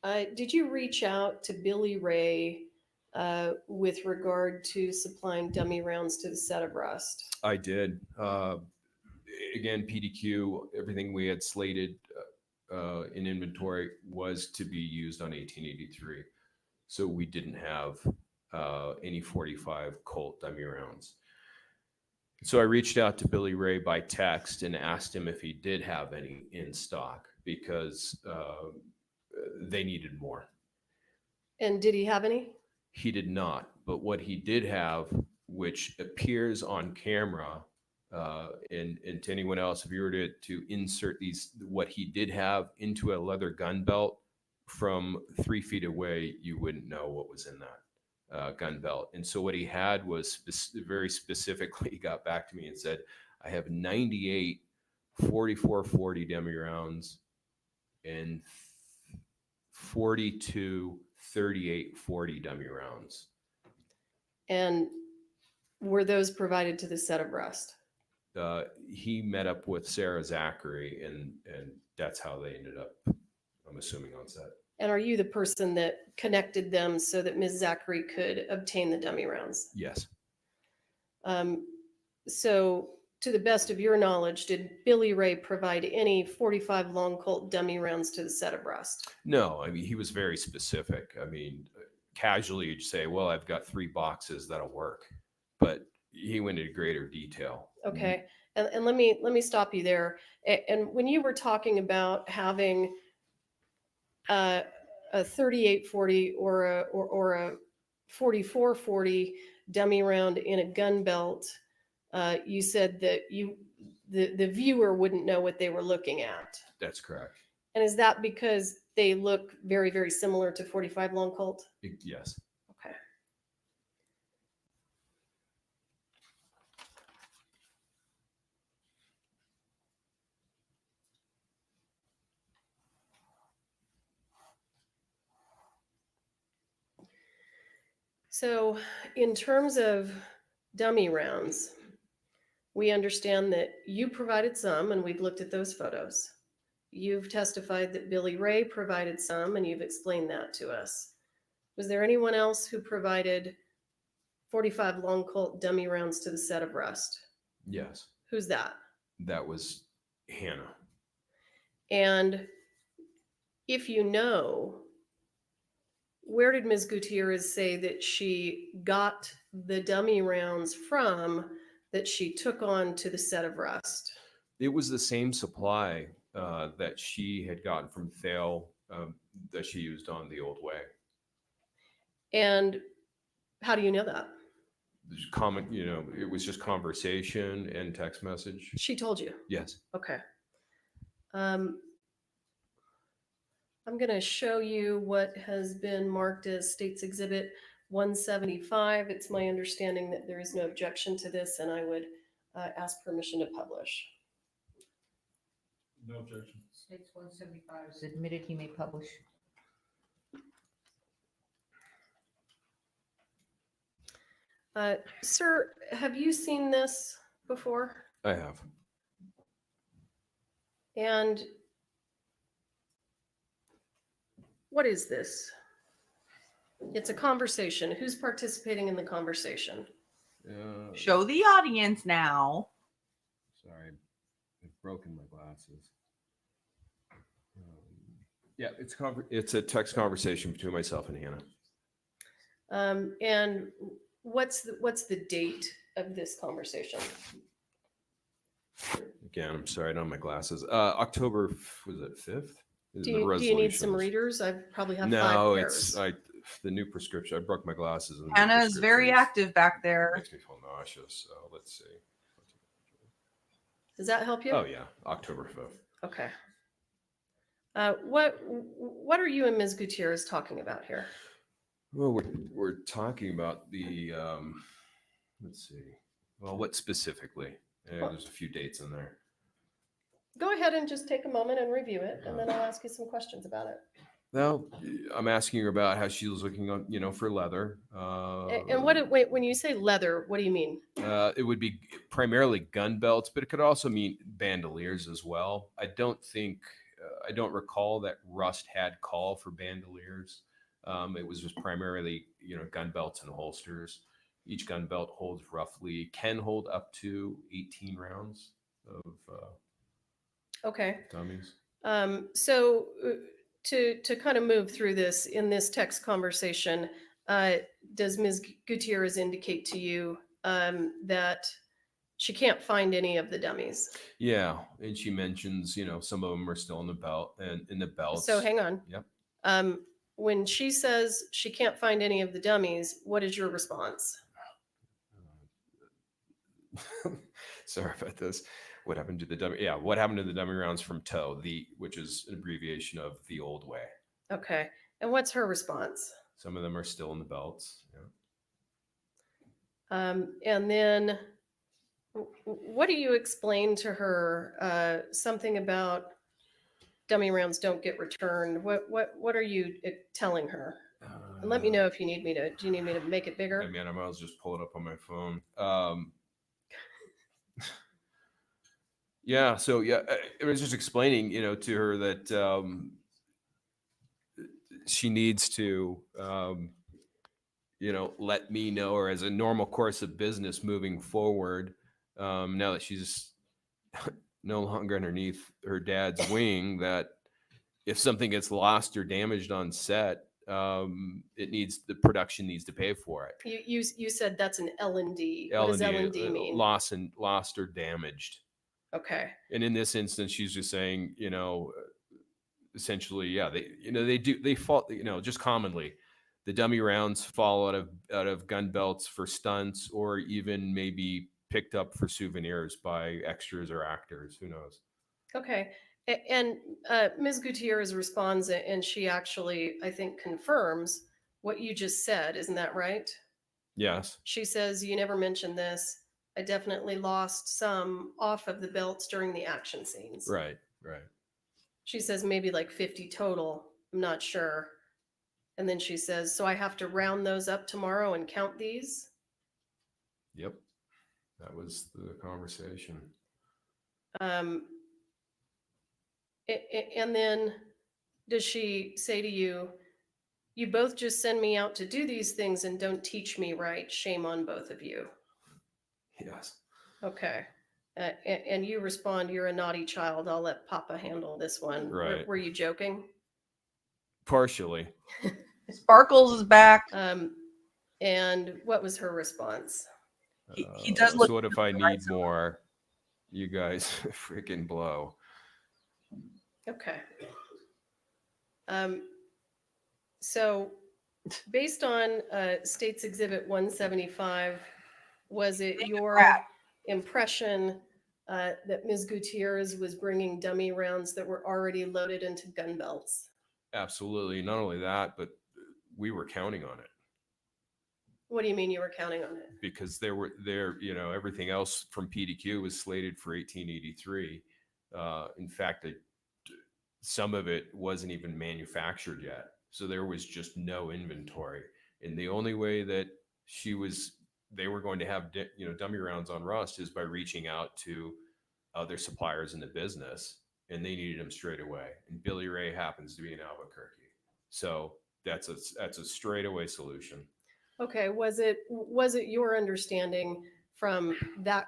S3: Did you reach out to Billy Ray with regard to supplying dummy rounds to the set of Rust?
S12: I did. Again, PDQ, everything we had slated in inventory was to be used on 1883. So we didn't have any 45 Colt dummy rounds. So I reached out to Billy Ray by text and asked him if he did have any in stock because they needed more.
S3: And did he have any?
S12: He did not. But what he did have, which appears on camera, and to anyone else, if you were to insert these, what he did have into a leather gun belt from 3 feet away, you wouldn't know what was in that gun belt. And so what he had was very specifically, he got back to me and said, I have 98 4440 dummy rounds and 42 3840 dummy rounds.
S3: And were those provided to the set of Rust?
S12: He met up with Sarah Zachary, and that's how they ended up, I'm assuming, on set.
S3: And are you the person that connected them so that Ms. Zachary could obtain the dummy rounds?
S12: Yes.
S3: So to the best of your knowledge, did Billy Ray provide any 45 long Colt dummy rounds to the set of Rust?
S12: No, I mean, he was very specific. I mean, casually you'd say, well, I've got 3 boxes that'll work, but he went into greater detail.
S3: Okay. And let me stop you there. And when you were talking about having a 3840 or a 4440 dummy round in a gun belt, you said that the viewer wouldn't know what they were looking at.
S12: That's correct.
S3: And is that because they look very, very similar to 45 long Colt?
S12: Yes.
S3: Okay. So in terms of dummy rounds, we understand that you provided some, and we've looked at those photos. You've testified that Billy Ray provided some, and you've explained that to us. Was there anyone else who provided 45 long Colt dummy rounds to the set of Rust?
S12: Yes.
S3: Who's that?
S12: That was Hannah.
S3: And if you know, where did Ms. Gutierrez say that she got the dummy rounds from that she took on to the set of Rust?
S12: It was the same supply that she had gotten from Thale that she used on the old way.
S3: And how do you know that?
S12: There's comment, it was just conversation and text message.
S3: She told you?
S12: Yes.
S3: Okay. I'm going to show you what has been marked as State's Exhibit 175. It's my understanding that there is no objection to this, and I would ask permission to publish.
S8: No objection.
S2: States 175 is admitted, he may publish.
S3: Sir, have you seen this before?
S12: I have.
S3: And what is this? It's a conversation. Who's participating in the conversation?
S1: Show the audience now.
S12: Sorry, I've broken my glasses. Yeah, it's a text conversation between myself and Hannah.
S3: And what's the date of this conversation?
S12: Again, I'm sorry, I don't have my glasses. October, was it 5th?
S3: Do you need some readers? I probably have
S12: No,
S3: 5 pairs.
S12: it's the new prescription. I broke my glasses. And the
S1: Hannah is very
S12: prescriptions
S1: active back there.
S12: Makes me feel nauseous. So let's see.
S3: Does that help you?
S12: Oh yeah, October 5th.
S3: Okay. What are you and Ms. Gutierrez talking about here?
S12: Well, we're talking about the let's see. Well, what specifically? There's a few dates in there.
S3: Go ahead and just take a moment and review it, and then I'll ask you some questions about it.
S12: Well, I'm asking her about how she was looking on, for leather.
S3: And wait, when you say leather, what do you mean?
S12: It would be primarily gun belts, but it could also mean bandoliers as well. I don't recall that Rust had call for bandoliers. It was just primarily, gun belts and holsters. Each gun belt can hold up to 18 rounds of
S3: Okay.
S12: dummies.
S3: So to kind of move through this in this text conversation, does Ms. Gutierrez indicate to you that she can't find any of the dummies?
S12: Yeah, and she mentions, some of them are still in the belt and in the belts.
S3: So hang on.
S12: Yep.
S3: When she says she can't find any of the dummies, what is your response?
S12: Sorry about this. What happened to the dummy? Yeah, what happened to the dummy rounds from TOW, which is an abbreviation of the old way.
S3: Okay. And what's her response?
S12: Some of them are still in the belts. Yeah.
S3: And then what do you explain to her? Something about dummy rounds don't get returned. What are you telling her? And let me know if you need me to. Do you need me to make it bigger?
S12: I mean, I might as well just pull it up on my phone. Yeah. So yeah, I was just explaining, to her that she needs to, let me know, or as a normal course of business moving forward, now that she's no longer underneath her dad's wing, that if something gets lost or damaged on set, the production needs to pay for it.
S3: You said that's an L&D. What does L&D mean?
S12: Lost or damaged.
S3: Okay.
S12: And in this instance, she's just saying, essentially, yeah, they fall, just commonly, the dummy rounds fall out of gun belts for stunts, or even maybe picked up for souvenirs by extras or actors. Who knows?
S3: Okay. And Ms. Gutierrez responds, and she actually, I think, confirms what you just said. Isn't that right?
S12: Yes.
S3: She says, you never mentioned this. I definitely lost some off of the belts during the action scenes.
S12: Right.
S3: She says maybe like 50 total. I'm not sure. And then she says, so I have to round those up tomorrow and count these?
S12: Yep. That was the conversation.
S3: And then does she say to you, you both just send me out to do these things and don't teach me right? Shame on both of you.
S12: Yes.
S3: Okay. And you respond, you're a naughty child. I'll let Papa handle this one.
S12: Right.
S3: Were you joking?
S12: Partially.
S1: Sparkles is back.
S3: And what was her response?
S1: He does look.
S12: So what if I need more? You guys freaking blow.
S3: Okay. So based on State's Exhibit 175, was it your impression that Ms. Gutierrez was bringing dummy rounds that were already loaded into gun belts?
S12: Absolutely. Not only that, but we were counting on it.
S3: What do you mean you were counting on it?
S12: Because everything else from PDQ was slated for 1883. In fact, some of it wasn't even manufactured yet. So there was just no inventory. And the only way that she was they were going to have dummy rounds on rust is by reaching out to other suppliers in the business, and they needed them straight away. And Billy Ray happens to be in Albuquerque, so that's a straightaway solution.
S3: Okay, was it your understanding from that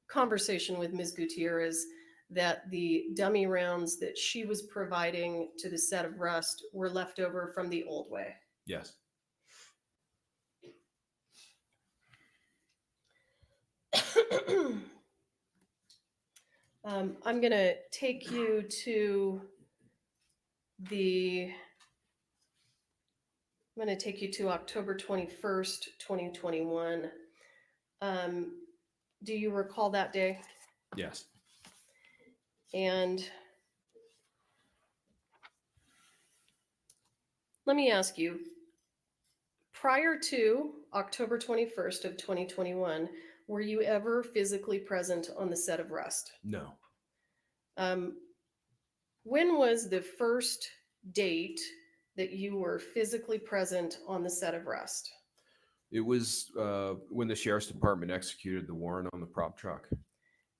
S3: conversation with Ms. Gutierrez that the dummy rounds that she was providing to the set of rust were left over from the old way?
S12: Yes.
S3: I'm going to take you to October 21st, 2021. Do you recall that day?
S12: Yes.
S3: And let me ask you, prior to October 21st of 2021, were you ever physically present on the set of Rust?
S12: No.
S3: When was the first date that you were physically present on the set of Rust?
S12: It was when the sheriff's department executed the warrant on the prop truck.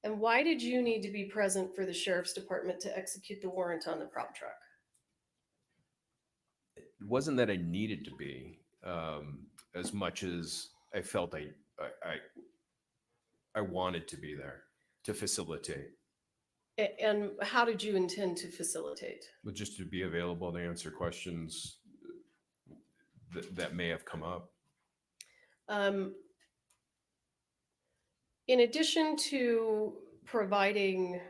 S3: And why did you need to be present for the sheriff's department to execute the warrant on the prop truck?
S12: It wasn't that I needed to be, as much as I felt I wanted to be there to facilitate.
S3: And how did you intend to facilitate?
S12: But just to be available to answer questions that may have come up.
S3: In addition to providing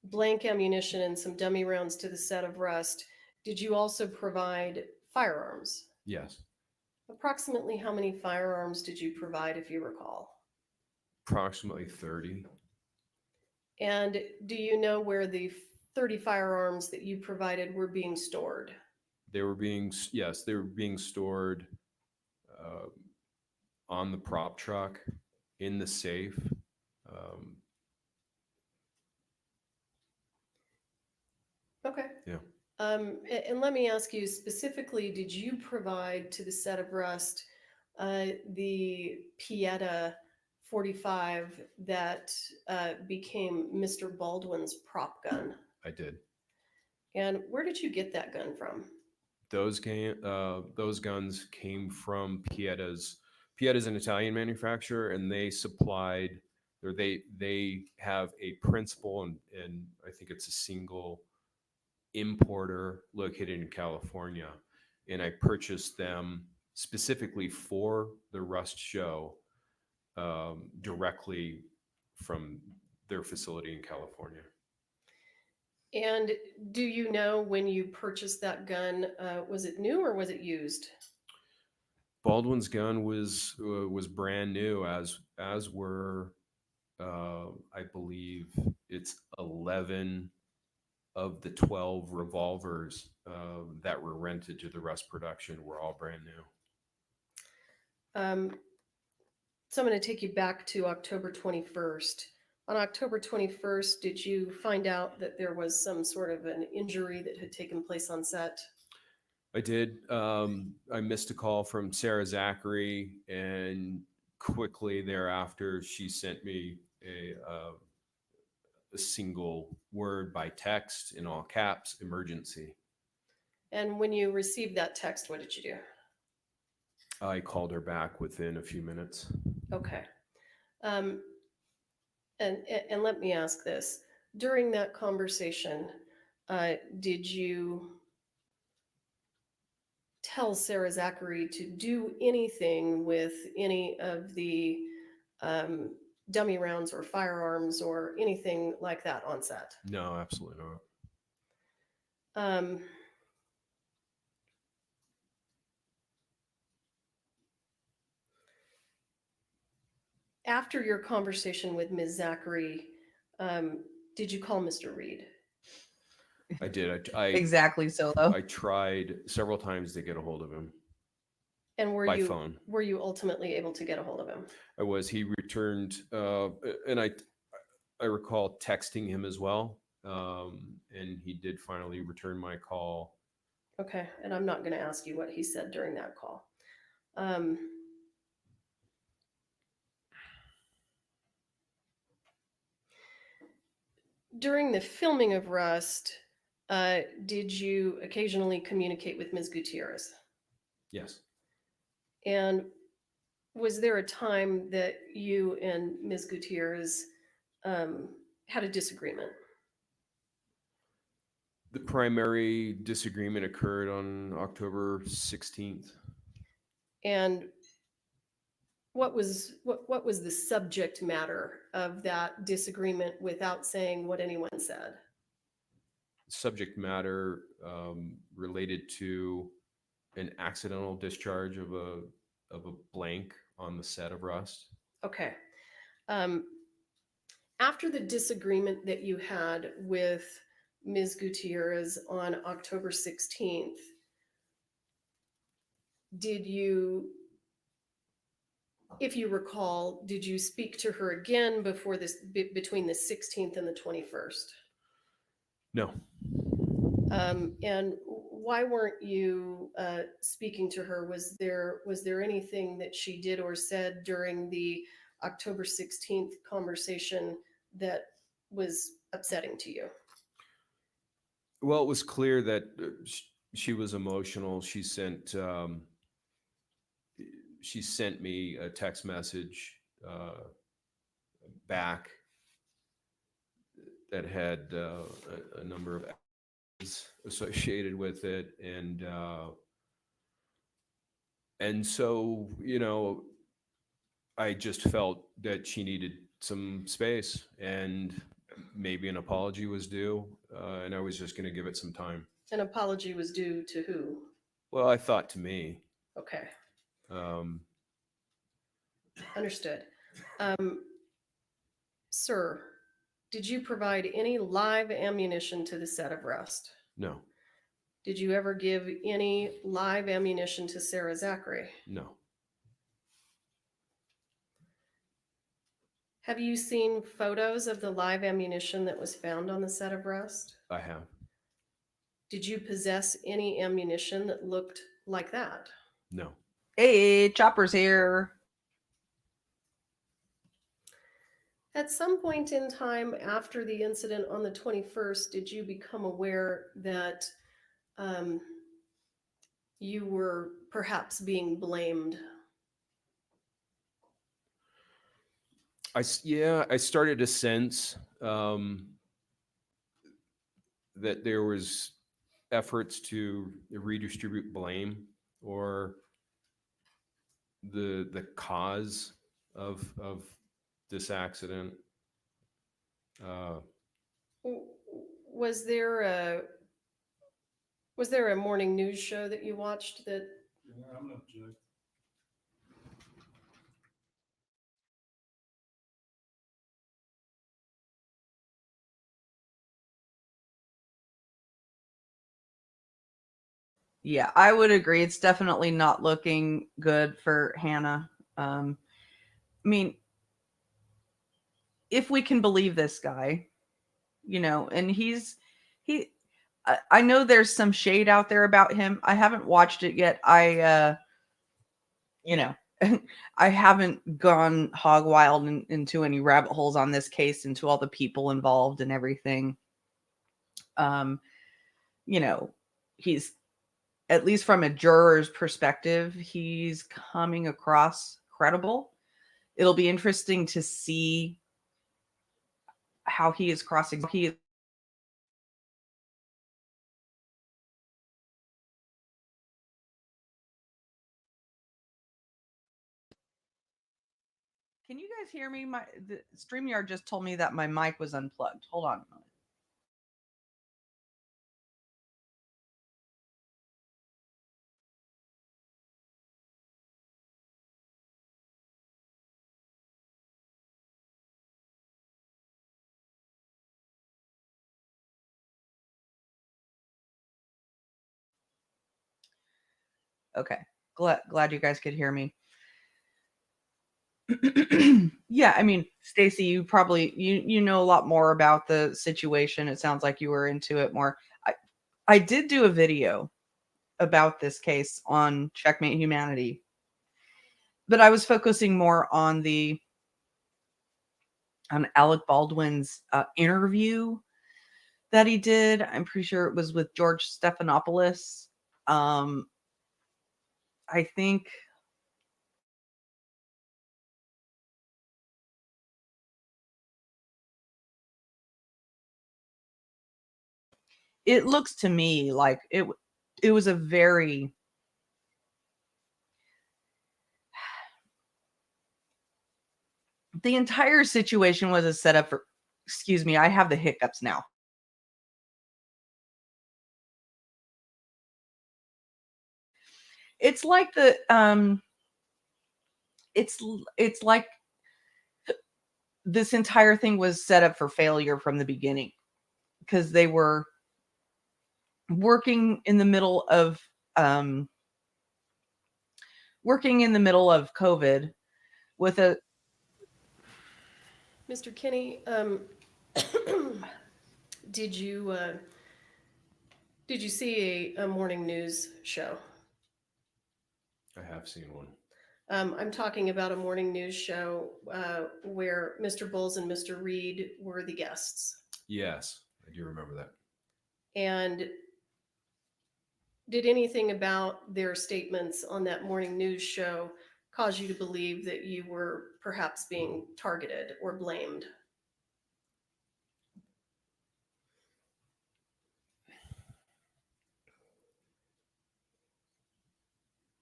S3: blank ammunition and some dummy rounds to the set of Rust, did you also provide firearms?
S12: Yes.
S3: Approximately how many firearms did you provide, if you recall?
S12: Approximately 30.
S3: And do you know where the 30 firearms that you provided were being stored?
S12: They were being stored on the prop truck, in the safe.
S3: Okay.
S12: Yeah.
S3: And let me ask you specifically, did you provide to the set of Rust the Pieta 45 that became Mr. Baldwin's prop gun?
S12: I did.
S3: And where did you get that gun from?
S12: Those guns came from Pieta's. Pieta's an Italian manufacturer, and they supplied, or they have a principal, and I think it's a single importer located in California. And I purchased them specifically for the Rust show, directly from their facility in California.
S3: And do you know when you purchased that gun, was it new or was it used?
S12: Baldwin's gun was brand new, as were I believe it's 11 of the 12 revolvers that were rented to the Rust production were all brand new.
S3: So I'm going to take you back to October 21st. On October 21st, did you find out that there was some sort of an injury that had taken place on set?
S12: I did. I missed a call from Sarah Zachary, and quickly thereafter, she sent me a single word by text in all caps, emergency.
S3: And when you received that text, what did you do?
S12: I called her back within a few minutes.
S3: Okay. And let me ask this. During that conversation, did you tell Sarah Zachary to do anything with any of the dummy rounds or firearms or anything like that on set?
S12: No, absolutely not.
S3: After your conversation with Ms. Zachary, did you call Mr. Reed?
S12: I did.
S1: Exactly so, though.
S12: I tried several times to get a hold of him.
S3: And
S12: by phone.
S3: Were you ultimately able to get a hold of him?
S12: I was. He returned, and I recall texting him as well, and he did finally return my call.
S3: Okay, and I'm not going to ask you what he said during that call. During the filming of Rust, did you occasionally communicate with Ms. Gutierrez?
S12: Yes.
S3: And was there a time that you and Ms. Gutierrez had a disagreement?
S12: The primary disagreement occurred on October 16th.
S3: And what was the subject matter of that disagreement without saying what anyone said?
S12: Subject matter related to an accidental discharge of a blank on the set of Rust.
S3: Okay. After the disagreement that you had with Ms. Gutierrez on October 16th, did you, if you recall, did you speak to her again before this, between the 16th and the 21st?
S12: No.
S3: And why weren't you speaking to her? Was there anything that she did or said during the October 16th conversation that was upsetting to you?
S12: Well, it was clear that she was emotional. She sent me a text message back that had a number of associated with it, and so, you know, I just felt that she needed some space and maybe an apology was due, and I was just going to give it some time.
S3: An apology was due to who?
S12: Well, I thought to me.
S3: Okay. Understood. Sir, did you provide any live ammunition to the set of Rust?
S12: No.
S3: Did you ever give any live ammunition to Sarah Zachary?
S12: No.
S3: Have you seen photos of the live ammunition that was found on the set of Rust?
S12: I have.
S3: Did you possess any ammunition that looked like that?
S12: No.
S1: Hey, Chopper's here.
S3: At some point in time after the incident on the 21st, did you become aware that you were perhaps being blamed?
S12: I started to sense that there was efforts to redistribute blame or the cause of this accident.
S3: Was there a morning news show that you watched that?
S8: Yeah, I'm gonna object.
S1: Yeah, I would agree. It's definitely not looking good for Hannah. I mean, if we can believe this guy, you know, and I know there's some shade out there about him. I haven't watched it yet. You know, I haven't gone hog wild into any rabbit holes on this case, into all the people involved and everything. You know, he's, at least from a juror's perspective, he's coming across credible. It'll be interesting to see how he is crossing. Can you guys hear me? The StreamYard just told me that my mic was unplugged. Hold on a moment. Okay. Glad you guys could hear me. Yeah, I mean, Stacy, you probably you know a lot more about the situation. It sounds like you were into it more. I did do a video about this case on Checkmate Humanity, but I was focusing more on the on Alec Baldwin's interview that he did. I'm pretty sure it was with George Stephanopoulos. I think it looks to me like it was a very the entire situation was a setup for, excuse me, I have the hiccups now. It's like it's like this entire thing was set up for failure from the beginning, because they were working in the middle of COVID with a
S3: Mr. Kenney, did you see a morning news show?
S12: I have seen one.
S3: I'm talking about a morning news show where Mr. Bowles and Mr. Reed were the guests.
S12: Yes, I do remember that.
S3: And did anything about their statements on that morning news show cause you to believe that you were perhaps being targeted or blamed?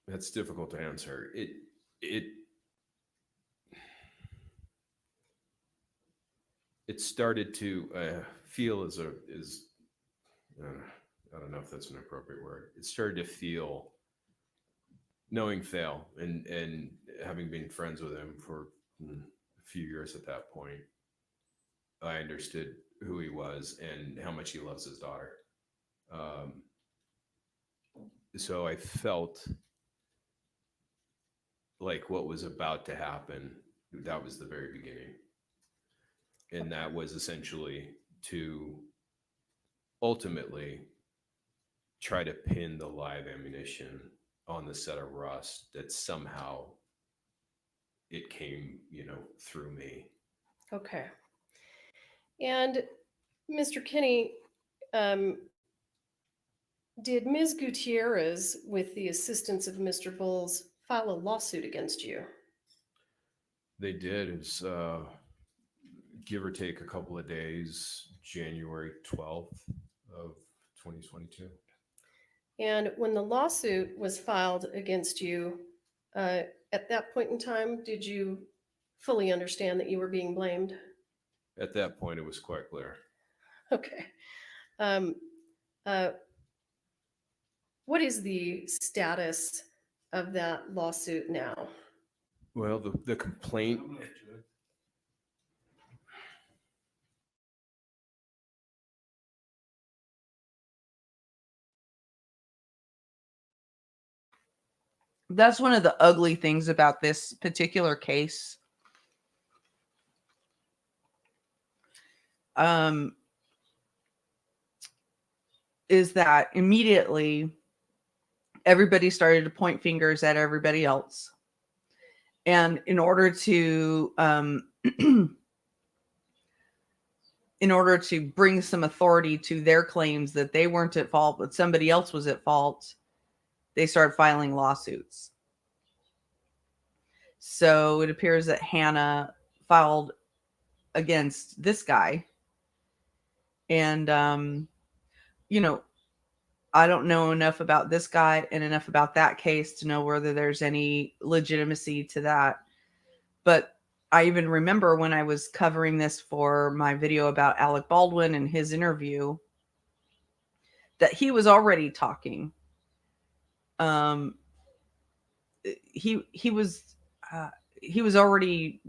S12: That's difficult to answer. It started to feel as I don't know if that's an appropriate word. It started to feel, knowing Thale and having been friends with him for a few years at that point, I understood who he was and how much he loves his daughter. So I felt like what was about to happen, that was the very beginning. And that was essentially to ultimately try to pin the live ammunition on the set of Rust, that somehow it came, through me.
S3: Okay. And Mr. Kenney, did Ms. Gutierrez, with the assistance of Mr. Bowles, file a lawsuit against you?
S12: They did. It's give or take a couple of days, January 12th of 2022.
S3: And when the lawsuit was filed against you, at that point in time, did you fully understand that you were being blamed?
S12: At that point, it was quite clear.
S3: Okay. What is the status of that lawsuit now?
S12: Well, the complaint.
S1: That's one of the ugly things about this particular case. Is that immediately everybody started to point fingers at everybody else. And in order to bring some authority to their claims that they weren't at fault, but somebody else was at fault, they started filing lawsuits. So it appears that Hannah filed against this guy. And, I don't know enough about this guy and enough about that case to know whether there's any legitimacy to that. But I even remember when I was covering this for my video about Alec Baldwin and his interview, that he was already talking. He was already,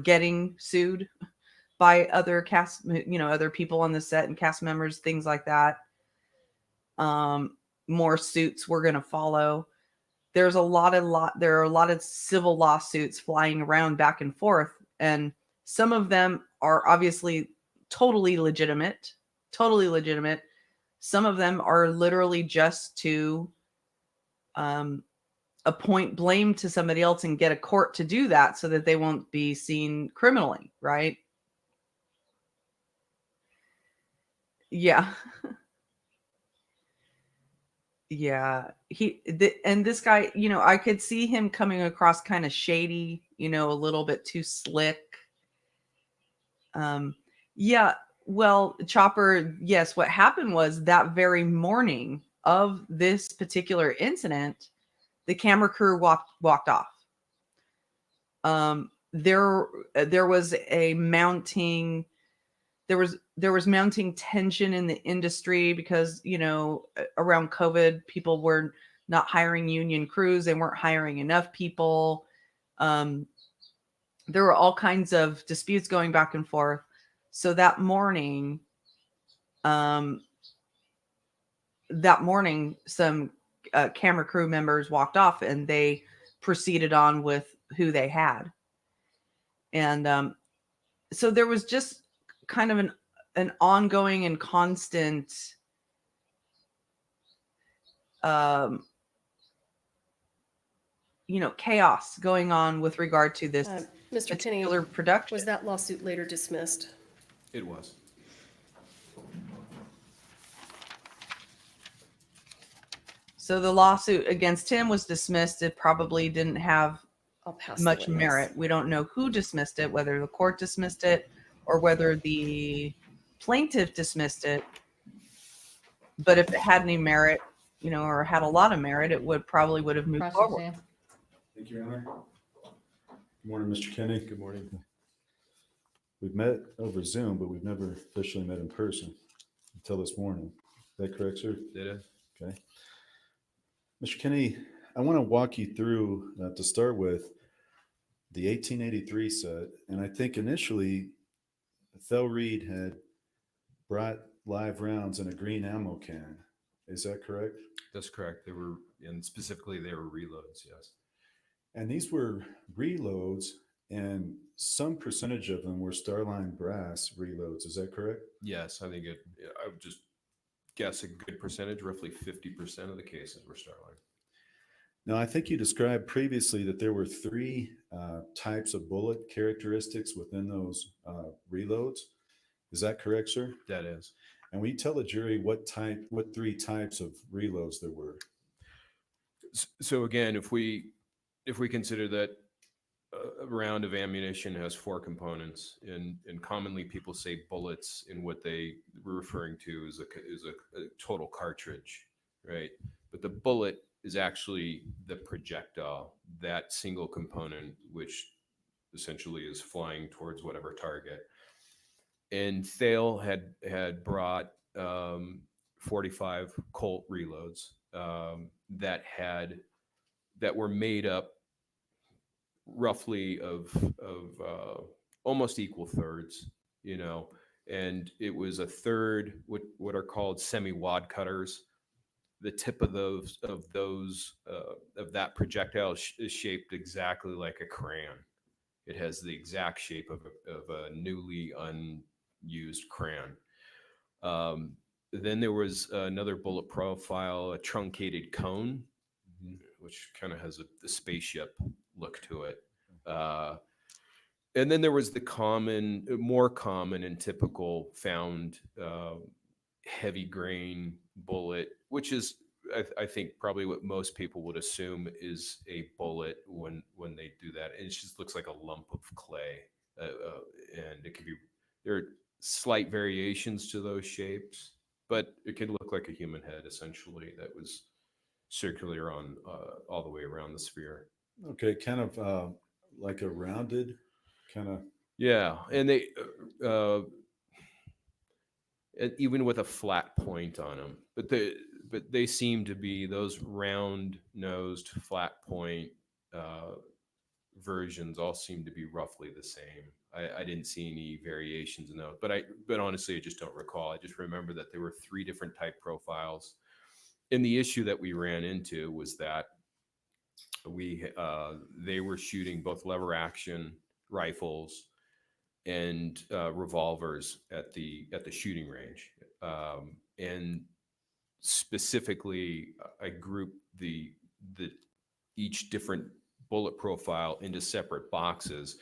S1: getting sued by other cast, other people on the set and cast members, things like that. More suits were going to follow. There are a lot of civil lawsuits flying around back and forth, and some of them are obviously totally legitimate. Some of them are literally just to appoint blame to somebody else and get a court to do that so that they won't be seen criminally, right? Yeah. Yeah. And this guy, I could see him coming across kind of shady, a little bit too slick. Yeah. Well, Chopper, yes, what happened was that very morning of this particular incident, the camera crew walked off. There was a mounting there was mounting tension in the industry because around COVID, people were not hiring union crews. They weren't hiring enough people. There were all kinds of disputes going back and forth. So um, that morning, some camera crew members walked off and they proceeded on with who they had. And so there was just kind of an ongoing and constant chaos going on with regard to this
S3: Mr. Kenney,
S1: particular production.
S3: was that lawsuit later dismissed?
S12: It was.
S1: So the lawsuit against him was dismissed. It probably didn't have
S3: I'll pass the
S1: much
S3: witness.
S1: merit. We don't know who dismissed it, whether the court dismissed it or whether the plaintiff dismissed it. But if it had any merit, or had a lot of merit, it would have moved
S2: Cross
S1: forward.
S2: exam.
S9: Thank you, Your Honor. Good morning, Mr. Kenney.
S12: Good morning.
S9: We've met over Zoom, but we've never officially met in person until this morning. Is that correct, sir?
S12: Did it?
S9: Okay. Mr. Kenney, I want to walk you through, to start with, the 1883 set. And I think initially, Thel Reed had brought live rounds in a green ammo can. Is that correct?
S12: That's correct. They were, and specifically they were reloads, yes.
S9: And these were reloads, and some percentage of them were Starline brass reloads. Is that correct?
S12: Yes, I think I would just guess a good percentage, roughly 50% of the cases were Starline.
S9: Now, I think you described previously that there were three types of bullet characteristics within those reloads. Is that correct, sir?
S12: That is.
S9: And will you tell the jury what three types of reloads there were?
S12: So again, if we consider that a round of ammunition has four components, and commonly people say bullets, and what they were referring to is a total cartridge, right? But the bullet is actually the projectile, that single component, which essentially is flying towards whatever target. And Thale had brought 45 Colt reloads that were made up roughly of almost equal thirds, and it was a third what are called semi-wad cutters. The tip of that projectile is shaped exactly like a crayon. It has the exact shape of a newly unused crayon. Then there was another bullet profile, a truncated cone, which kind of has a spaceship look to it. And then there was the more common and typical found heavy grain bullet, which is, I think, probably what most people would assume is a bullet when they do that. And it just looks like a lump of clay. And it could be, there are slight variations to those shapes, but it could look like a human head, essentially, that was circular on all the way around the sphere.
S9: Okay, kind of like a rounded kind of.
S12: Yeah, and they even with a flat point on them, but they seem to be those round-nosed, flat point versions all seem to be roughly the same. I didn't see any variations in those, but honestly, I just don't recall. I just remember that there were three different type profiles. And the issue that we ran into was that they were shooting both lever action rifles and revolvers at the shooting range, and specifically, I grouped the each different bullet profile into separate boxes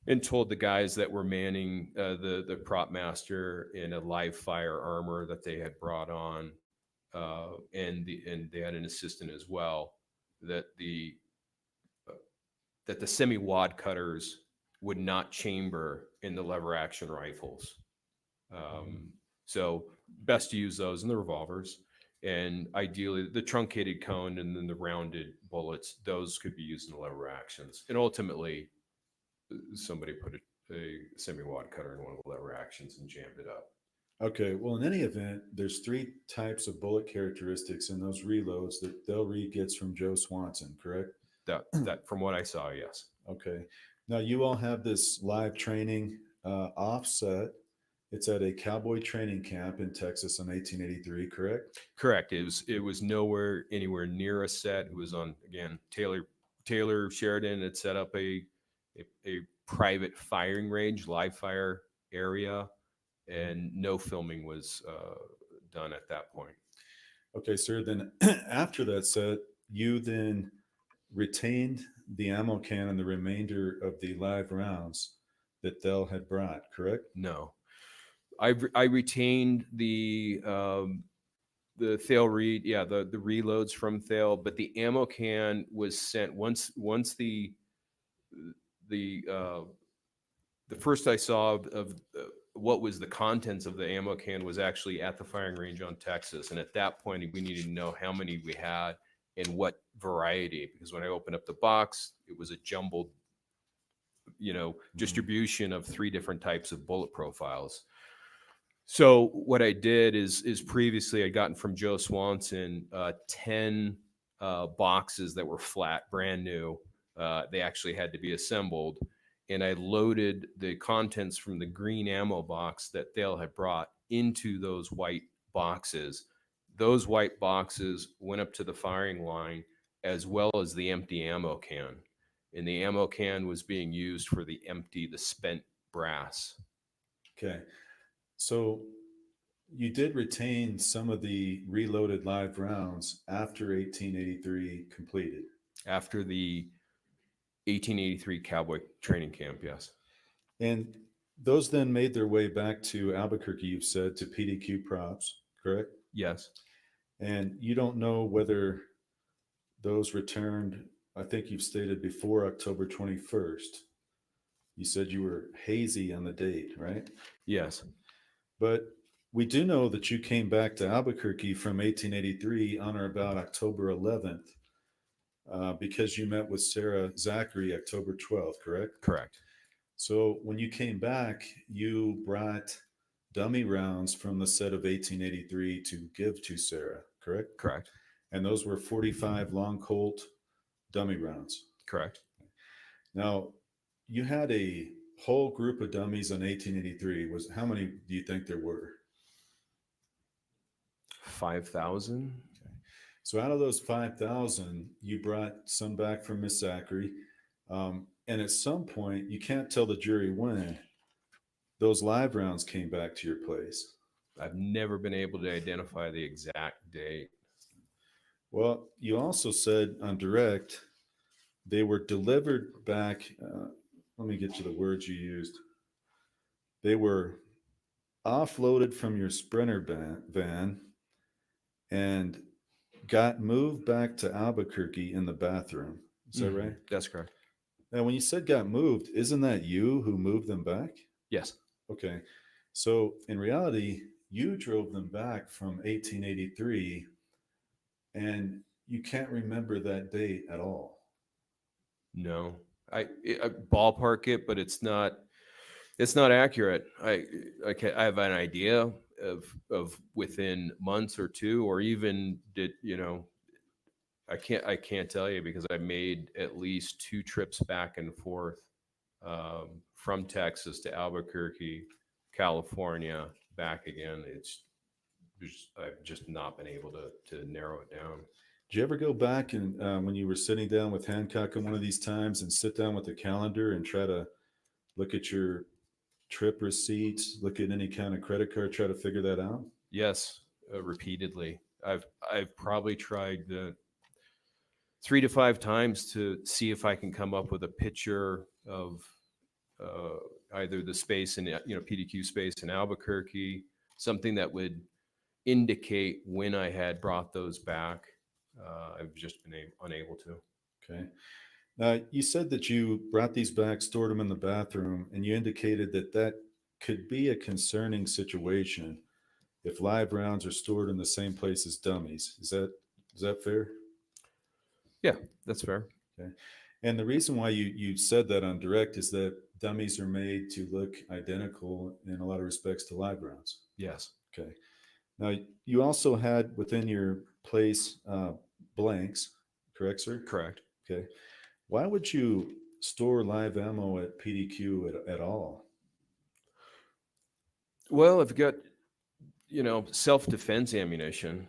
S12: and told the guys that were manning the prop master in a live fire armor that they had brought on, and they had an assistant as well, that the semi-wad cutters would not chamber in the lever action rifles. So best to use those in the revolvers, and ideally the truncated cone and then the rounded bullets, those could be used in the lever actions. And ultimately, somebody put a semi-wad cutter in one of the lever actions and jammed it up.
S9: Okay, well, in any event, there's 3 types of bullet characteristics in those reloads that Del Reed gets from Joe Swanson, correct?
S12: That from what I saw, yes.
S9: Okay. Now you all have this live training offset. It's at a cowboy training camp in Texas in 1883, correct?
S12: Correct. It was nowhere anywhere near a set. It was on, again, Taylor Sheridan had set up a private firing range, live fire area, and no filming was done at that point.
S9: Okay, sir. Then after that set, you then retained the ammo can and the remainder of the live rounds that Del had brought, correct?
S12: No, I retained the Thale Reed, the reloads from Thale, but the ammo can was sent once the first I saw of what was the contents of the ammo can was actually at the firing range on Texas, and at that point we needed to know how many we had and what variety, because when I opened up the box, it was a jumbled, distribution of 3 different types of bullet profiles. So what I did is previously I'd gotten from Joe Swanson 10 boxes that were flat, brand new. They actually had to be assembled, and I loaded the contents from the green ammo box that Thale had brought into those white boxes. Those white boxes went up to the firing line, as well as the empty ammo can. And the ammo can was being used for the spent brass.
S9: Okay. So you did retain some of the reloaded live rounds after 1883 completed.
S12: After the 1883 cowboy training camp, yes.
S9: And those then made their way back to Albuquerque, you've said, to PDQ props, correct?
S12: Yes.
S9: And you don't know whether those returned, I think you've stated before October 21st. You said you were hazy on the date, right?
S12: Yes.
S9: But we do know that you came back to Albuquerque from 1883 on or about October 11th because you met with Sarah Zachary October 12th, correct?
S12: Correct.
S9: So when you came back, you brought dummy rounds from the set of 1883 to give to Sarah, correct?
S12: Correct.
S9: And those were 45 long Colt dummy rounds.
S12: Correct.
S9: Now, you had a whole group of dummies in 1883. How many do you think there were?
S12: 5,000.
S9: Okay. So out of those 5,000, you brought some back from Miss Zachary. And at some point, you can't tell the jury when, those live rounds came back to your place.
S12: I've never been able to identify the exact date.
S9: Well, you also said on direct, they were delivered back. Let me get you the words you used. They were offloaded from your Sprinter van and got moved back to Albuquerque in the bathroom. Is that right?
S12: That's correct.
S9: Now, when you said got moved, isn't that you who moved them back?
S12: Yes.
S9: Okay. So in reality, you drove them back from 1883 and you can't remember that date at all.
S12: No, I ballpark it, but it's not accurate. I have an idea of within months or two, or even I can't tell you, because I made at least 2 trips back and forth from Texas to Albuquerque, California, back again. I've just not been able to narrow it down.
S9: Did you ever go back and when you were sitting down with Hancock in one of these times and sit down with the calendar and try to look at your trip receipts, look at any kind of credit card, try to figure that out?
S12: Yes, repeatedly. I've probably tried 3 to 5 times to see if I can come up with a picture of either the space in, PDQ space in Albuquerque, something that would indicate when I had brought those back. I've just been unable to.
S9: Okay. Now, you said that you brought these back, stored them in the bathroom, and you indicated that that could be a concerning situation if live rounds are stored in the same place as dummies. Is that fair?
S12: Yeah, that's fair.
S9: Okay. And the reason why you said that on direct is that dummies are made to look identical in a lot of respects to live rounds.
S12: Yes.
S9: Okay. Now, you also had within your place blanks, correct, sir?
S12: Correct.
S9: Okay. Why would you store live ammo at PDQ at all?
S12: Well, I've got, self-defense ammunition.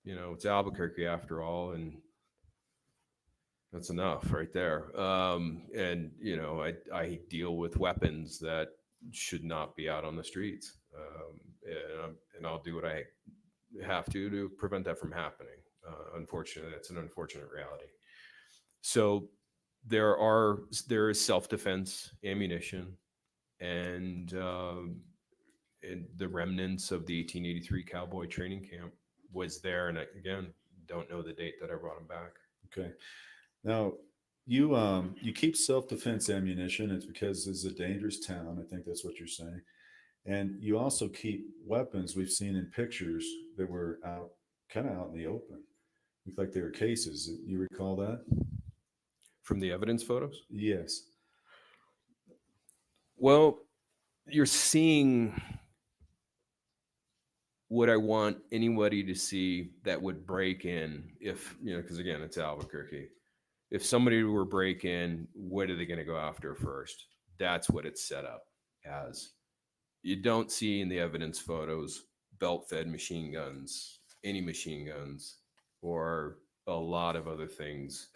S12: It's Albuquerque after all, and that's enough right there. And I deal with weapons that should not be out on the streets, and I'll do what I have to prevent that from happening. Unfortunately, that's an unfortunate reality. So there is self-defense ammunition, and the remnants of the 1883 cowboy training camp was there. And I, again, don't know the date that I brought them back.
S9: Okay. Now, you keep self-defense ammunition. It's because it's a dangerous town. I think that's what you're saying. And you also keep weapons we've seen in pictures that were kind of out in the open. Looked like they were cases. You recall that?
S12: From the evidence photos?
S9: Yes.
S12: Well, you're seeing what I want anybody to see that would break in if, because again, it's Albuquerque. If somebody were break in, what are they going to go after first? That's what it's set up as. You don't see in the evidence photos belt-fed machine guns, any machine guns, or a lot of other things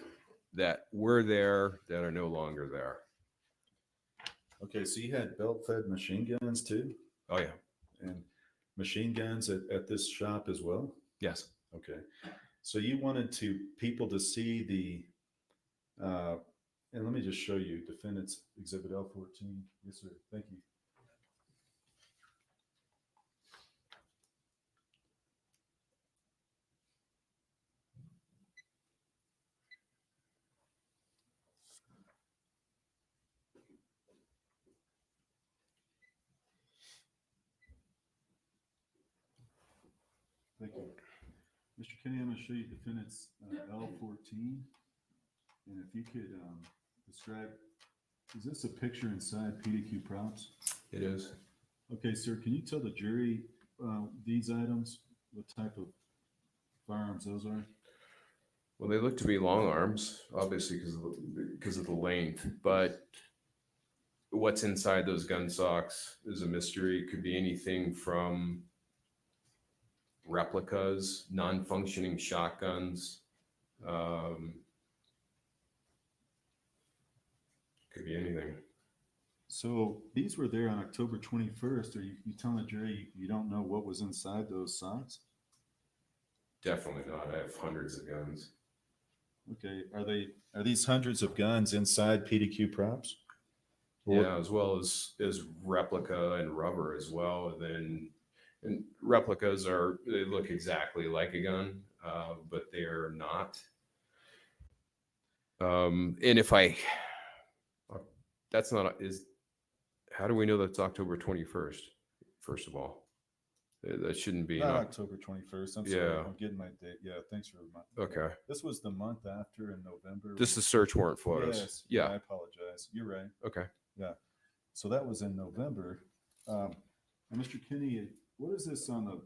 S12: that were there that are no longer there.
S9: Okay, so you had belt-fed machine guns too?
S12: Oh, yeah.
S9: And machine guns at this shop as well?
S12: Yes.
S9: Okay. So you wanted people to see and let me just show you Defendant's Exhibit L14. Yes, sir. Thank you. Thank you. Mr. Kenney, I'm going to show you Defendant's L14. And if you could describe, is this a picture inside PDQ props?
S12: It is.
S9: Okay, sir, can you tell the jury these items, what type of firearms those are?
S12: Well, they look to be long arms, obviously because of the length, but what's inside those gun socks is a mystery. It could be anything from replicas, non-functioning shotguns. Could be anything.
S9: So these were there on October 21st. Are you telling the jury you don't know what was inside those socks?
S12: Definitely not. I have hundreds of guns.
S9: Okay. Are these hundreds of guns inside PDQ props?
S12: Yeah, as well as replica and rubber as well. And replicas they look exactly like a gun, but they are not. And if that's not how do we know that's October 21st? First of all, that shouldn't be.
S9: Not October 21st. I'm sorry.
S12: Yeah.
S9: I'm getting my date. Yeah. Thanks for reminding.
S12: Okay.
S9: This was the month after in November.
S12: Just the search warrant photos.
S9: Yes.
S12: Yeah.
S9: I apologize. You're right.
S12: Okay.
S9: Yeah. So that was in November. And Mr. Kenney, what is this on are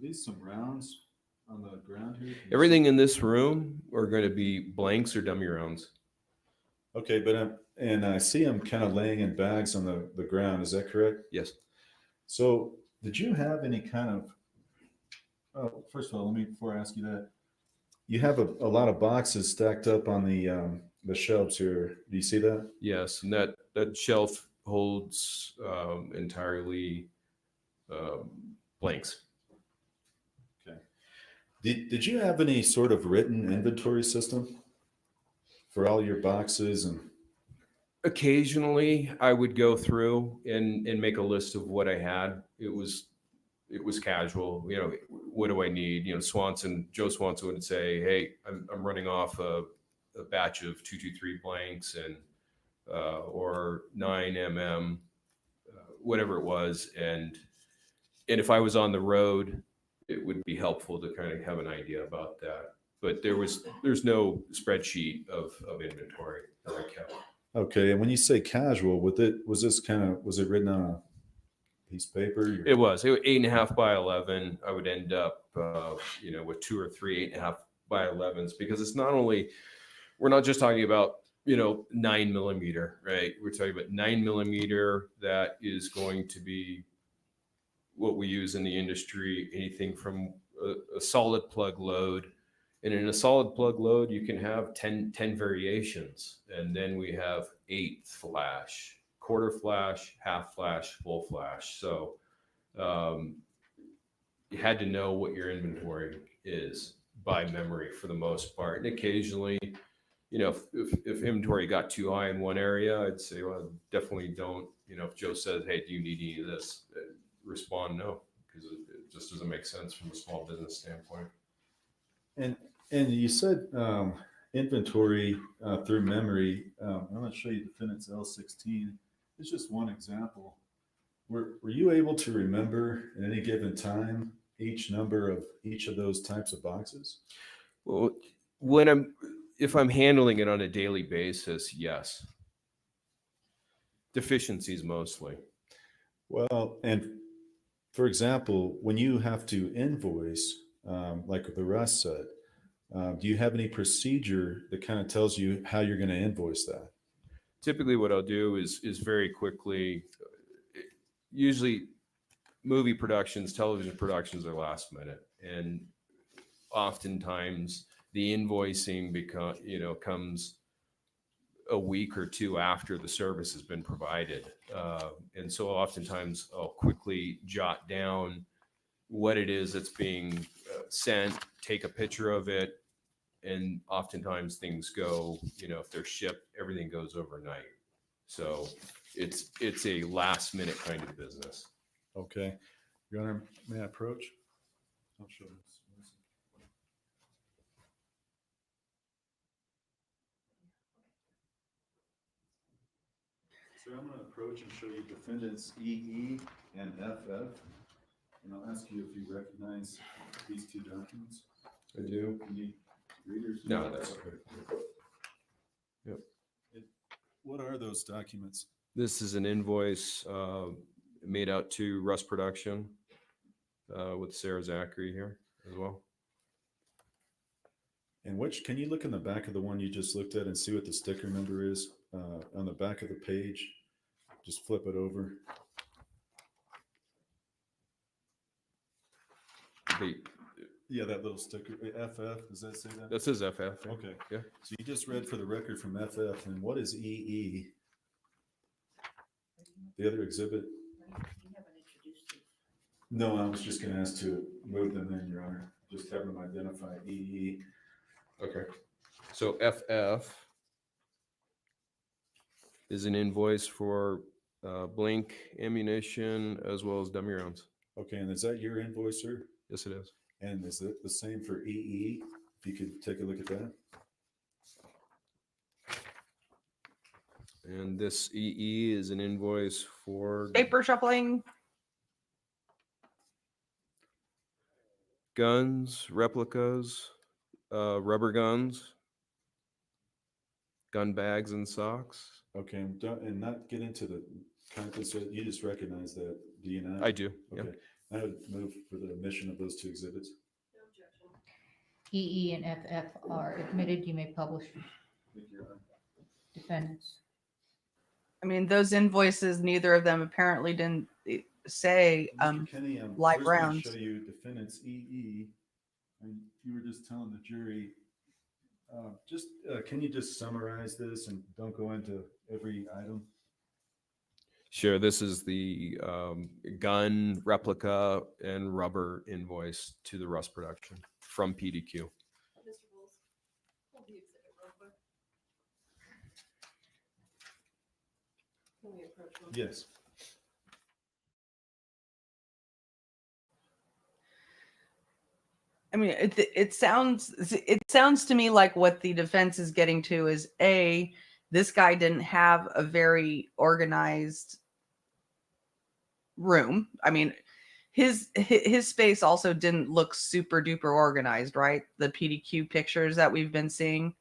S9: these some rounds on the ground here?
S12: Everything in this room are going to be blanks or dummy rounds.
S9: Okay, but and I see them kind of laying in bags on the ground. Is that correct?
S12: Yes.
S9: So did you have any kind of, first of all, before I ask you that, you have a lot of boxes stacked up on the shelves here. Do you see that?
S12: Yes, and that shelf holds entirely blanks.
S9: Okay. Did you have any sort of written inventory system for all your boxes and
S12: Occasionally, I would go through and make a list of what I had. It was casual. You know, what do I need? You know, Joe Swanson would say, "Hey, I'm running off a batch of 223 blanks and or 9 mm, whatever it was." And if I was on the road, it would be helpful to kind of have an idea about that. But there's no spreadsheet of inventory that I kept.
S9: Okay, and when you say casual, was it written on a piece of paper?
S12: It was 8.5 by 11. I would end up, with 2 or 3 8.5 by 11s, because it's not only, we're not just talking about, 9 mm, right? We're talking about 9 mm that is going to be what we use in the industry, anything from a solid plug load. And in a solid plug load, you can have 10 variations. And then we have 8 flash, quarter flash, half flash, full flash. So you had to know what your inventory is by memory for the most part. And occasionally, if inventory got too high in one area, I'd say, well, definitely don't. If Joe says, hey, do you need any of this? Respond no, because it just doesn't make sense from a small business standpoint.
S9: And you said inventory through memory. I'm going to show you Defendant's L16. It's just one example. Were you able to remember at any given time each number of each of those types of boxes?
S12: Well, if I'm handling it on a daily basis, yes. Deficiencies mostly.
S9: Well, and for example, when you have to invoice, like the Russ said, do you have any procedure that kind of tells you how you're going to invoice that?
S12: Typically what I'll do is very quickly, usually movie productions, television productions are last minute. And oftentimes the invoicing comes a week or two after the service has been provided. And so oftentimes I'll quickly jot down what it is that's being sent, take a picture of it. And oftentimes things go, if they're shipped, everything goes overnight. So it's a last minute kind of business.
S9: Okay. Your Honor, may I approach? I'll show this. So I'm going to approach and show you defendants EE and FF. And I'll ask you if you recognize these two documents.
S12: I do.
S9: Any readers?
S12: No, that's okay. Yep.
S9: What are those documents?
S12: This is an invoice made out to Russ Production with Sarah Zachary here as well.
S9: And can you look in the back of the one you just looked at and see what the sticker number is on the back of the page? Just flip it over. Yeah, that little sticker, FF, does that say that?
S12: That says FF. Yeah.
S9: Okay.
S12: Yeah.
S9: So you just read for the record from FF, and what is EE? The other exhibit? No, I was just going to ask to move them in, Your Honor. Just have them identify EE.
S12: Okay. So FF is an invoice for blank ammunition as well as dummy rounds.
S9: Okay, and is that your invoice, sir?
S12: Yes, it is.
S9: And is it the same for EE? If you could take a look at that.
S12: And this EE is an invoice for
S1: Paper shuffling.
S12: guns, replicas, rubber guns, gun bags, and socks.
S9: Okay, and not get into the contents. You just recognize that, do you not?
S12: I do.
S9: Okay.
S12: Yep.
S9: I would move for the omission of those two exhibits.
S2: EE and FF are admitted. You may publish. Defendants.
S1: I mean, those invoices, neither of them apparently didn't say
S9: Mr. Kenney,
S1: live
S9: first gonna
S1: rounds.
S9: show you defendants EE, and you were just telling the jury. Can you just summarize this and don't go into every item?
S12: Sure. This is the gun, replica, and rubber invoice to the Russ Production from PDQ.
S3: Can we approach one?
S9: Yes.
S1: I mean, it sounds to me like what the defense is getting to is this guy didn't have a very organized room. I mean, his space also didn't look super duper organized, right? The PDQ pictures that we've been seeing,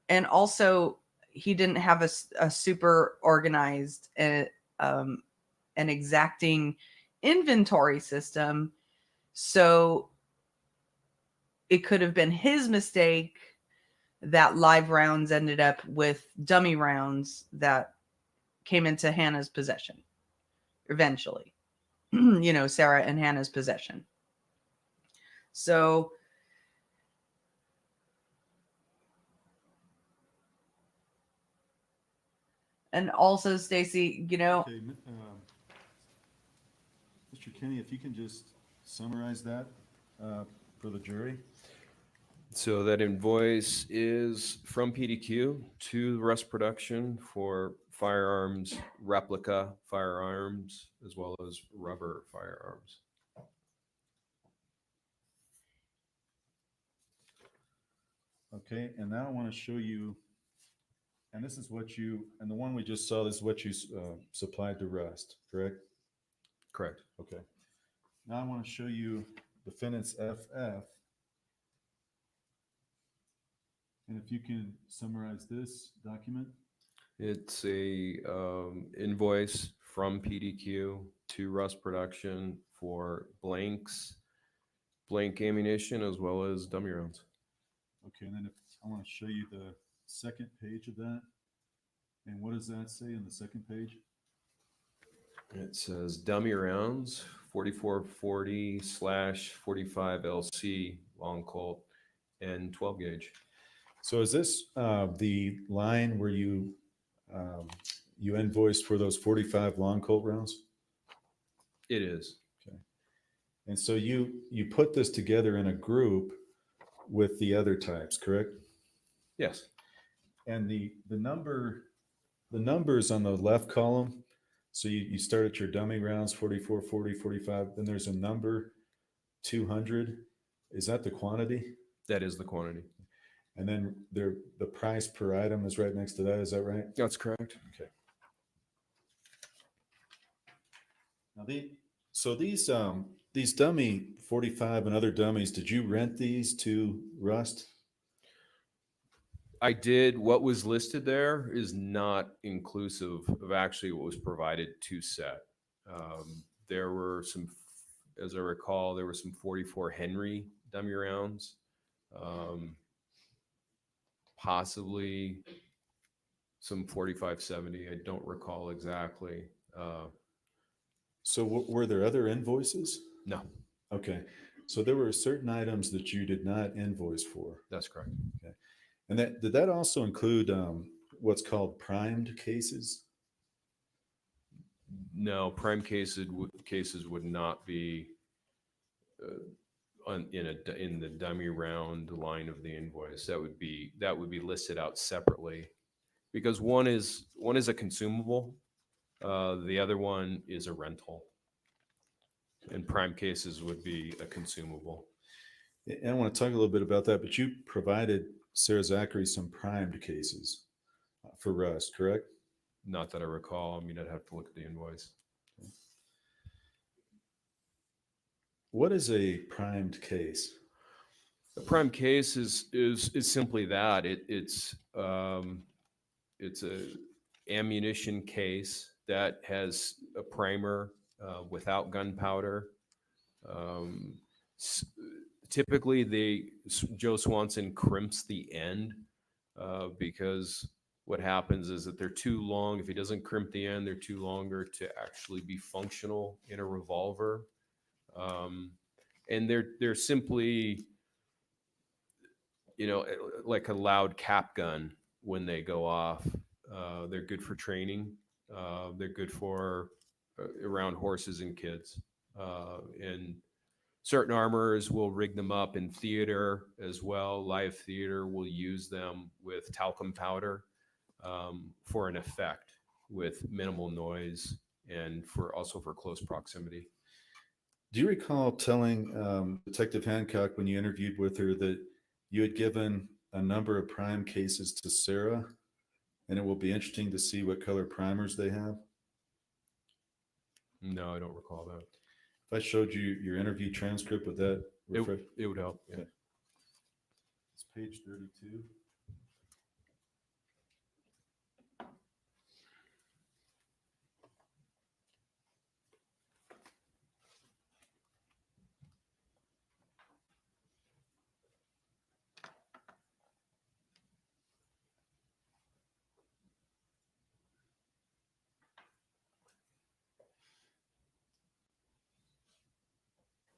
S1: and also he didn't have a super organized and exacting inventory system, so it could have been his mistake that live rounds ended up with dummy rounds that came into Hannah's possession eventually. Sarah and Hannah's possession. So and also Stacy,
S9: Okay, Mr. Kenney, if you can just summarize that for the jury.
S12: So that invoice is from PDQ to Rust Production for firearms, replica firearms, as well as rubber firearms.
S9: Okay, and now I want to show you, and this is what and the one we just saw, this is what you supplied to Rust, correct?
S12: Correct.
S9: Okay. Now I want to show you defendant's FF. And if you can summarize this document.
S12: It's a invoice from PDQ to Rust Production for blank ammunition, as well as dummy rounds.
S9: Okay, and then if I want to show you the second page of that. And what does that say in the second page?
S12: It says dummy rounds 4440/45 LC long Colt and 12 gauge.
S9: So is this the line where you invoiced for those 45 long Colt rounds?
S12: It is.
S9: Okay. And so you put this together in a group with the other types, correct?
S12: Yes.
S9: And the numbers on the left column, so you start at your dummy rounds, 44, 40, 45, then there's a number 200. Is that the quantity?
S12: That is the quantity.
S9: And then the price per item is right next to that. Is that right?
S12: That's correct.
S9: Okay. Now these dummy 45 and other dummies, did you rent these to Rust?
S12: I did. What was listed there is not inclusive of actually what was provided to Seth. There were some, as I recall, there were some 44 Henry dummy rounds. Possibly some 4570. I don't recall exactly.
S9: So were there other invoices?
S12: No.
S9: Okay. So there were certain items that you did not invoice for.
S12: That's correct.
S9: Okay. And did that also include what's called primed cases?
S12: No, prime cases would not be in the dummy round line of the invoice. That would be listed out separately, because one is a consumable, the other one is a rental, and prime cases would be a consumable.
S9: And I want to talk a little bit about that, but you provided Sarah Zachary some primed cases for Rust, correct?
S12: Not that I recall. I mean, I'd have to look at the invoice.
S9: What is a primed case?
S12: A prime case is simply that. It's a ammunition case that has a primer without gunpowder. Typically, Joe Swanson crimps the end because what happens is that they're too long. If he doesn't crimp the end, they're too longer to actually be functional in a revolver. And they're simply, like a loud cap gun when they go off. They're good for training. They're good for around horses and kids. And certain armorers will rig them up in theater as well. Live theater will use them with talcum powder for an effect with minimal noise and also for close proximity.
S9: Do you recall telling Detective Hancock when you interviewed with her that you had given a number of prime cases to Sarah, and it will be interesting to see what color primers they have?
S12: No, I don't recall that.
S9: If I showed you your interview transcript, would that refresh?
S12: It would help. Yeah.
S9: Okay. It's page 32.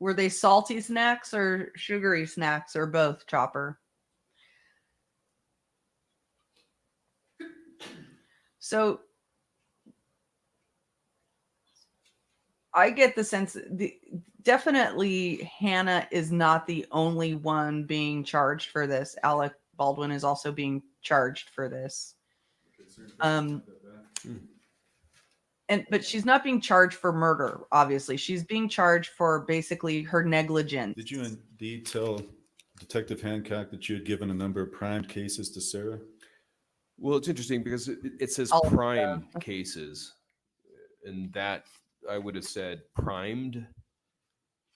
S1: Were they salty snacks or sugary snacks or both, Chopper? So I get the sense definitely Hannah is not the only one being charged for this. Alec Baldwin is also being charged for this. But she's not being charged for murder, obviously. She's being charged for basically her negligence.
S9: Did you indeed tell Detective Hancock that you had given a number of primed cases to Sarah?
S12: Well, it's interesting because it says
S1: All of
S12: prime cases, and that I would have said primed.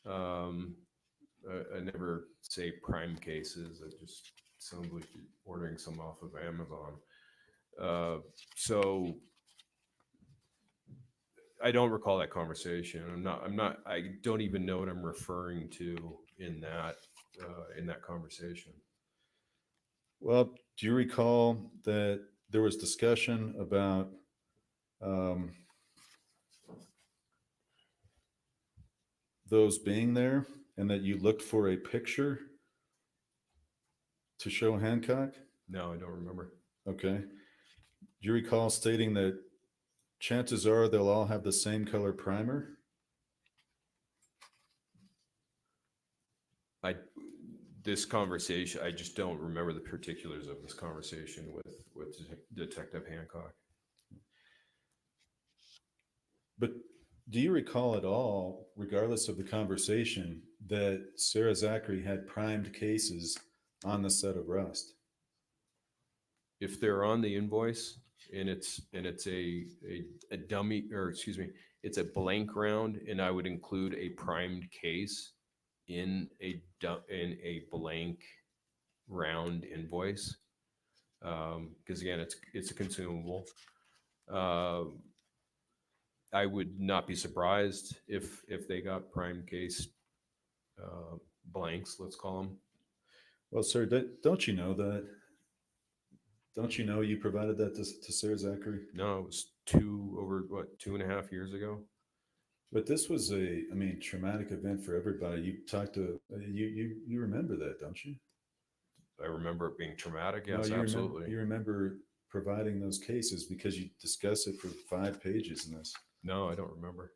S12: I never say prime cases. It just sounds like you're ordering some off of Amazon. So I don't recall that conversation. I don't even know what I'm referring to in that conversation.
S9: Well, do you recall that there was discussion about those being there and that you looked for a picture to show Hancock?
S12: No, I don't remember.
S9: Okay. Do you recall stating that chances are they'll all have the same color primer?
S12: This conversation, I just don't remember the particulars of this conversation with Detective Hancock.
S9: But do you recall at all, regardless of the conversation, that Sarah Zachary had primed cases on the set of Rust?
S12: If they're on the invoice and it's a dummy, or excuse me, it's a blank round, and I would include a primed case in a blank round invoice, because again, it's a consumable. I would not be surprised if they got prime case blanks, let's call them.
S9: Well, sir, don't you know that? Don't you know you provided that to Sarah Zachary?
S12: No, it was 2.5 years ago.
S9: But this was traumatic event for everybody. You talked to you remember that, don't you?
S12: I remember it being traumatic.
S9: No,
S12: Yes,
S9: you
S12: absolutely.
S9: you remember providing those cases because you discuss it for 5 pages in this.
S12: No, I don't remember.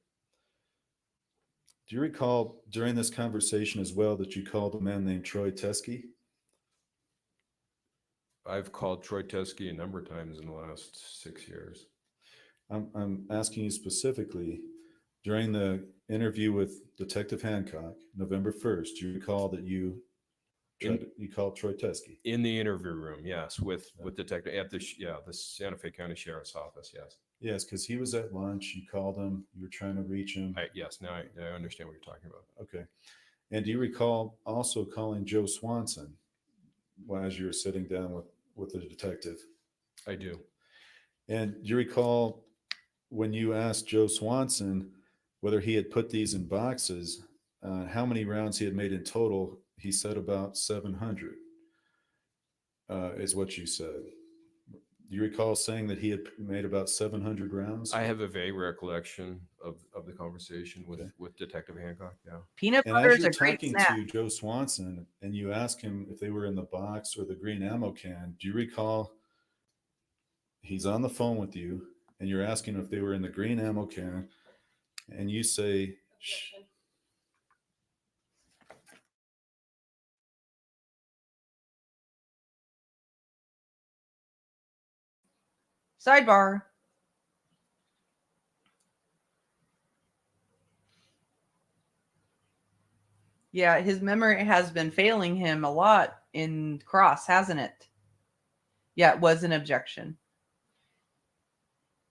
S9: Do you recall during this conversation as well that you called a man named Troy Teskey?
S12: I've called Troy Teskey a number of times in the last 6 years.
S9: I'm asking you specifically, during the interview with Detective Hancock, November 1st, do you recall that you called Troy Teskey?
S12: In the interview room, yes, with Detective at the Santa Fe County Sheriff's Office, yes.
S9: Yes, because he was at lunch. You called him. You were trying to reach him.
S12: Yes, now I understand what you're talking about.
S9: Okay. And do you recall also calling Joe Swanson as you were sitting down with the detective?
S12: I do.
S9: And do you recall when you asked Joe Swanson whether he had put these in boxes, how many rounds he had made in total? He said about 700 is what you said. Do you recall saying that he had made about 700 rounds?
S12: I have a vague recollection of the conversation with Detective Hancock. Yeah.
S1: Peanut
S9: And
S1: butter
S9: as
S1: is
S9: you're
S1: a great
S9: talking
S1: snack.
S9: to Joe Swanson and you ask him if they were in the box or the green ammo can, do you recall he's on the phone with you and you're asking if they were in the green ammo can and you say, shh.
S1: Sidebar. Yeah, his memory has been failing him a lot in cross, hasn't it? Yeah, it was an objection.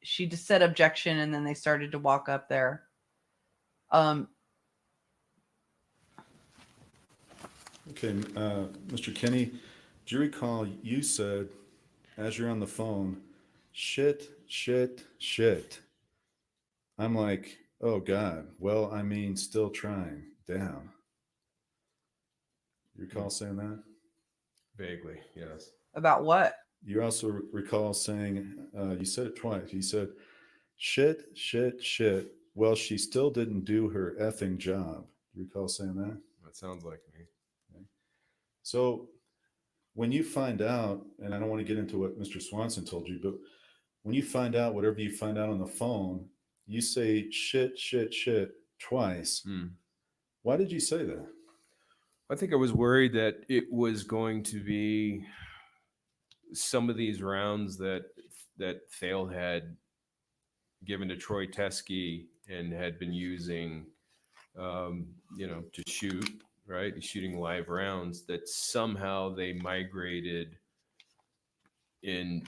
S1: She just said objection, and then they started to walk up there.
S9: Okay, Mr. Kenney, do you recall you said, as you're on the phone, shit, shit, shit? I'm like, oh God, well, I mean, still trying, damn. You recall saying that?
S12: Vaguely, yes.
S1: About what?
S9: You also recall saying, you said it twice. You said, shit, shit, shit. Well, she still didn't do her effing job. Do you recall saying that?
S12: That sounds like me.
S9: Okay. So when you find out, and I don't want to get into what Mr. Swanson told you, but when you find out whatever you find out on the phone, you say shit, shit, shit twice. Why did you say that?
S12: I think I was worried that it was going to be some of these rounds that Thale had given to Troy Teskey and had been using, to shoot, right? Shooting live rounds, that somehow they migrated in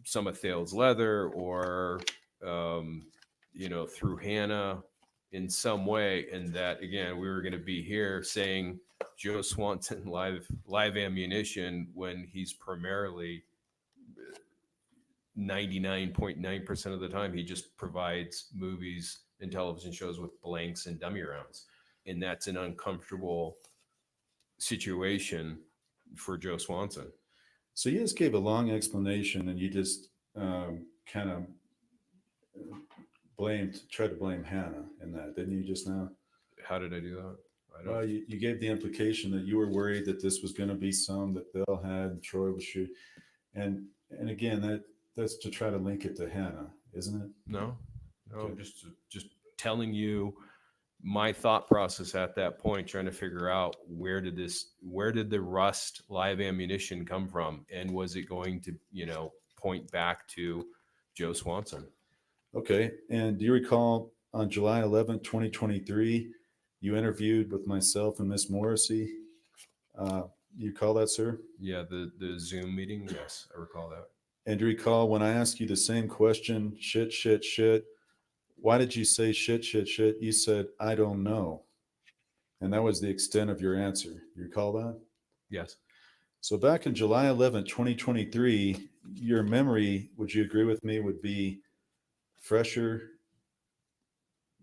S12: some of Thale's leather or, through Hannah in some way. And that, again, we were going to be here saying Joe Swanson live ammunition when he's primarily 99.9% of the time he just provides movies and television shows with blanks and dummy rounds, and that's an uncomfortable situation for Joe Swanson.
S9: So you just gave a long explanation, and you just kind of tried to blame Hannah in that, didn't you, just now?
S12: How did I do that?
S9: Well, you gave the implication that you were worried that this was going to be some that Bill had and Troy was shooting, and again, that's to try to link it to Hannah, isn't it?
S12: No,
S9: Okay.
S12: I'm just telling you my thought process at that point, trying to figure out where did the Rust live ammunition come from, and was it going to point back to Joe Swanson?
S9: Okay, and do you recall on July 11th, 2023, you interviewed with myself and Miss Morrissey? You recall that, sir?
S12: Yeah, the Zoom meeting. Yes, I recall that.
S9: And do you recall when I asked you the same question, shit, shit, shit, why did you say shit, shit, shit? You said, I don't know. And that was the extent of your answer. You recall that?
S12: Yes.
S9: So back in July 11th, 2023, your memory, would you agree with me, would be fresher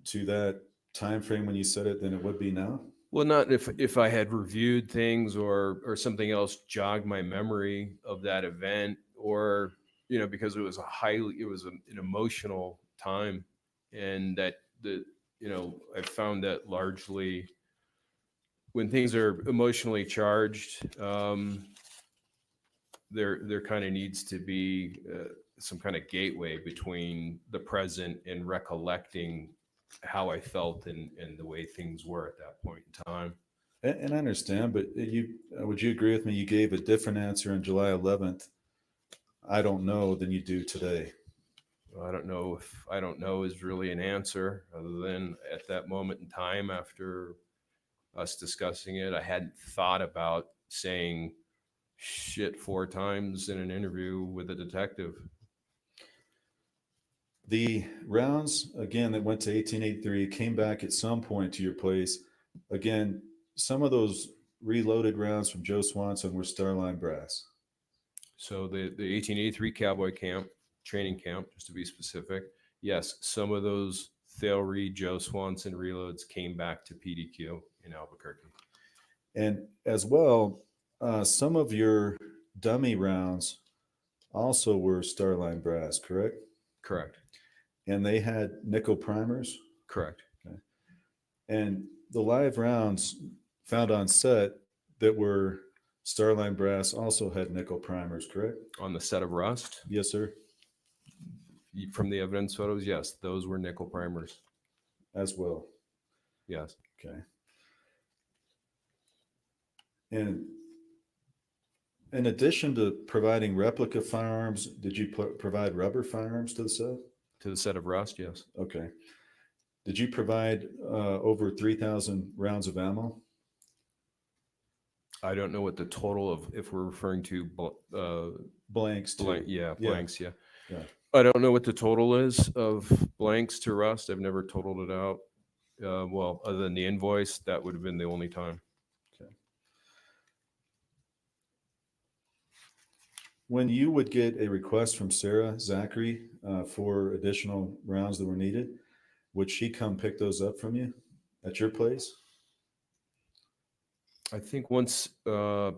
S9: to that time frame when you said it than it would be now?
S12: Well, not if I had reviewed things or something else jogged my memory of that event, or because it was an emotional time, and that I found that largely when things are emotionally charged, there kind of needs to be some kind of gateway between the present and recollecting how I felt and the way things were at that point in time.
S9: And I understand, but would you agree with me? You gave a different answer on July 11th. I don't know than you do today.
S12: Well, I don't know if I don't know is really an answer, other than at that moment in time after us discussing it, I hadn't thought about saying shit 4 times in an interview with a detective.
S9: The rounds, again, that went to 1883 came back at some point to your place. Again, some of those reloaded rounds from Joe Swanson were Starline brass.
S12: So the 1883 Cowboy Camp, training camp, just to be specific, yes, some of those Thale Reed, Joe Swanson reloads came back to PDQ in Albuquerque.
S9: And as well, some of your dummy rounds also were Starline brass, correct?
S12: Correct.
S9: And they had nickel primers?
S12: Correct.
S9: Okay. And the live rounds found on set that were Starline brass also had nickel primers, correct?
S12: On the set of Rust?
S9: Yes, sir.
S12: From the evidence photos, yes, those were nickel primers.
S9: As well.
S12: Yes.
S9: Okay. And in addition to providing replica firearms, did you provide rubber firearms to the set?
S12: To the set of Rust, yes.
S9: Okay. Did you provide over 3,000 rounds of ammo?
S12: I don't know what the total of, if we're referring to
S9: Blanks too.
S12: blank, yeah, blanks, yeah.
S9: Yeah.
S12: I don't know what the total is of blanks to rust. I've never totaled it out. Well, other than the invoice, that would have been the only time.
S9: Okay. When you would get a request from Sarah Zachary for additional rounds that were needed, would she come pick those up from you at your place?
S12: I think once the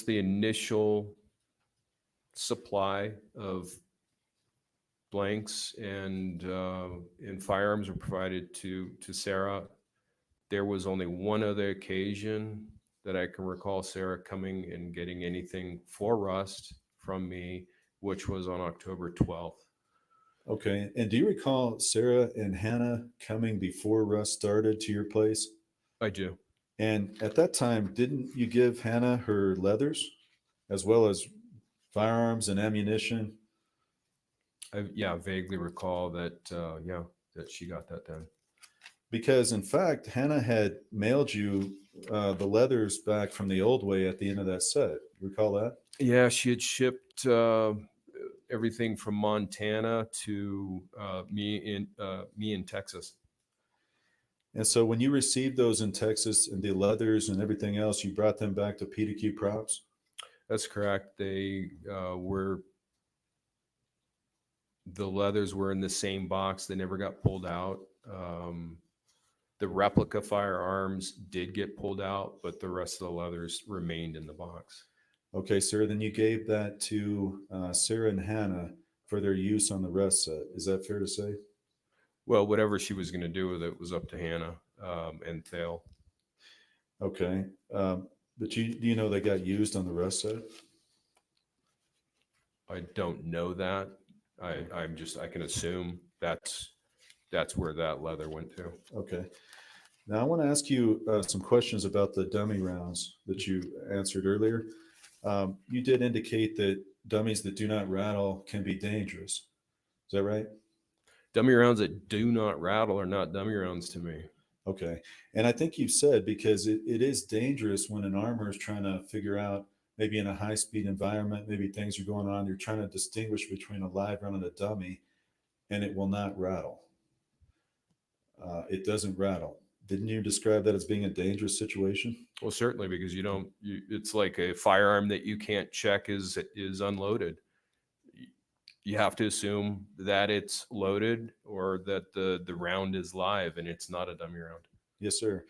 S12: initial supply of blanks and firearms were provided to Sarah, there was only one other occasion that I can recall Sarah coming and getting anything for rust from me, which was on October 12th.
S9: Okay. And do you recall Sarah and Hannah coming before rust started to your place?
S12: I do.
S9: And at that time, didn't you give Hannah her leathers as well as firearms and ammunition?
S12: I vaguely recall that, that she got that done.
S9: Because in fact, Hannah had mailed you the leathers back from the old way at the end of that set. Recall that?
S12: Yeah, she had shipped everything from Montana to me in Texas.
S9: And so when you received those in Texas and the leathers and everything else, you brought them back to PDQ Props?
S12: That's correct. They the leathers were in the same box. They never got pulled out. The replica firearms did get pulled out, but the rest of the leathers remained in the box.
S9: Okay, sir. Then you gave that to Sarah and Hannah for their use on the rest set. Is that fair to say?
S12: Well, whatever she was going to do with it was up to Hannah and Thale.
S9: Okay. But do you know they got used on the rest set?
S12: I don't know that. I can assume that's where that leather went to.
S9: Okay. Now I want to ask you some questions about the dummy rounds that you answered earlier. You did indicate that dummies that do not rattle can be dangerous. Is that right?
S12: Dummy rounds that do not rattle are not dummy rounds to me.
S9: Okay. And I think you've said because it is dangerous when an armor is trying to figure out, maybe in a high-speed environment, maybe things are going on, you're trying to distinguish between a live round and a dummy, and it will not rattle. It doesn't rattle. Didn't you describe that as being a dangerous situation?
S12: Well, certainly, because it's like a firearm that you can't check is unloaded. You have to assume that it's loaded or that the round is live and it's not a dummy round.
S9: Yes, sir.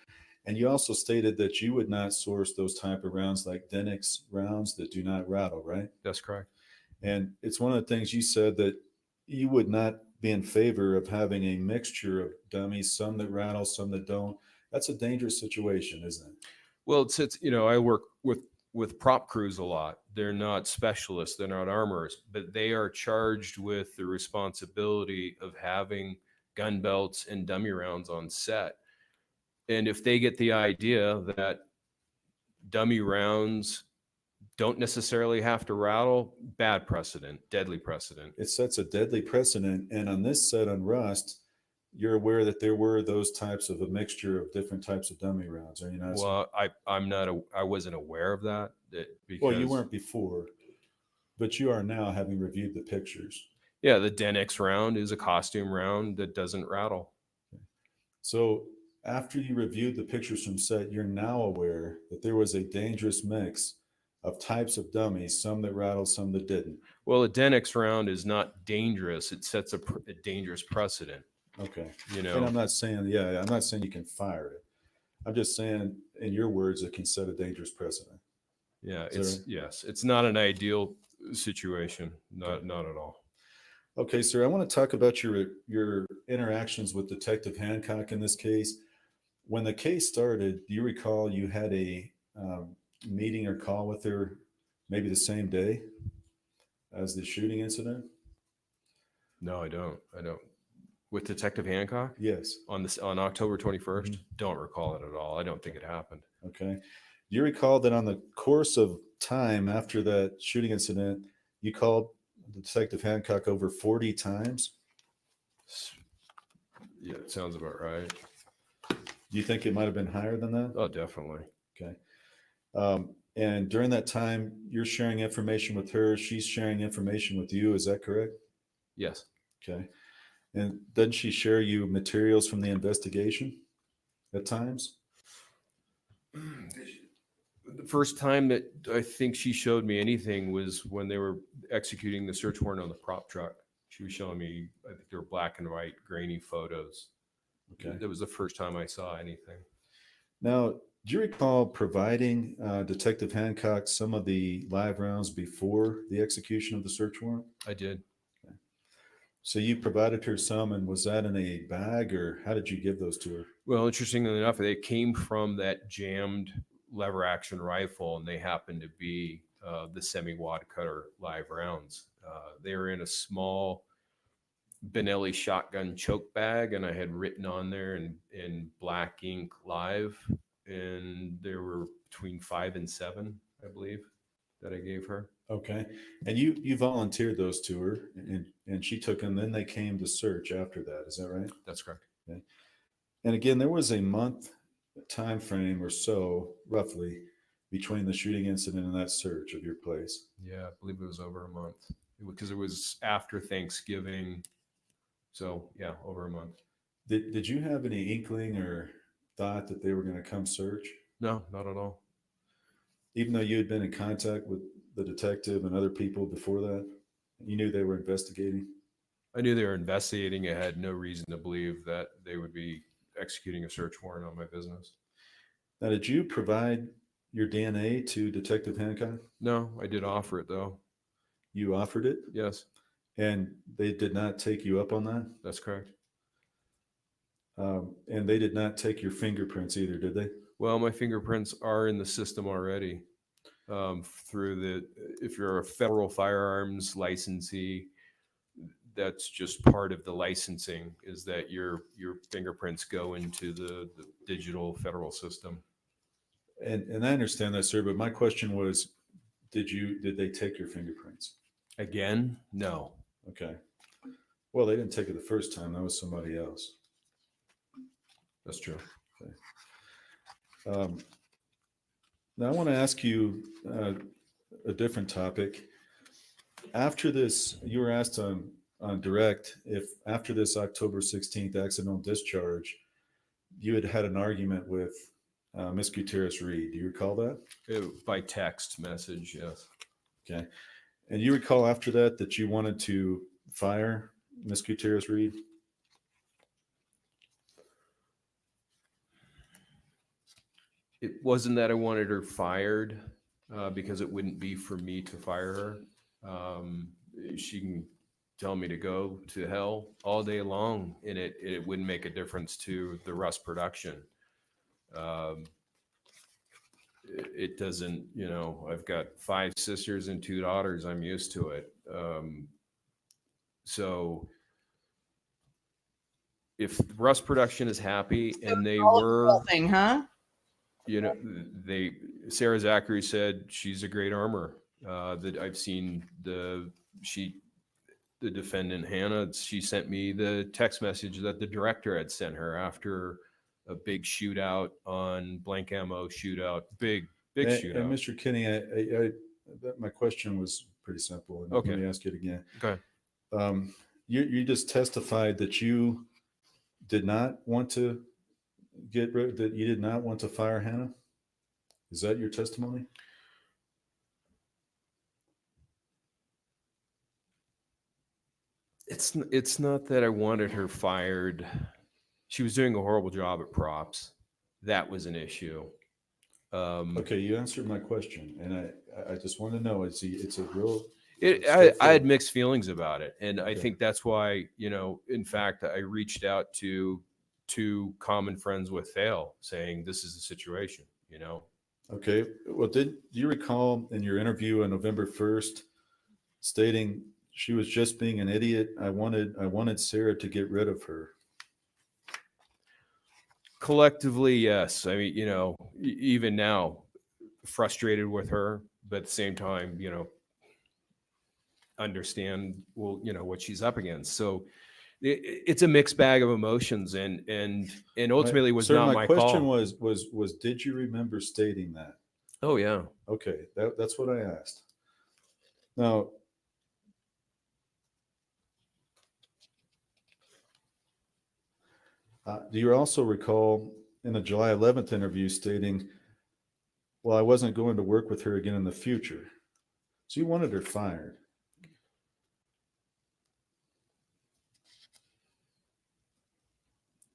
S9: And you also stated that you would not source those type of rounds like Denix rounds that do not rattle, right?
S12: That's correct.
S9: And it's one of the things you said that you would not be in favor of having a mixture of dummies, some that rattle, some that don't. That's a dangerous situation, isn't it?
S12: Well, it's I work with prop crews a lot. They're not specialists, they're not armorers, but they are charged with the responsibility of having gun belts and dummy rounds on set. And if they get the idea that dummy rounds don't necessarily have to rattle, bad precedent, deadly precedent.
S9: It sets a deadly precedent. And on this set on Rust, you're aware that there were those types of a mixture of different types of dummy rounds, are you not?
S12: Well, I wasn't aware of that. Because,
S9: well, you weren't before, but you are now, having reviewed the pictures.
S12: Yeah, the Denix round is a costume round that doesn't rattle.
S9: So after you reviewed the pictures from set, you're now aware that there was a dangerous mix of types of dummies, some that rattled, some that didn't.
S12: Well, a Denix round is not dangerous. It sets a dangerous precedent.
S9: Okay.
S12: And
S9: I'm not saying, I'm not saying you can fire it. I'm just saying, in your words, it can set a dangerous precedent.
S12: Yeah, it's not an ideal situation. Not at all.
S9: Okay, sir, I want to talk about your interactions with Detective Hancock in this case. When the case started, do you recall you had a meeting or call with her maybe the same day as the shooting incident?
S12: No, I don't. With Detective Hancock?
S9: Yes.
S12: On October 21st? Don't recall it at all. I don't think it happened.
S9: Okay. Do you recall that on the course of time after that shooting incident, you called Detective Hancock over 40 times?
S12: Yeah, it sounds about right.
S9: Do you think it might have been higher than that?
S12: Oh, definitely.
S9: Okay. And during that time, you're sharing information with her. She's sharing information with you. Is that correct?
S12: Yes.
S9: Okay. And doesn't she share you materials from the investigation at times?
S12: The first time that I think she showed me anything was when they were executing the search warrant on the prop truck. She was showing me, I think they were black and white, grainy photos.
S9: Okay.
S12: That was the first time I saw anything.
S9: Now, do you recall providing Detective Hancock some of the live rounds before the execution of the search warrant?
S12: I did.
S9: Okay. So you provided her some, and was that in a bag, or how did you give those to her?
S12: Well, interestingly enough, they came from that jammed lever action rifle, and they happened to be the semi-wad cutter live rounds. They were in a small Benelli shotgun choke bag, and I had written on there in black ink live, and there were between 5 and 7, I believe, that I gave her.
S9: Okay. And you volunteered those to her, and she took them. Then they came to search after that. Is that right?
S12: That's correct.
S9: Okay. And again, there was a month time frame or so, roughly, between the shooting incident and that search of your place.
S12: Yeah, I believe it was over a month because it was after Thanksgiving. So yeah, over a month.
S9: Did you have any inkling or thought that they were going to come search?
S12: No, not at all.
S9: Even though you had been in contact with the detective and other people before that, you knew they were investigating?
S12: I knew they were investigating. I had no reason to believe that they would be executing a search warrant on my business.
S9: Now, did you provide your DNA to Detective Hancock?
S12: No, I did offer it though.
S9: You offered it?
S12: Yes.
S9: And they did not take you up on that?
S12: That's correct.
S9: And they did not take your fingerprints either, did they?
S12: Well, my fingerprints are in the system already. If you're a federal firearms licensee, that's just part of the licensing, is that your fingerprints go into the digital federal system.
S9: And I understand that, sir, but my question was, did they take your fingerprints?
S12: Again, no.
S9: Okay. Well, they didn't take it the first time. That was somebody else.
S12: That's true.
S9: Okay. Now I want to ask you a different topic. After this, you were asked on direct if after this October 16th accidental discharge, you had an argument with Ms. Gutierrez-Reed. Do you recall that?
S12: By text message, yes.
S9: Okay. And you recall after that you wanted to fire Ms. Gutierrez-Reed?
S12: It wasn't that I wanted her fired because it wouldn't be for me to fire her. She can tell me to go to hell all day long, and it wouldn't make a difference to the Rust production. It doesn't, I've got 5 sisters and 2 daughters. I'm used to it. So if Rust production is happy and they were
S1: thing, huh?
S12: Sarah Zachary said she's a great armor. That I've seen the defendant Hannah, she sent me the text message that the director had sent her after a big shootout on blank ammo shootout, big shootout.
S9: And Mr. Kenney, my question was pretty simple. And
S12: Okay.
S9: Let me ask it again.
S12: Okay.
S9: You just testified that you did not want to that you did not want to fire Hannah. Is that your testimony?
S12: It's not that I wanted her fired. She was doing a horrible job at props. That was an issue.
S9: Okay, you answered my question, and I just want to know. It's a real.
S12: I had mixed feelings about it, and I
S9: Okay.
S12: think that's why, in fact, I reached out to 2 common friends with Thale saying this is the situation.
S9: Okay. Well, do you recall in your interview on November 1st stating she was just being an idiot? I wanted Sarah to get rid of her.
S12: Collectively, yes. I mean, even now, frustrated with her, but at the same time, understand, what she's up against. So it's a mixed bag of emotions, and ultimately was
S9: Sir,
S12: not
S9: my
S12: my
S9: question
S12: call.
S9: was did you remember stating that?
S12: Oh yeah.
S9: Okay, that's what I asked. Now, do you also recall in a July 11th interview stating, well, I wasn't going to work with her again in the future. So you wanted her fired.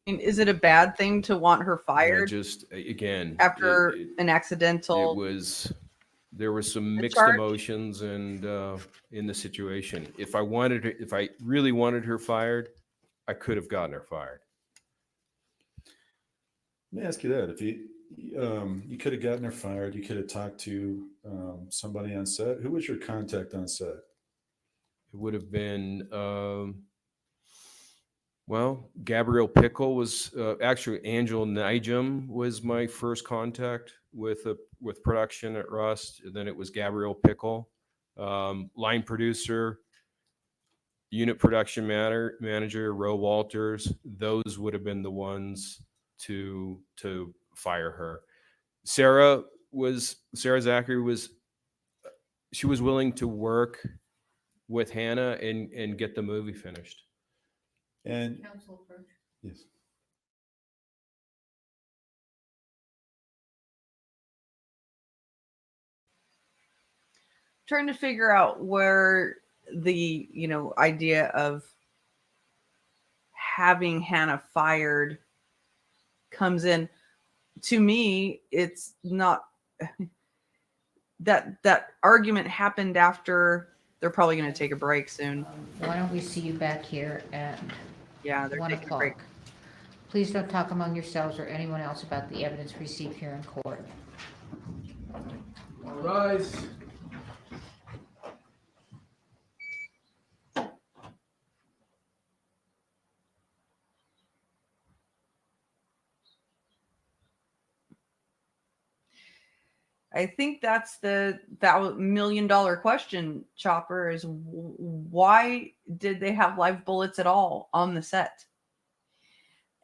S1: I mean, is it a bad thing to want her
S12: I
S1: fired
S12: just again
S1: after an
S12: it
S1: accidental
S12: was, there was some mixed
S1: discharge?
S12: emotions and in the situation. If I really wanted her fired, I could have gotten her fired.
S9: Let me ask you that. If you could have gotten her fired, you could have talked to somebody on set. Who was your contact on set?
S12: It would have been well, Gabrielle Pickle was actually Angel Nijum was my first contact with production at Rust. And then it was Gabrielle Pickle, line producer, unit production manager, Ro Walters. Those would have been the ones to fire her. Sarah Zachary was, she was willing to work with Hannah and get the movie finished.
S9: And
S2: Council approach.
S9: yes.
S1: Trying to figure out where the idea of having Hannah fired comes in. To me, it's not that argument happened after they're probably going to take a break soon.
S2: Why don't we see you back here at
S1: Yeah, they're
S2: 1
S1: taking a break.
S2: o'clock? Please don't talk among yourselves or anyone else about the evidence received here in court.
S12: All rise.
S1: I think that's that $1 million question, Chopper, is why did they have live bullets at all on the set?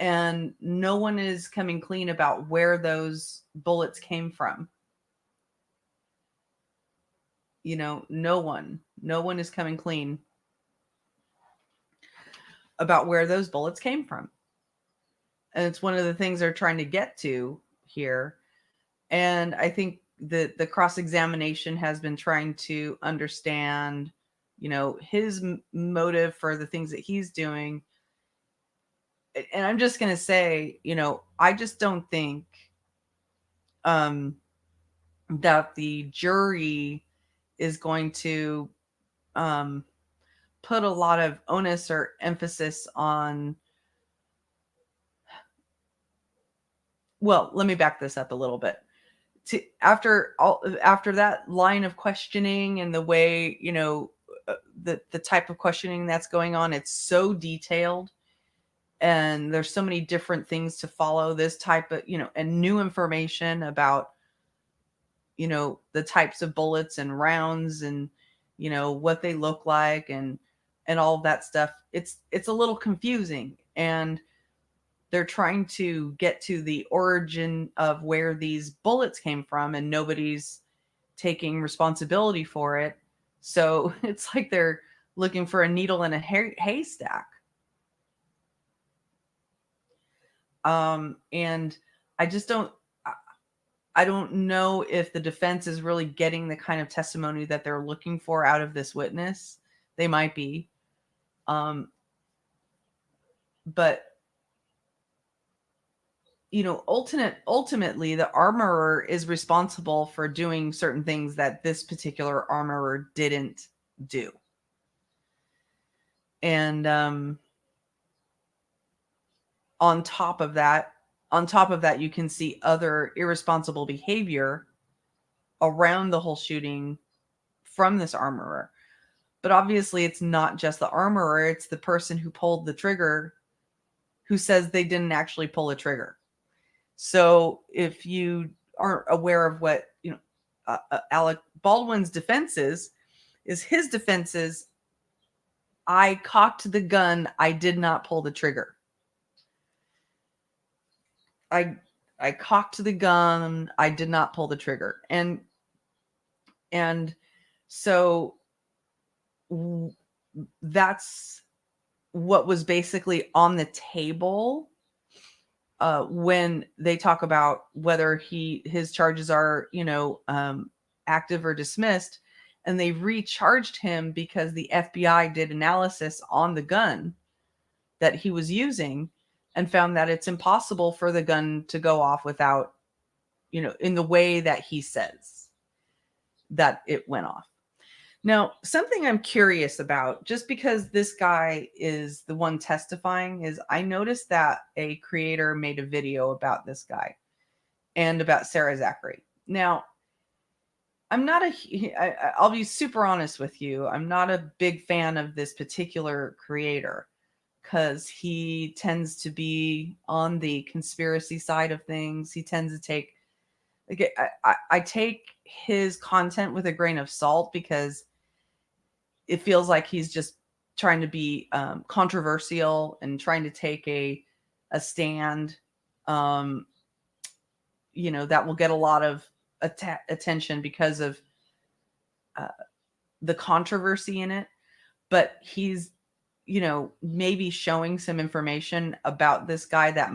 S1: And no one is coming clean about where those bullets came from. No one is coming clean about where those bullets came from. And it's one of the things they're trying to get to here. And I think the cross-examination has been trying to understand, his motive for the things that he's doing. And I'm just going to say, I just don't think that the jury is going to put a lot of onus or emphasis on. Well, let me back this up a little bit. After that line of questioning and the way, the type of questioning that's going on, it's so detailed and there's so many different things to follow this type of, and new information about, the types of bullets and rounds and, what they look like and all of that stuff. It's a little confusing, and they're trying to get to the origin of where these bullets came from, and nobody's taking responsibility for it. So it's like they're looking for a needle in a haystack. And I just I don't know if the defense is really getting the kind of testimony that they're looking for out of this witness. They might be. But ultimately the armorer is responsible for doing certain things that this particular armorer didn't do. And on top of that, you can see other irresponsible behavior around the whole shooting from this armorer. But obviously it's not just the armorer, it's the person who pulled the trigger who says they didn't actually pull a trigger. So if you aren't aware of what, Alec Baldwin's defense is his defense is I cocked the gun. I did not pull the trigger. I cocked the gun. I did not pull the trigger. And so that's what was basically on the table when they talk about whether his charges are, active or dismissed. And they recharged him because the FBI did analysis on the gun that he was using and found that it's impossible for the gun to go off without, in the way that he says that it went off. Now, something I'm curious about, just because this guy is the one testifying, is I noticed that a creator made a video about this guy and about Sarah Zachary. Now, I'll be super honest with you. I'm not a big fan of this particular creator because he tends to be on the conspiracy side of things. He tends to take, I take his content with a grain of salt because it feels like he's just trying to be controversial and trying to take a stand, that will get a lot of attention because of the controversy in it. But he's, maybe showing some information about this guy that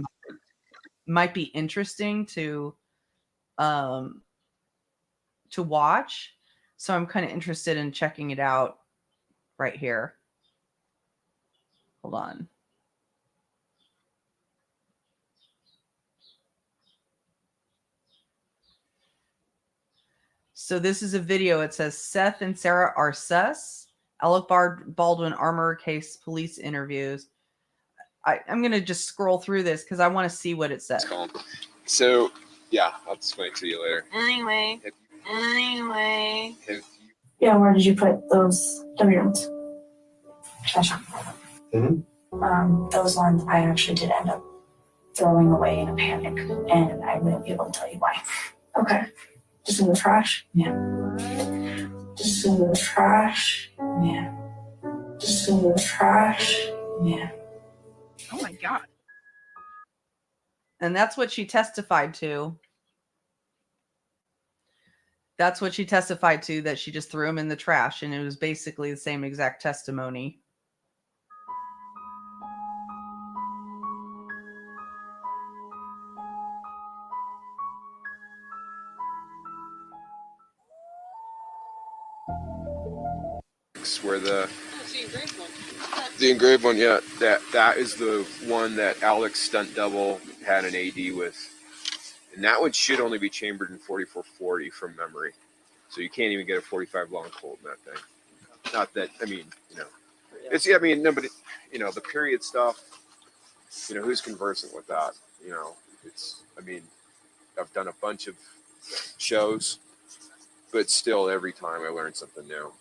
S1: might be interesting to watch. So I'm kind of interested in checking it out right here. Hold on. So this is a video. It says Seth and Sarah are sus. Alec Baldwin armor case police interviews. I'm going to just scroll through this because I want to see what it says.
S13: So, yeah, I'll explain it to you later.
S14: Anyway.
S13: Have
S14: Yeah, where did you put those W-rooms? Trash. Those ones I actually did end up throwing away in a panic, and I wouldn't be able to tell you why. Okay. Just in the trash? Yeah. Just in the trash? Yeah. Just in the trash? Yeah.
S5: Oh my God.
S1: And that's what she testified to. That's what she testified to, that she just threw them in the trash. And it was basically the same exact testimony.
S13: where the engraved one, yeah, that is the one that Alex stunt double had an AD with, and that one should only be chambered in 4440 from memory, so you can't even get a 45 long Colt in that thing. Not that, I mean, it's, I mean, nobody, the period stuff, who's conversant with that, it's, I mean, I've done a bunch of shows, but still every time I learn something new,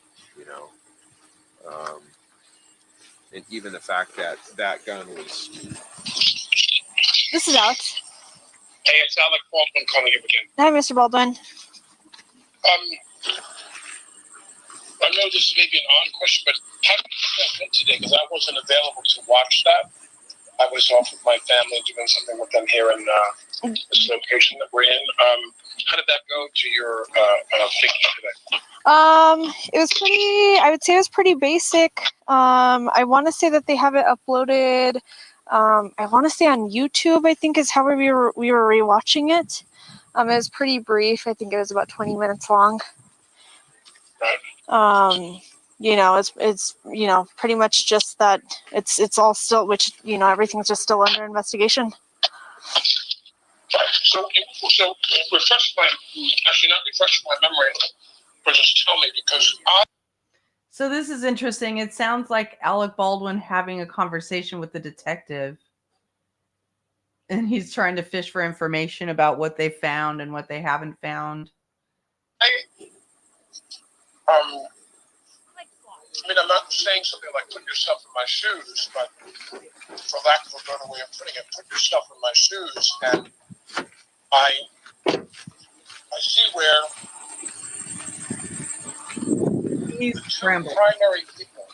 S13: and even the fact that that gun was.
S14: This is Alex.
S15: Hey, it's Alec Baldwin calling you again.
S14: Hi, Mr. Baldwin.
S15: I know this is maybe an odd question, but how did that went today? Because I wasn't available to watch that. I was off with my family doing something with them here in this location that we're in. How did that go to your thinking today?
S14: It was pretty, I would say it was pretty basic. I want to say that they have it uploaded. I want to say on YouTube, I think is how we were rewatching it. It was pretty brief. I think it was about 20 minutes long. It's pretty much just that it's all still, which, everything's just still under investigation.
S15: So refresh my memory, but just tell me, because
S1: So this is interesting. It sounds like Alec Baldwin having a conversation with the detective, and he's trying to fish for information about what they found and what they haven't found.
S15: I'm not saying something like put yourself in my shoes, but for lack of a better way of putting it, put yourself in my shoes, and I see where
S1: He's
S15: the two
S1: scrambled.
S15: primary people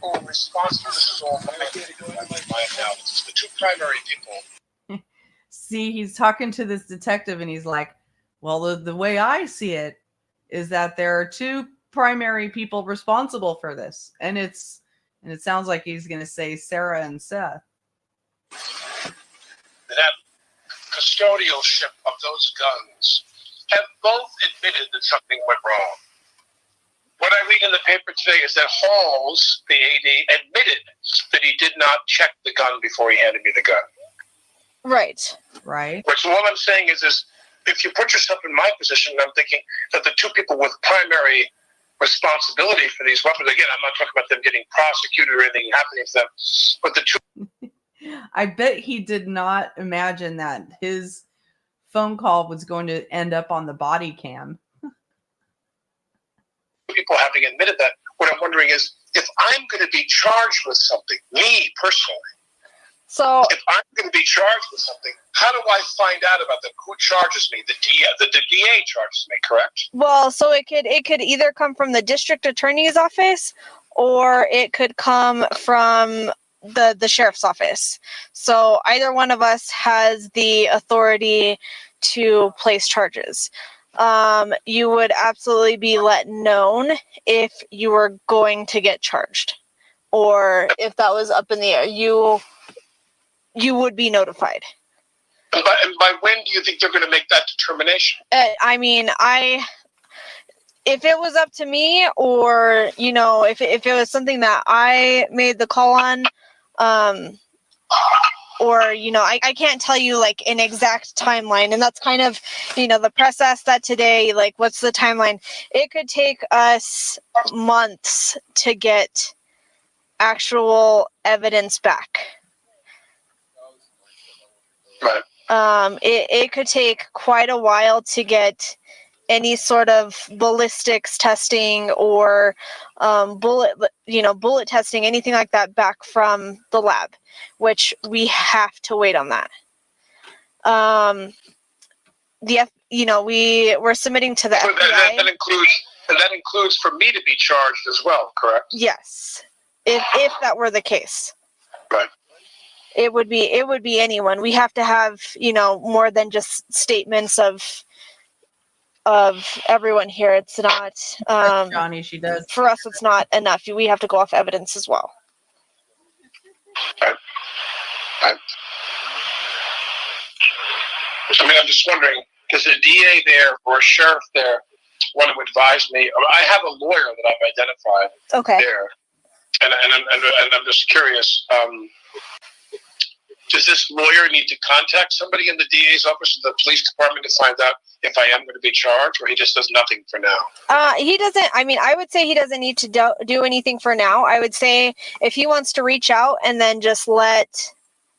S15: people responsible, this is all my analysis. The two primary people.
S1: See, he's talking to this detective and he's like, well, the way I see it is that there are two primary people responsible for this. And it sounds like he's going to say Sarah and Seth.
S15: That custodialship of those guns have both admitted that something went wrong. What I read in the paper today is that Halls, the AD, admitted that he did not check the gun before he handed me the gun.
S14: Right.
S1: Right.
S15: So all I'm saying is if you put yourself in my position, I'm thinking that the two people with primary responsibility for these weapons, again, I'm not talking about them getting prosecuted or anything happening to them, but the two.
S1: I bet he did not imagine that his phone call was going to end up on the body cam.
S15: People having admitted that, what I'm wondering is if I'm going to be charged with something, me personally,
S14: So
S15: if I'm going to be charged with something, how do I find out about that? Who charges me? The DA charges me, correct?
S14: well, so it could either come from the district attorney's office or it could come from the sheriff's office. So either one of us has the authority to place charges. You would absolutely be let known if you were going to get charged, or if that was up in the air, you would be notified.
S15: And by when do you think they're going to make that determination?
S14: I mean, if it was up to me, or if it was something that I made the call on, or I can't tell you like an exact timeline, and that's kind of the press asked that today, like what's the timeline. It could take us months to get actual evidence back.
S15: Right.
S14: It could take quite a while to get any sort of ballistics testing or bullet testing, anything like that back from the lab, which we have to wait on that. We're submitting to the
S15: So
S14: FBI.
S15: that includes for me to be charged as well, correct?
S14: Yes, if that were the case.
S15: Right.
S14: It would be anyone. We have to have more than just statements of everyone here. It's not
S1: Johnny, she does.
S14: for us. It's not enough. We have to go off evidence as well.
S15: Right. I mean, I'm just wondering, does a DA there or a sheriff there want to advise me? I have a lawyer that I've identified there, and I'm just curious. Does this lawyer need to contact somebody in the DA's office or the police department to find out if I am going to be charged, or he just does nothing for now?
S14: He doesn't. I mean, I would say he doesn't need to do anything for now. I would say if he wants to reach out and then just let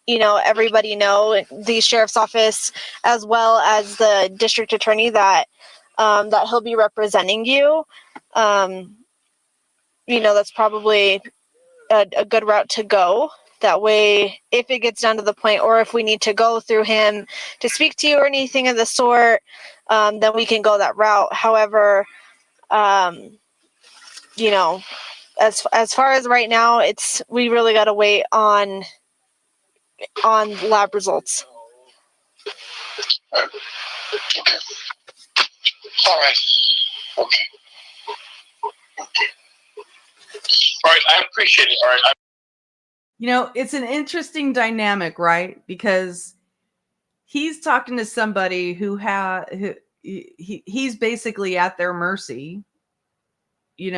S14: everybody know, the sheriff's office as well as the district attorney, that that he'll be representing you. That's probably a good route to go. That way, if it gets down to the point, or if we need to go through him to speak to you or anything of the sort, then we can go that route. However, as far as right now, we really got to wait on lab results.
S15: Okay. All right. Okay. All right. I appreciate it. All right.
S1: It's an interesting dynamic, right? Because he's talking to somebody who he's basically at their mercy. These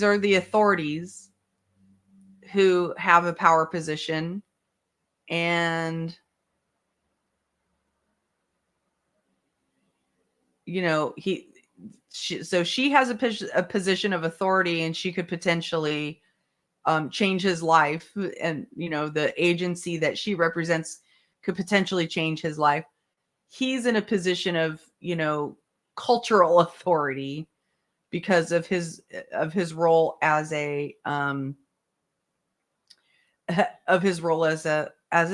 S1: are the authorities who have a power position, and she has a position of authority, and she could potentially change his life, and the agency that she represents could potentially change his life. He's in a position of cultural authority because of his role as an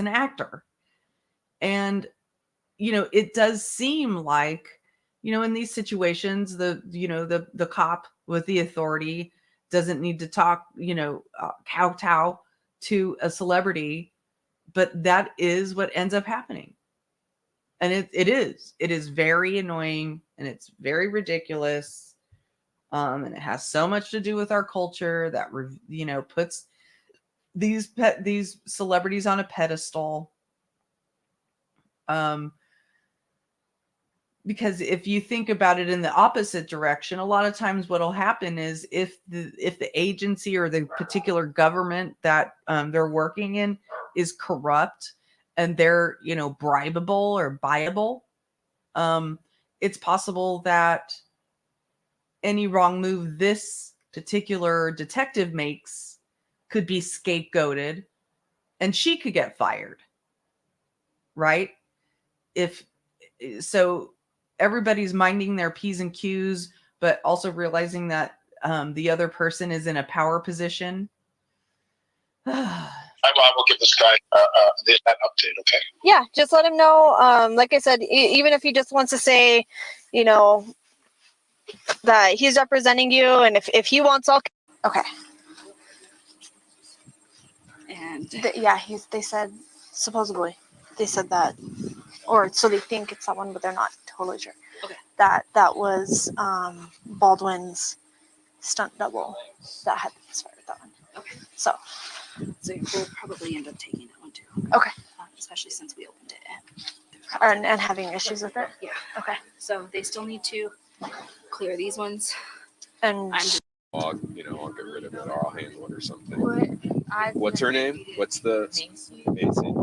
S1: actor. And it does seem like in these situations, the cop with the authority, doesn't need to talk, kowtow to a celebrity, but that is what ends up happening. And it is very annoying, and it's very ridiculous. And it has so much to do with our culture that, puts these celebrities on a pedestal. Because if you think about it in the opposite direction, a lot of times what'll happen is if the agency or the particular government that they're working in is corrupt and they're, bribable or buyable, it's possible that any wrong move this particular detective makes could be scapegoated and she could get fired. Right? So everybody's minding their P's and Q's, but also realizing that the other person is in a power position.
S15: I will give this guy that update, okay?
S14: Yeah, just let him know. Like I said, even if he just wants to say, that he's representing you, and if he wants all, okay.
S16: And
S14: They said supposedly they said that, or so they think it's someone, but they're not totally sure.
S16: Okay.
S14: That was Baldwin's stunt double that had this fire with that one.
S16: Okay.
S14: So
S16: we'll probably end up taking that one too.
S14: Okay.
S16: Especially since we opened it.
S14: And having issues with it.
S16: Yeah.
S14: Okay.
S16: So they still need to clear these ones.
S14: And
S16: I'm just
S12: I'll get rid of it, or I'll handle it or something.
S16: What's
S12: her name? What's the
S16: Macy.
S12: Macy?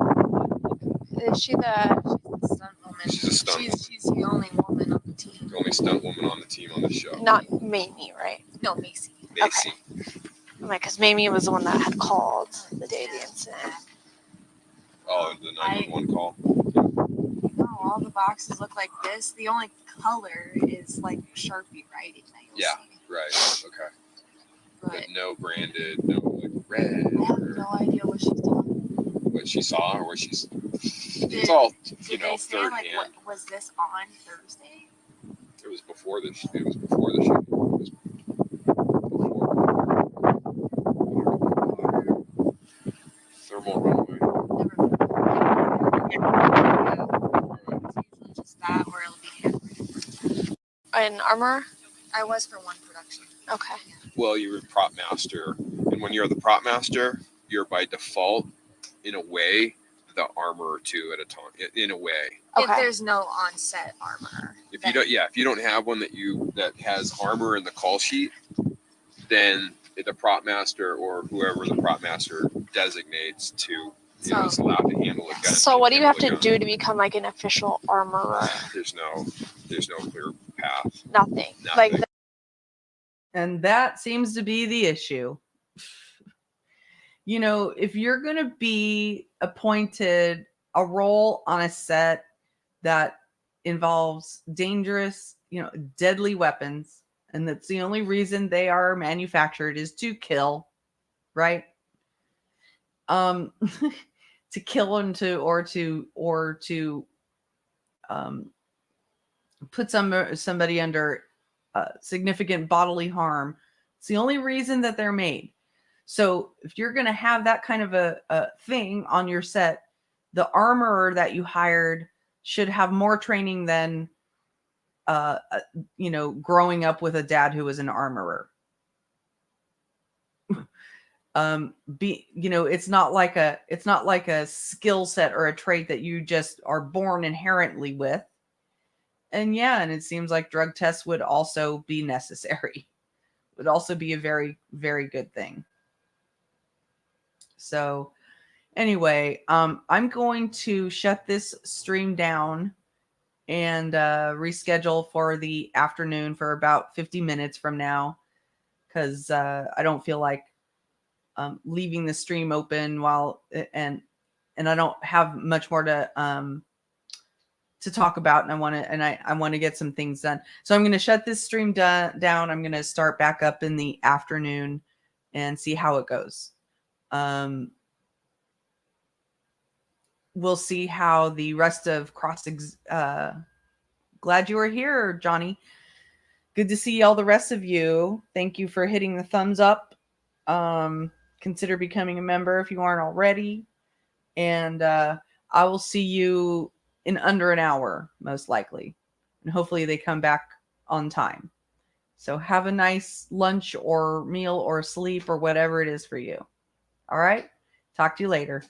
S14: Is she the
S16: Stunt woman.
S12: She's a stunt woman.
S16: She's the only woman on the team.
S12: The only stunt woman on the team on the show.
S14: not Mamie, right?
S16: No, Macy.
S12: Macy.
S14: Because Mamie was the one that had called the day of the incident.
S12: Oh, the 911 call.
S16: No, all the boxes look like this. The only color is like Sharpie writing that you'll see.
S12: Right. Okay.
S16: But
S12: no branded, no like red.
S16: I have no idea what she's doing.
S12: What she saw or what she's. It's all
S16: Did they say
S12: third
S16: like
S12: hand.
S16: what was this on Thursday?
S12: It was before the. It was before the show. It was thermal runway.
S16: It's usually just that, or it'll be handwritten.
S14: And armor?
S16: I was for one production.
S14: Okay.
S12: Well, you were prop master, and when you're the prop master, you're by default, in a way, the armorer too at a time. In a way,
S16: If there's no on-set armor.
S12: if you don't have one that has armor in the call sheet, then the prop master or whoever the prop master designates to is allowed to handle a gun.
S14: So what do you have to do to become like an official armorer?
S12: There's no clear path.
S14: Nothing. Like
S1: And that seems to be the issue. If you're going to be appointed a role on a set that involves dangerous, deadly weapons, and that's the only reason they are manufactured is to kill, right? To kill and to put somebody under significant bodily harm. It's the only reason that they're made. So if you're going to have that kind of a thing on your set, the armorer that you hired should have more training than, growing up with a dad who was an armorer. It's not like a skill set or a trait that you just are born inherently with. And it seems like drug tests would also be necessary. Would also be a very, very good thing. So anyway, I'm going to shut this stream down and reschedule for the afternoon for about 50 minutes from now, because I don't feel like leaving the stream open and I don't have much more to talk about, and I want to get some things done. So I'm going to shut this stream down. I'm going to start back up in the afternoon and see how it goes. We'll see how the rest of glad you were here, Johnny. good to see all the rest of you. Thank you for hitting the thumbs up. Consider becoming a member if you aren't already. And I will see you in under an hour, most likely. And hopefully they come back on time. So have a nice lunch or meal or sleep or whatever it is for you. All right. Talk to you later.